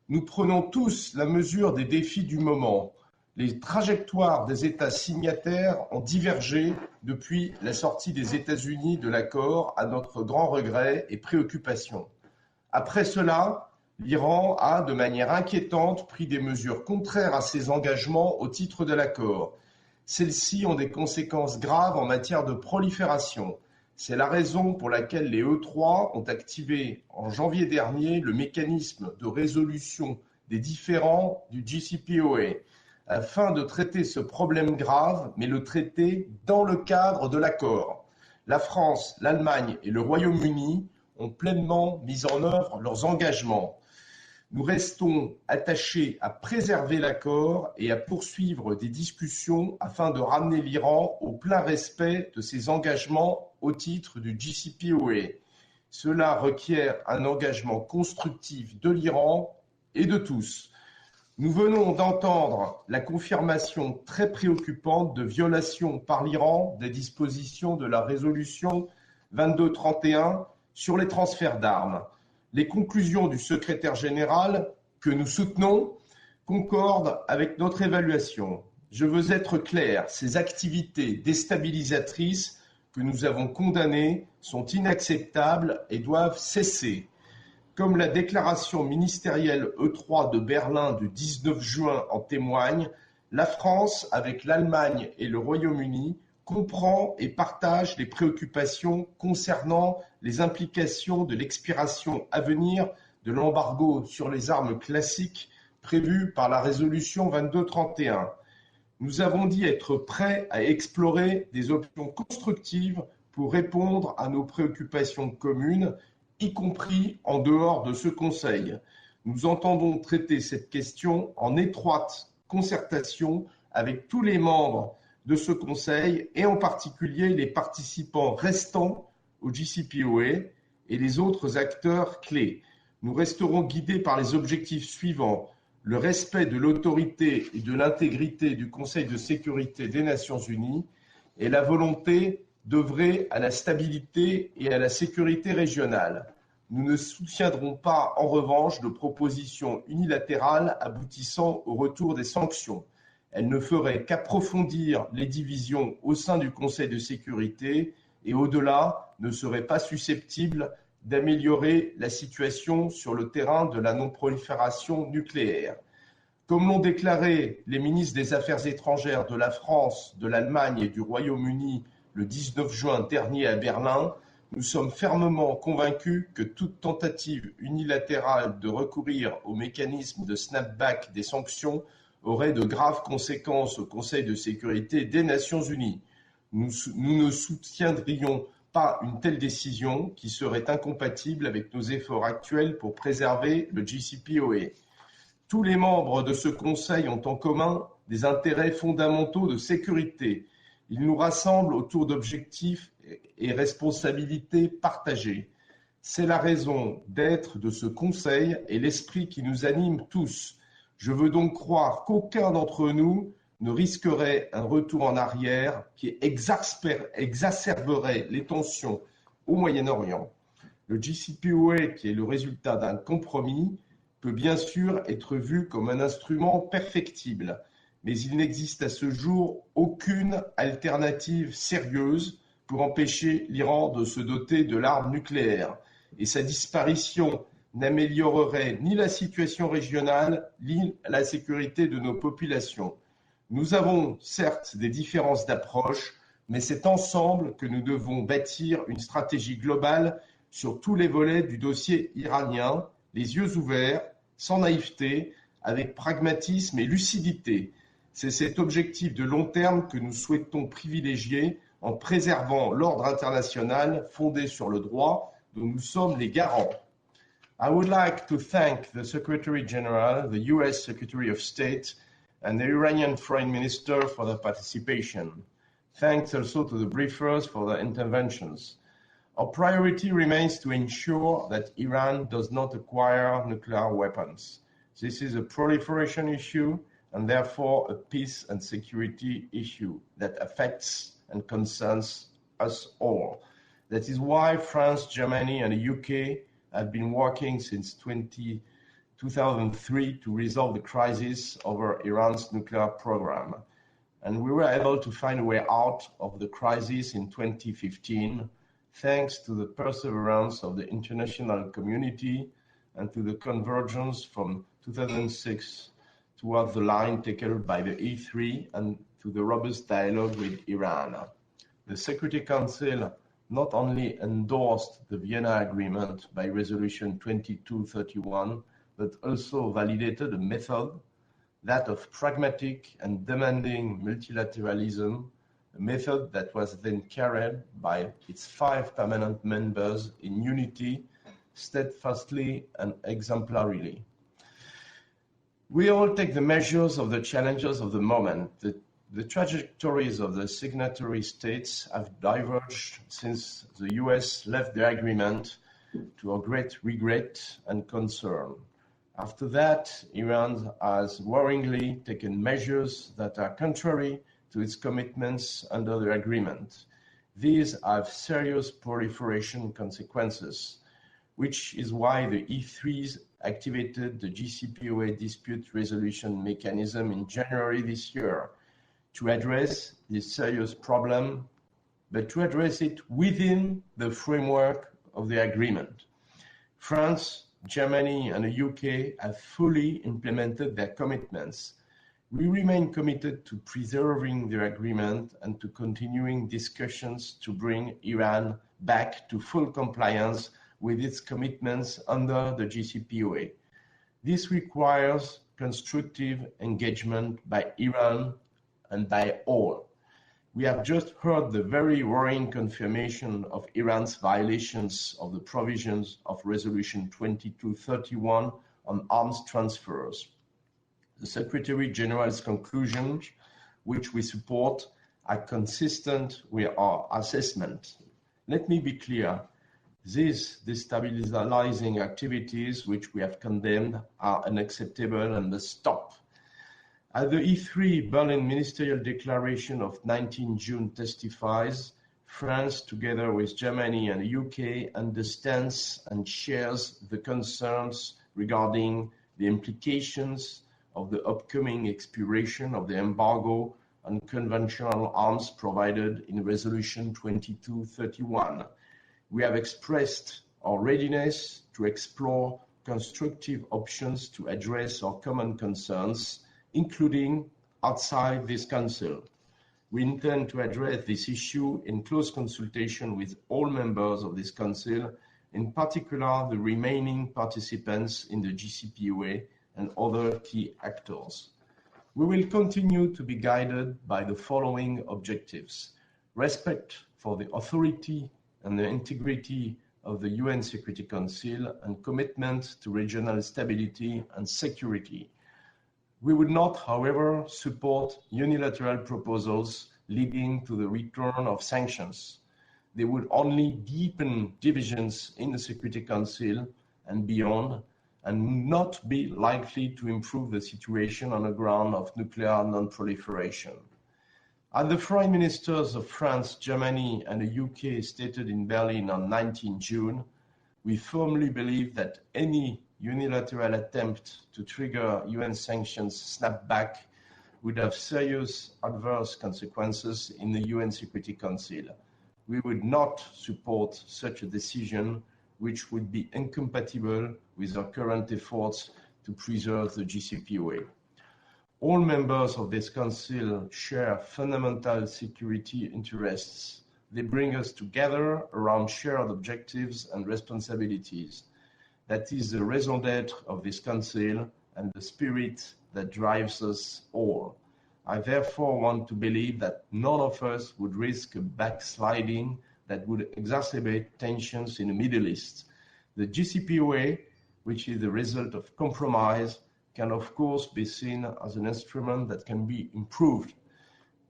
Nous prenons tous la mesure des défis du moment. Les trajectoires des États signataires ont divergé depuis la sortie des États-Unis de l'accord, à notre grand regret et préoccupation. Après cela, l'Iran a, de manière inquiétante, pris des mesures contraires à ses engagements au titre de l'accord. Celles-ci ont des conséquences graves en matière de prolifération. C'est la raison pour laquelle les E3 ont activé en janvier dernier le mécanisme de résolution des différends du JCPOA, afin de traiter ce problème grave, mais le traiter dans le cadre de l'accord. La France, l'Allemagne et le Royaume-Uni ont pleinement mis en œuvre leurs engagements. Nous restons attachés à préserver l'accord et à poursuivre des discussions afin de ramener l'Iran au plein respect de ses engagements au titre du JCPOA. Cela requiert un engagement constructif de l'Iran et de tous. Nous venons d'entendre la confirmation très préoccupante de violation par l'Iran des dispositions de la résolution 2231 sur les transferts d'armes. Les conclusions du secrétaire général, que nous soutenons, concordent avec notre évaluation. Je veux être clair, ces activités déstabilisatrices que nous avons condamnées sont inacceptables et doivent cesser. Comme la déclaration ministérielle E3 de Berlin du 19 juin en témoigne, la France, avec l'Allemagne et le Royaume-Uni, comprend et partage les préoccupations concernant les implications de l'expiration à venir de l'embargo sur les armes classiques prévu par la résolution 2231. Nous avons dit être prêts à explorer des options constructives pour répondre à nos préoccupations communes, y compris en dehors de ce Conseil. Nous entendons traiter cette question en étroite concertation avec tous les membres de ce Conseil et en particulier les participants restants au JCPOA et les autres acteurs clés. Nous resterons guidés par les objectifs suivants: le respect de l'autorité et de l'intégrité du Conseil de sécurité des Nations Unies et la volonté d'œuvrer à la stabilité et à la sécurité régionale. Nous ne soutiendrons pas, en revanche, de propositions unilatérales aboutissant au retour des sanctions. Elle ne ferait qu'approfondir les divisions au sein du Conseil de sécurité et, au-delà, ne serait pas susceptible d'améliorer la situation sur le terrain de la non-prolifération nucléaire. Comme l'ont déclaré les ministres des Affaires étrangères de la France, de l'Allemagne et du Royaume-Uni le 19 juin dernier à Berlin, nous sommes fermement convaincus que toute tentative unilatérale de recourir au mécanisme de snapback des sanctions aurait de graves conséquences au Conseil de sécurité des Nations Unies. Nous ne soutiendrions pas une telle décision qui serait incompatible avec nos efforts actuels pour préserver le JCPOA. Tous les membres de ce Conseil ont en commun des intérêts fondamentaux de sécurité. Ils nous rassemblent autour d'objectifs et responsabilités partagées. C'est la raison d'être de ce Conseil et l'esprit qui nous anime tous. Je veux donc croire qu'aucun d'entre nous ne risquerait un retour en arrière qui exacerberait les tensions au Moyen-Orient. Le JCPOA, qui est le résultat d'un compromis, peut bien sûr être vu comme un instrument perfectible, mais il n'existe à ce jour aucune alternative sérieuse pour empêcher l'Iran de se doter de l'arme nucléaire. et sa disparition n'améliorerait ni la situation régionale, ni la sécurité de nos populations. Nous avons certes des différences d'approche, mais c'est ensemble que nous devons bâtir une stratégie globale sur tous les volets du dossier iranien, les yeux ouverts, sans naïveté, avec pragmatisme et lucidité. C'est cet objectif de long terme que nous souhaitons privilégier en préservant l'ordre international fondé sur le droit dont nous sommes les garants. I would like to thank the Secretary General, the US Secretary of State, and the Iranian Foreign Minister for their participation. Thanks also to the briefers for their interventions. Our priority remains to ensure that Iran does not acquire nuclear weapons. This is a proliferation issue and therefore a peace and security issue that affects and concerns us all. That is why France, Germany, and the UK have been working since 2003 to resolve the crisis over Iran's nuclear program. And we were able to find a way out of the crisis in 2015, thanks to the perseverance of the international community and to the convergence from 2006 towards the line taken by the E3 and to the robust dialogue with Iran. The Security Council not only endorsed the Vienna Agreement by Resolution 2231, but also validated a method, that of pragmatic and demanding multilateralism, a method that was then carried by its 5 permanent members in unity, steadfastly and exemplarily. We all take the measures of the challenges of the moment. The trajectories of the signatory states have diverged since the US left the agreement, to our great regret and concern. After that, Iran has worryingly taken measures that are contrary to its commitments under the agreement. These have serious proliferation consequences, which is why the E3s activated the JCPOA dispute resolution mechanism in January this year to address this serious problem, but to address it within the framework of the agreement. France, Germany, and the UK have fully implemented their commitments. We remain committed to preserving the agreement and to continuing discussions to bring Iran back to full compliance with its commitments under the JCPOA. This requires constructive engagement by Iran and by all. We have just heard the very worrying confirmation of Iran's violations of the provisions of Resolution 2231 on arms transfers. The Secretary General's conclusions, which we support, are consistent with our assessment. Let me be clear. These destabilizing activities, which we have condemned, are unacceptable and must stop. As the E3 Berlin Ministerial Declaration of 19 June testifies, France, together with Germany and the UK, understands and shares the concerns regarding the implications of the upcoming expiration of the embargo on conventional arms provided in Resolution 2231. We have expressed our readiness to explore constructive options to address our common concerns, including outside this Council. We intend to address this issue in close consultation with all members of this Council, in particular the remaining participants in the JCPOA and other key actors. We will continue to be guided by the following objectives: respect for the authority and the integrity of the UN Security Council and commitment to regional stability and security. We would not, however, support unilateral proposals leading to the return of sanctions. They would only deepen divisions in the Security Council and beyond, and not be likely to improve the situation on the ground of nuclear non-proliferation. As the Foreign Ministers of France, Germany, and the UK stated in Berlin on 19 June, we firmly believe that any unilateral attempt to trigger UN sanctions snapback would have serious adverse consequences in the UN Security Council. We would not support such a decision which would be incompatible with our current efforts to preserve the JCPOA. All members of this Council share fundamental security interests. They bring us together around shared objectives and responsibilities. That is the raison d'être of this Council and the spirit that drives us all. I therefore want to believe that none of us would risk a backsliding that would exacerbate tensions in the Middle East. The JCPOA, which is the result of compromise, can of course be seen as an instrument that can be improved.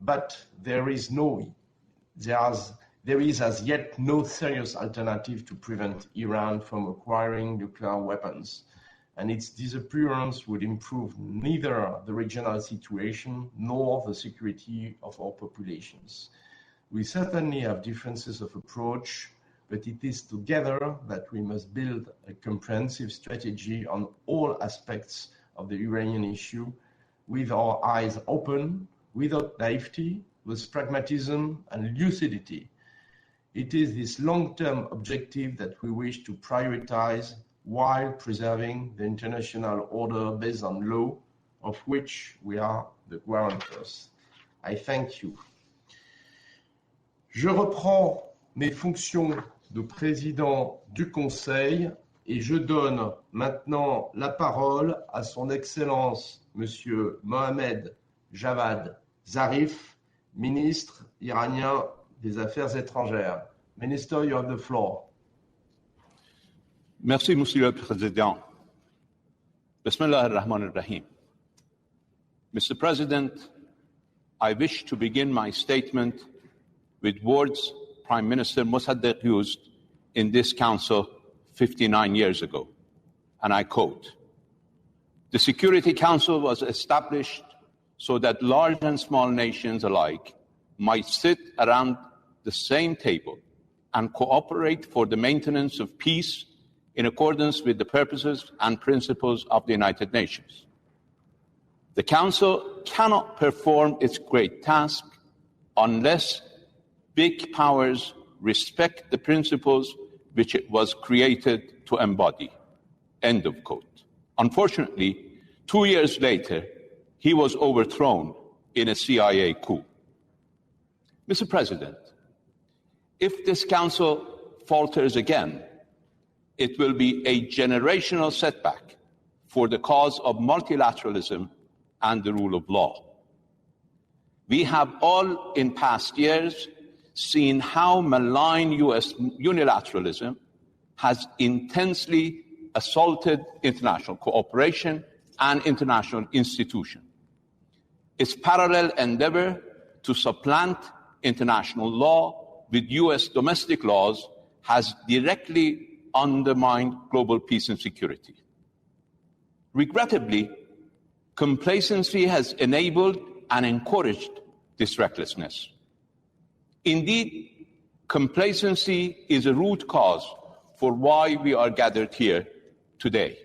But there is as yet no serious alternative to prevent Iran from acquiring nuclear weapons, and its disappearance would improve neither the regional situation nor the security of our populations. We certainly have differences of approach, but it is together that we must build a comprehensive strategy on all aspects of the Iranian issue, with our eyes open, without naivety, with pragmatism and lucidity. It is this long-term objective that we wish to prioritize while preserving the international order based on law, of which we are the guarantors. I thank you. Je reprends mes fonctions de président du Conseil et je donne maintenant la parole à son Excellence Monsieur Mohamed Javad Zarif, ministre iranien des Affaires étrangères. Minister, you have the floor. Merci, Monsieur le Président. Bismillah ar-Rahman ar-Rahim. Mr. President, I wish to begin my statement with words Prime Minister Mossadegh used in this Council 59 years ago, and I quote, "The Security Council was established so that large and small nations alike might sit around the same table and cooperate for the maintenance of peace in accordance with the purposes and principles of the United Nations. The Council cannot perform its great task unless big powers respect the principles which it was created to embody." End of quote. Unfortunately, 2 years later, he was overthrown in a CIA coup. Mr. President, if this Council falters again, it will be a generational setback for the cause of multilateralism and the rule of law. We have all in past years seen how malign U.S. unilateralism has intensely assaulted international cooperation and international institutions. Its parallel endeavor to supplant international law with U.S. domestic laws has directly undermined global peace and security. Regrettably, complacency has enabled and encouraged this recklessness. Indeed, complacency is a root cause for why we are gathered here today.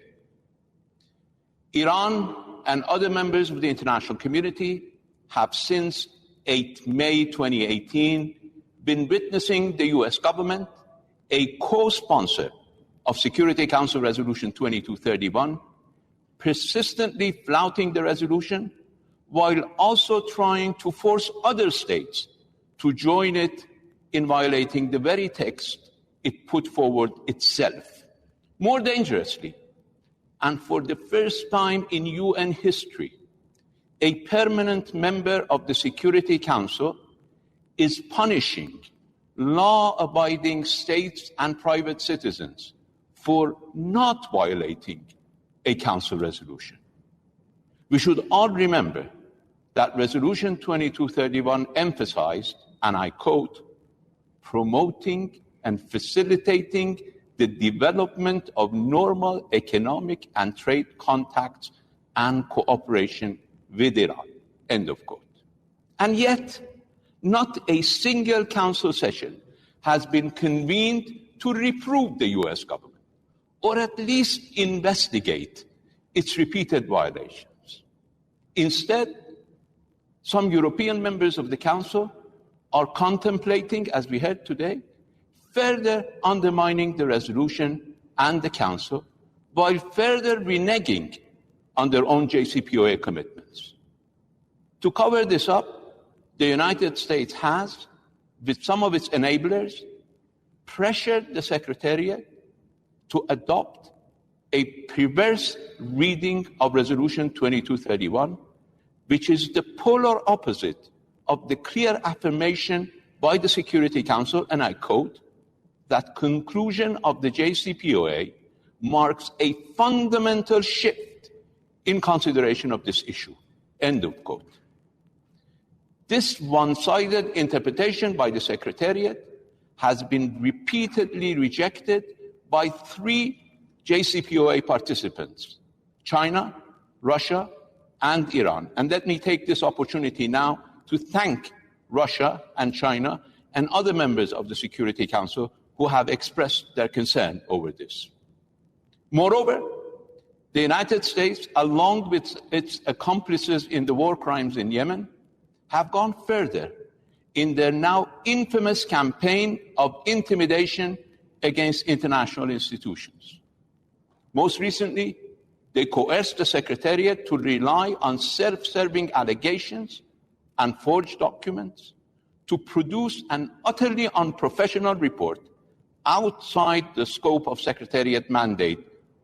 Iran and other members of the international community have since 8 May 2018 been witnessing the U.S. government, a co-sponsor of Security Council Resolution 2231, persistently flouting the resolution while also trying to force other states to join it in violating the very text it put forward itself. More dangerously, and for the first time in UN history, a permanent member of the Security Council is punishing law-abiding states and private citizens for not violating a Council resolution. We should all remember that Resolution 2231 emphasized, and I quote, promoting and facilitating the development of normal economic and trade contacts and cooperation with Iran, end of quote. And yet, not a single Council session has been convened to reprove the U.S. government, or at least investigate its repeated violations. Instead, some European members of the Council are contemplating, as we heard today, further undermining the resolution and the Council, while further reneging on their own JCPOA commitments. To cover this up, the United States has, with some of its enablers, pressured the Secretariat to adopt a perverse reading of Resolution 2231, which is the polar opposite of the clear affirmation by the Security Council, and I quote, that conclusion of the JCPOA marks a fundamental shift in consideration of this issue, end of quote. This one-sided interpretation by the Secretariat has been repeatedly rejected by 3 JCPOA participants, China, Russia, and Iran. And let me take this opportunity now to thank Russia and China and other members of the Security Council who have expressed their concern over this. Moreover, the United States, along with its accomplices in the war crimes in Yemen, have gone further in their now infamous campaign of intimidation against international institutions. Most recently, they coerced the Secretariat to rely on self-serving allegations and forged documents to produce an utterly unprofessional report outside the scope of Secretariat mandate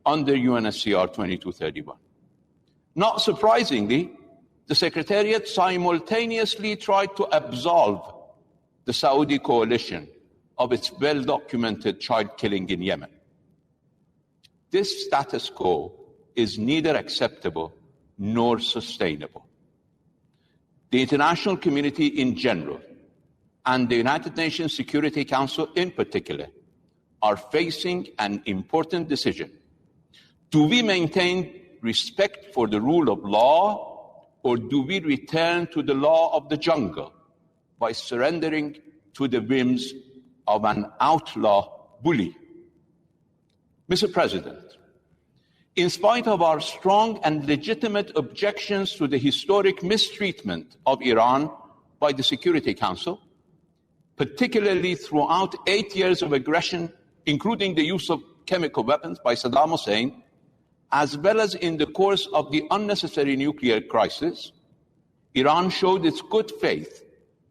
under UNSCR 2231. Not surprisingly, the Secretariat simultaneously tried to absolve the Saudi coalition of its well-documented child killing in Yemen. This status quo is neither acceptable nor sustainable. The international community in general, and the United Nations Security Council in particular, are facing an important decision. Do we maintain respect for the rule of law, or do we return to the law of the jungle by surrendering to the whims of an outlaw bully? Mr. President, in spite of our strong and legitimate objections to the historic mistreatment of Iran by the Security Council, particularly throughout 8 years of aggression, including the use of chemical weapons by Saddam Hussein, as well as in the course of the unnecessary nuclear crisis, Iran showed its good faith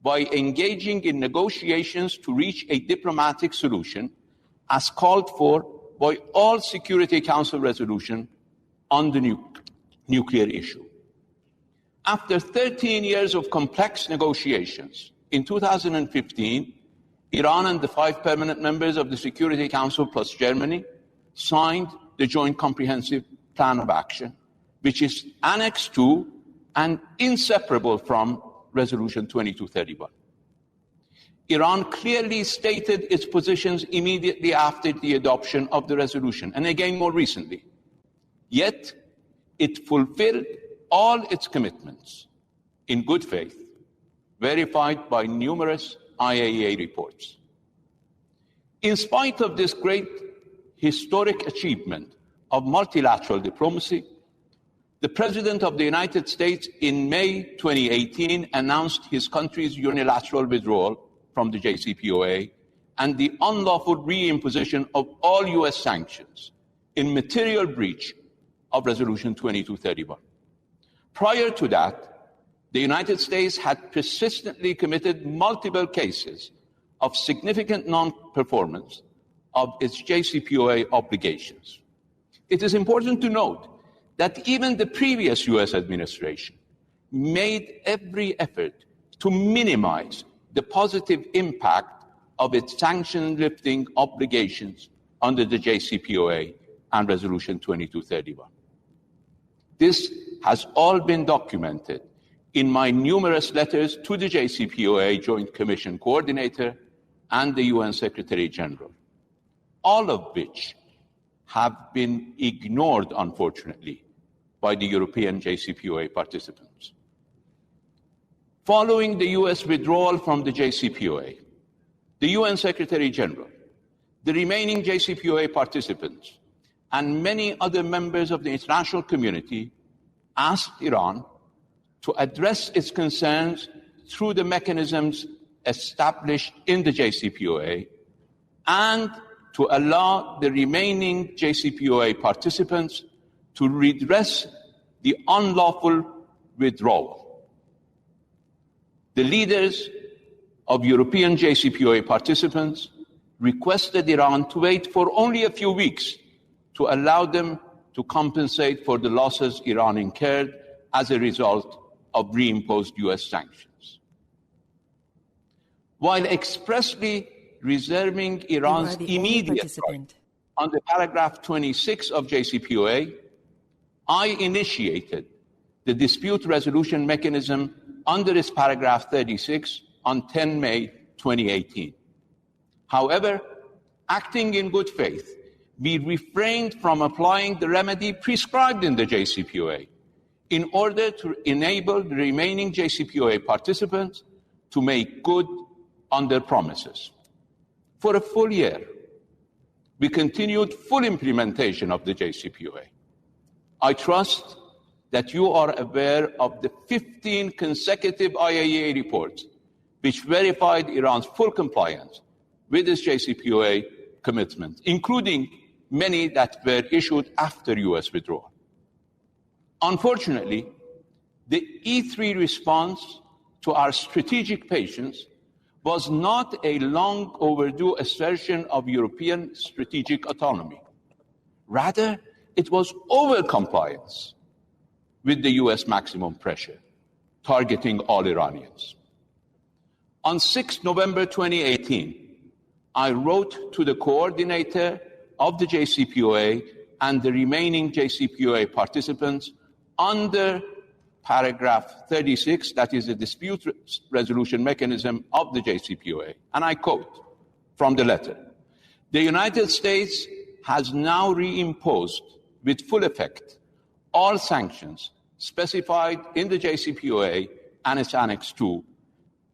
by engaging in negotiations to reach a diplomatic solution as called for by all Security Council resolutions on the nuclear issue. After 13 years of complex negotiations, in 2015, Iran and the 5 permanent members of the Security Council plus Germany signed the Joint Comprehensive Plan of Action, which is annexed to and inseparable from Resolution 2231. Iran clearly stated its positions immediately after the adoption of the resolution, and again more recently. Yet, it fulfilled all its commitments in good faith, verified by numerous IAEA reports. In spite of this great historic achievement of multilateral diplomacy, the President of the United States in May 2018 announced his country's unilateral withdrawal from the JCPOA and the unlawful reimposition of all US sanctions in material breach of Resolution 2231. Prior to that, the United States had persistently committed multiple cases of significant non-performance of its JCPOA obligations. It is important to note that even the previous US administration made every effort to minimize the positive impact of its sanction-lifting obligations under the JCPOA and Resolution 2231. This has all been documented in my numerous letters to the JCPOA Joint Commission Coordinator and the UN Secretary General, all of which have been ignored, unfortunately, by the European JCPOA participants. Following the US withdrawal from the JCPOA, the UN Secretary General, the remaining JCPOA participants, and many other members of the international community asked Iran to address its concerns through the mechanisms established in the JCPOA and to allow the remaining JCPOA participants to redress the unlawful withdrawal. The leaders of European JCPOA participants requested Iran to wait for only a few weeks to allow them to compensate for the losses Iran incurred as a result of reimposed US sanctions. While expressly reserving Iran's immediate right under paragraph 26 of JCPOA, I initiated the dispute resolution mechanism under its paragraph 36 on 10 May 2018. However, acting in good faith, we refrained from applying the remedy prescribed in the JCPOA in order to enable the remaining JCPOA participants to make good on their promises. For a full year, we continued full implementation of the JCPOA. I trust that you are aware of the 15 consecutive IAEA reports which verified Iran's full compliance with its JCPOA commitments, including many that were issued after US withdrawal. Unfortunately, the E3 response to our strategic patience was not a long overdue assertion of European strategic autonomy. Rather, it was overcompliance with the US maximum pressure, targeting all Iranians. On 6 November 2018, I wrote to the coordinator of the JCPOA and the remaining JCPOA participants under paragraph 36, that is the dispute resolution mechanism of the JCPOA. And I quote from the letter, "The United States has now reimposed with full effect all sanctions specified in the JCPOA and its Annex II,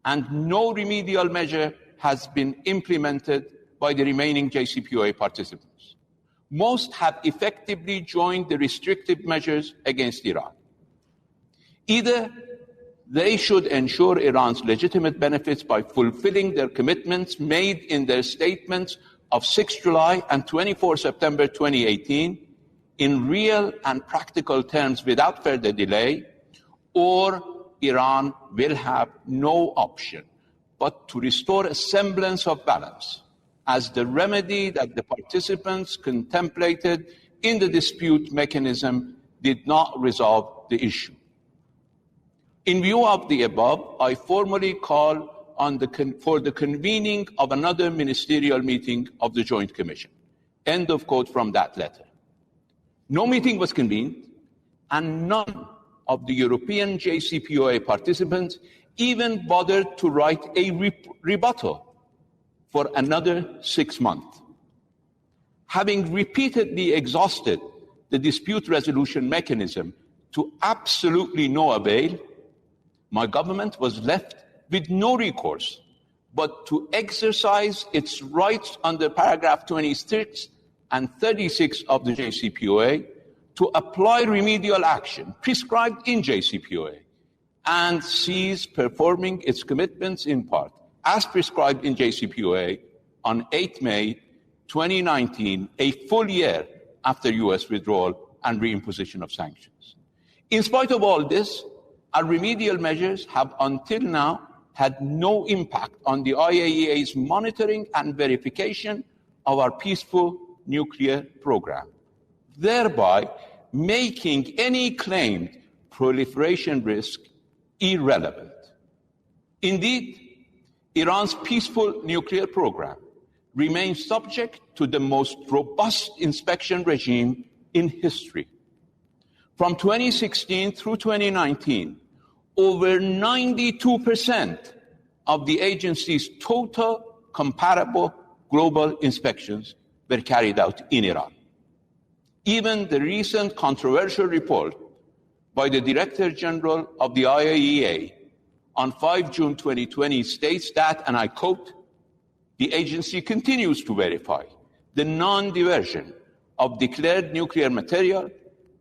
and no remedial measure has been implemented by the remaining JCPOA participants. Most have effectively joined the restrictive measures against Iran. Either they should ensure Iran's legitimate benefits by fulfilling their commitments made in their statements of 6 July and 24 September 2018 in real and practical terms without further delay, or Iran will have no option but to restore a semblance of balance as the remedy that the participants contemplated in the dispute mechanism did not resolve the issue. In view of the above, I formally call on for the convening of another ministerial meeting of the Joint Commission." End of quote from that letter. No meeting was convened, and none of the European JCPOA participants even bothered to write a rebuttal for another 6 months. Having repeatedly exhausted the dispute resolution mechanism to absolutely no avail, my government was left with no recourse but to exercise its rights under paragraph 26 and 36 of the JCPOA to apply remedial action prescribed in JCPOA and cease performing its commitments in part, as prescribed in JCPOA on 8 May 2019, a full year after US withdrawal and reimposition of sanctions. In spite of all this, our remedial measures have until now had no impact on the IAEA's monitoring and verification of our peaceful nuclear program, thereby making any claimed proliferation risk irrelevant. Indeed, Iran's peaceful nuclear program remains subject to the most robust inspection regime in history. From 2016 through 2019, over 92% of the agency's total comparable global inspections were carried out in Iran. Even the recent controversial report by the Director General of the IAEA on 5 June 2020 states that, and I quote, "The agency continues to verify the non-diversion of declared nuclear material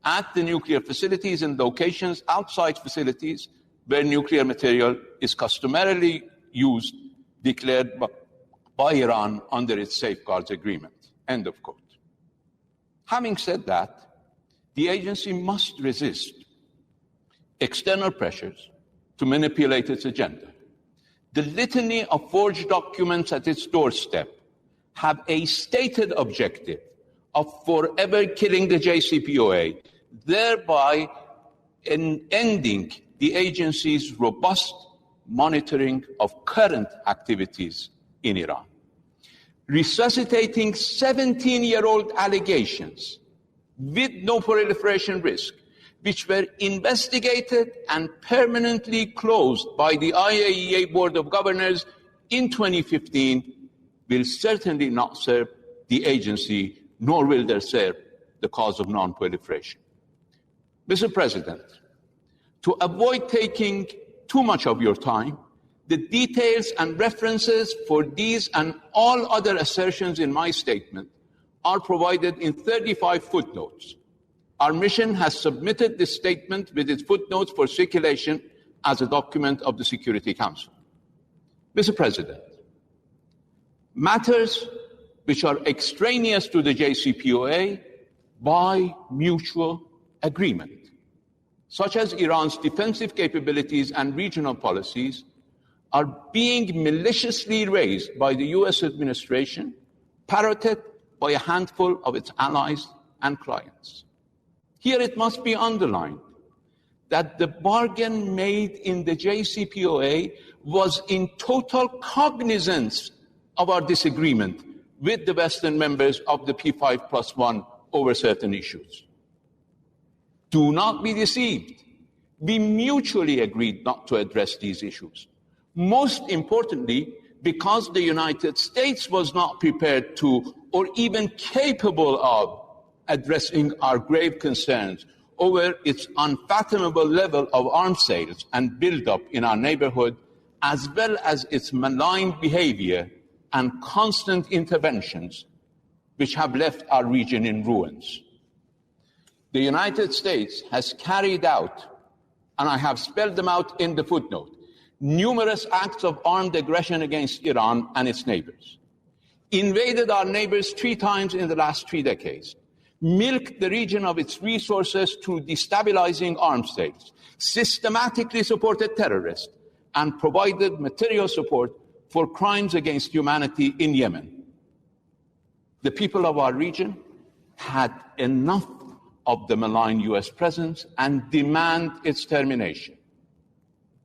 at the nuclear facilities and locations outside facilities where nuclear material is customarily used, declared by Iran under its safeguards agreement. End of quote. Having said that, the agency must resist external pressures to manipulate its agenda. The litany of forged documents at its doorstep have a stated objective of forever killing the JCPOA, thereby ending the agency's robust monitoring of current activities in Iran. Resuscitating 17-year-old allegations with no proliferation risk, which were investigated and permanently closed by the IAEA Board of Governors in 2015, will certainly not serve the agency, nor will they serve the cause of non-proliferation. Mr. President, to avoid taking too much of your time, the details and references for these and all other assertions in my statement are provided in 35 footnotes. Our mission has submitted this statement with its footnotes for circulation as a document of the Security Council. Mr. President, matters which are extraneous to the JCPOA by mutual agreement, such as Iran's defensive capabilities and regional policies, are being maliciously raised by the US administration, parroted by a handful of its allies and clients. Here it must be underlined that the bargain made in the JCPOA was in total cognizance of our disagreement with the Western members of the P5+1 over certain issues. Do not be deceived. We mutually agreed not to address these issues. Most importantly, because the United States was not prepared to or even capable of addressing our grave concerns over its unfathomable level of arms sales and buildup in our neighborhood, as well as its malign behavior and constant interventions, which have left our region in ruins. The United States has carried out, and I have spelled them out in the footnote, numerous acts of armed aggression against Iran and its neighbors, invaded our neighbors 3 times in the last 3 decades, milked the region of its resources through destabilizing arms sales, systematically supported terrorists, and provided material support for crimes against humanity in Yemen. The people of our region had enough of the malign US presence and demand its termination.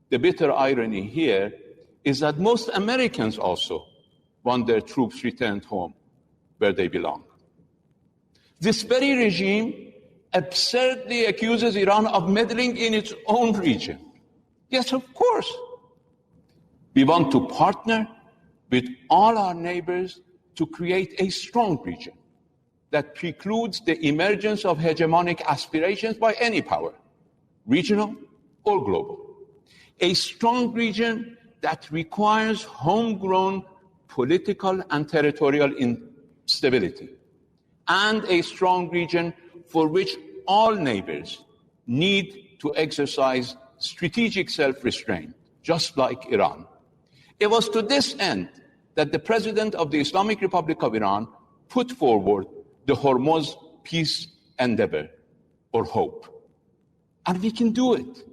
The bitter irony here is that most Americans also want their troops returned home where they belong. This very regime absurdly accuses Iran of meddling in its own region. Yes, of course. We want to partner with all our neighbors to create a strong region that precludes the emergence of hegemonic aspirations by any power, regional or global. A strong region that requires homegrown political and territorial stability, and a strong region for which all neighbors need to exercise strategic self-restraint, just like Iran. It was to this end that the President of the Islamic Republic of Iran put forward the Hormuz peace endeavor, or HOPE. And we can do it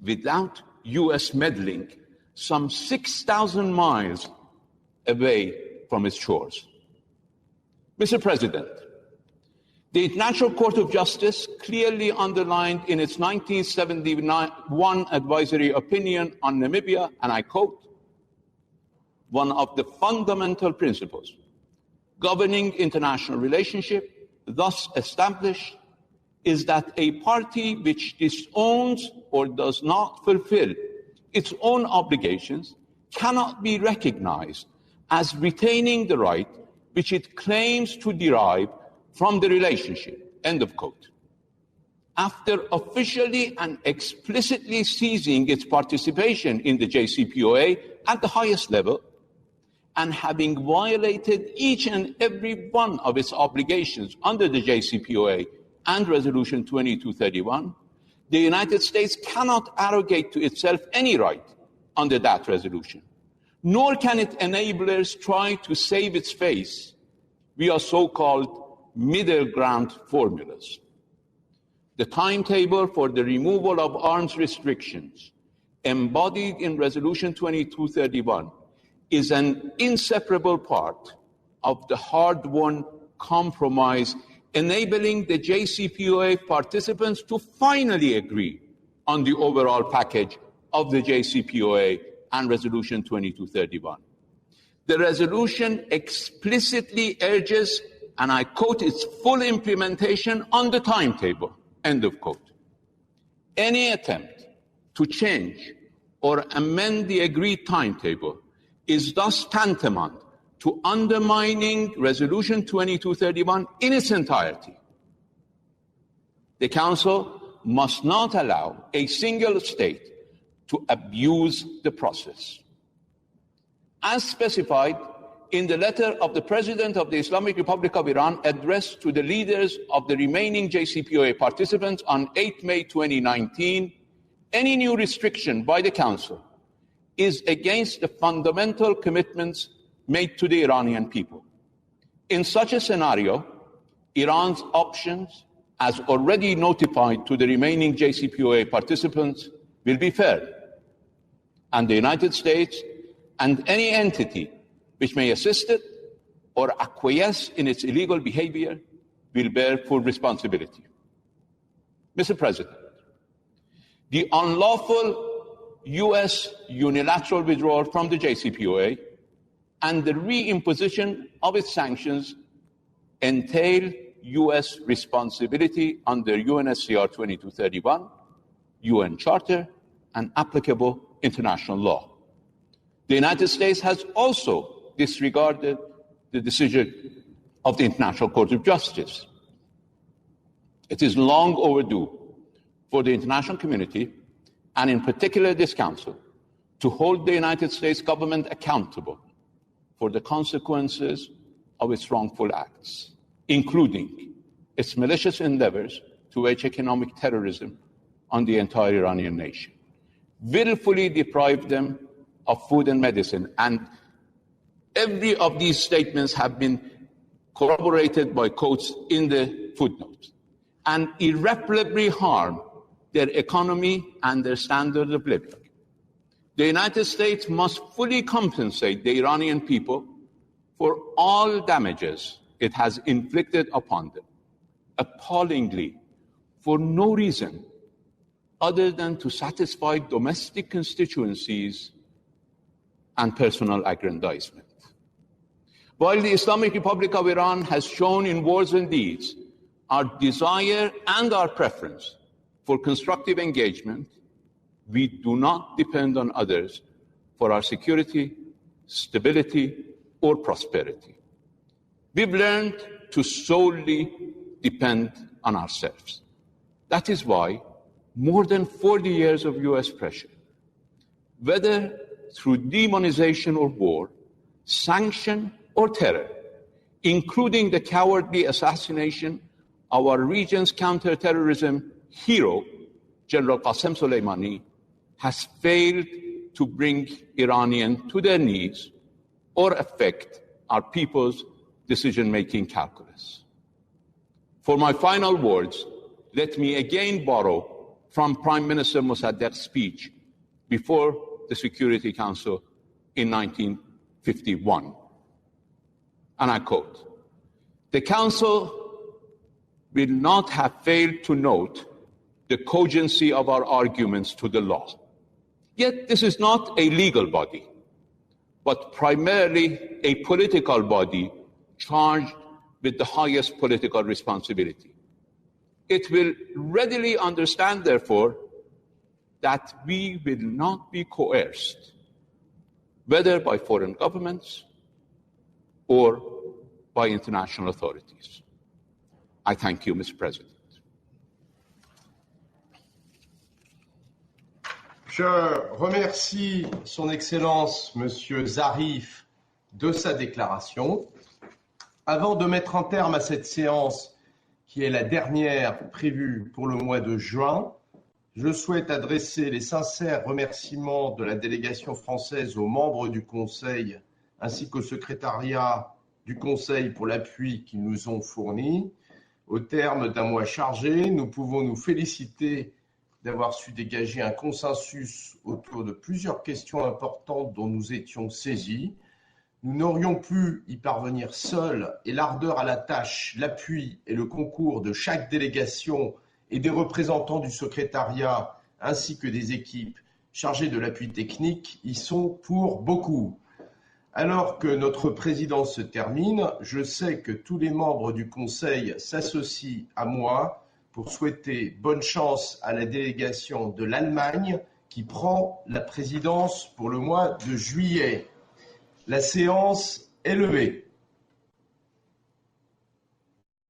without US meddling some 6,000 miles away from its shores. Mr. President, the International Court of Justice clearly underlined in its 1971 advisory opinion on Namibia, and I quote, "One of the fundamental principles governing international relationship thus established is that a party which disowns or does not fulfill its own obligations cannot be recognized as retaining the right which it claims to derive from the relationship." End of quote. After officially and explicitly ceasing its participation in the JCPOA at the highest level, and having violated each and every one of its obligations under the JCPOA and Resolution 2231, the United States cannot arrogate to itself any right under that resolution, nor can its enablers try to save its face via so-called middle ground formulas. The timetable for the removal of arms restrictions embodied in Resolution 2231 is an inseparable part of the hard-won compromise enabling the JCPOA participants to finally agree on the overall package of the JCPOA and Resolution 2231. The resolution explicitly urges, and I quote, its full implementation on the timetable, end of quote. Any attempt to change or amend the agreed timetable is thus tantamount to undermining Resolution 2231 in its entirety. The Council must not allow a single state to abuse the process. As specified in the letter of the President of the Islamic Republic of Iran addressed to the leaders of the remaining JCPOA participants on 8 May 2019, any new restriction by the Council is against the fundamental commitments made to the Iranian people. In such a scenario, Iran's options, as already notified to the remaining JCPOA participants, will be fair, and the United States and any entity which may assist it or acquiesce in its illegal behavior will bear full responsibility. Mr. President, the unlawful U.S. unilateral withdrawal from the JCPOA and the reimposition of its sanctions entail U.S. responsibility under UNSCR 2231, UN Charter, and applicable international law. The United States has also disregarded the decision of the International Court of Justice. It is long overdue for the international community, and in particular this Council, to hold the United States government accountable for the consequences of its wrongful acts, including its malicious endeavors to wage economic terrorism on the entire Iranian nation, willfully deprive them of food and medicine. And every of these statements have been corroborated by quotes in the footnotes, and irreparably harm their economy and their standard of living. The United States must fully compensate the Iranian people for all damages it has inflicted upon them, appallingly, for no reason other than to satisfy domestic constituencies and personal aggrandizement. While the Islamic Republic of Iran has shown in words and deeds our desire and our preference for constructive engagement, we do not depend on others for our security, stability, or prosperity. We've learned to solely depend on ourselves. That is why more than 40 years of U.S. pressure, whether through demonization or war, sanction or terror, including the cowardly assassination of our region's counterterrorism hero, General Qasem Soleimani, has failed to bring Iranians to their knees or affect our people's decision-making calculus. For my final words, let me again borrow from Prime Minister Mossadegh's speech before the Security Council in 1951. And I quote, "The Council will not have failed to note the cogency of our arguments to the law. Yet this is not a legal body, but primarily a political body charged with the highest political responsibility. It will readily understand, therefore, that we will not be coerced, whether by foreign governments or by international authorities." I thank you, Mr. President. Je remercie Son Excellence Monsieur Zarif de sa déclaration. Avant de mettre un terme à cette séance, qui est la dernière prévue pour le mois de juin, Je souhaite adresser les sincères remerciements de la délégation française aux membres du Conseil ainsi qu'au secrétariat du Conseil pour l'appui qu'ils nous ont fourni. Au terme d'un mois chargé, nous pouvons nous féliciter d'avoir su dégager un consensus autour de plusieurs questions importantes dont nous étions saisis. Nous n'aurions pu y parvenir seuls et l'ardeur à la tâche, l'appui et le concours de chaque délégation et des représentants du secrétariat ainsi que des équipes chargées de l'appui technique y sont pour beaucoup. Alors que notre présidence se termine, je sais que tous les membres du Conseil s'associent à moi pour souhaiter bonne chance à la délégation de l'Allemagne qui prend la présidence pour le mois de juillet. La séance est levée.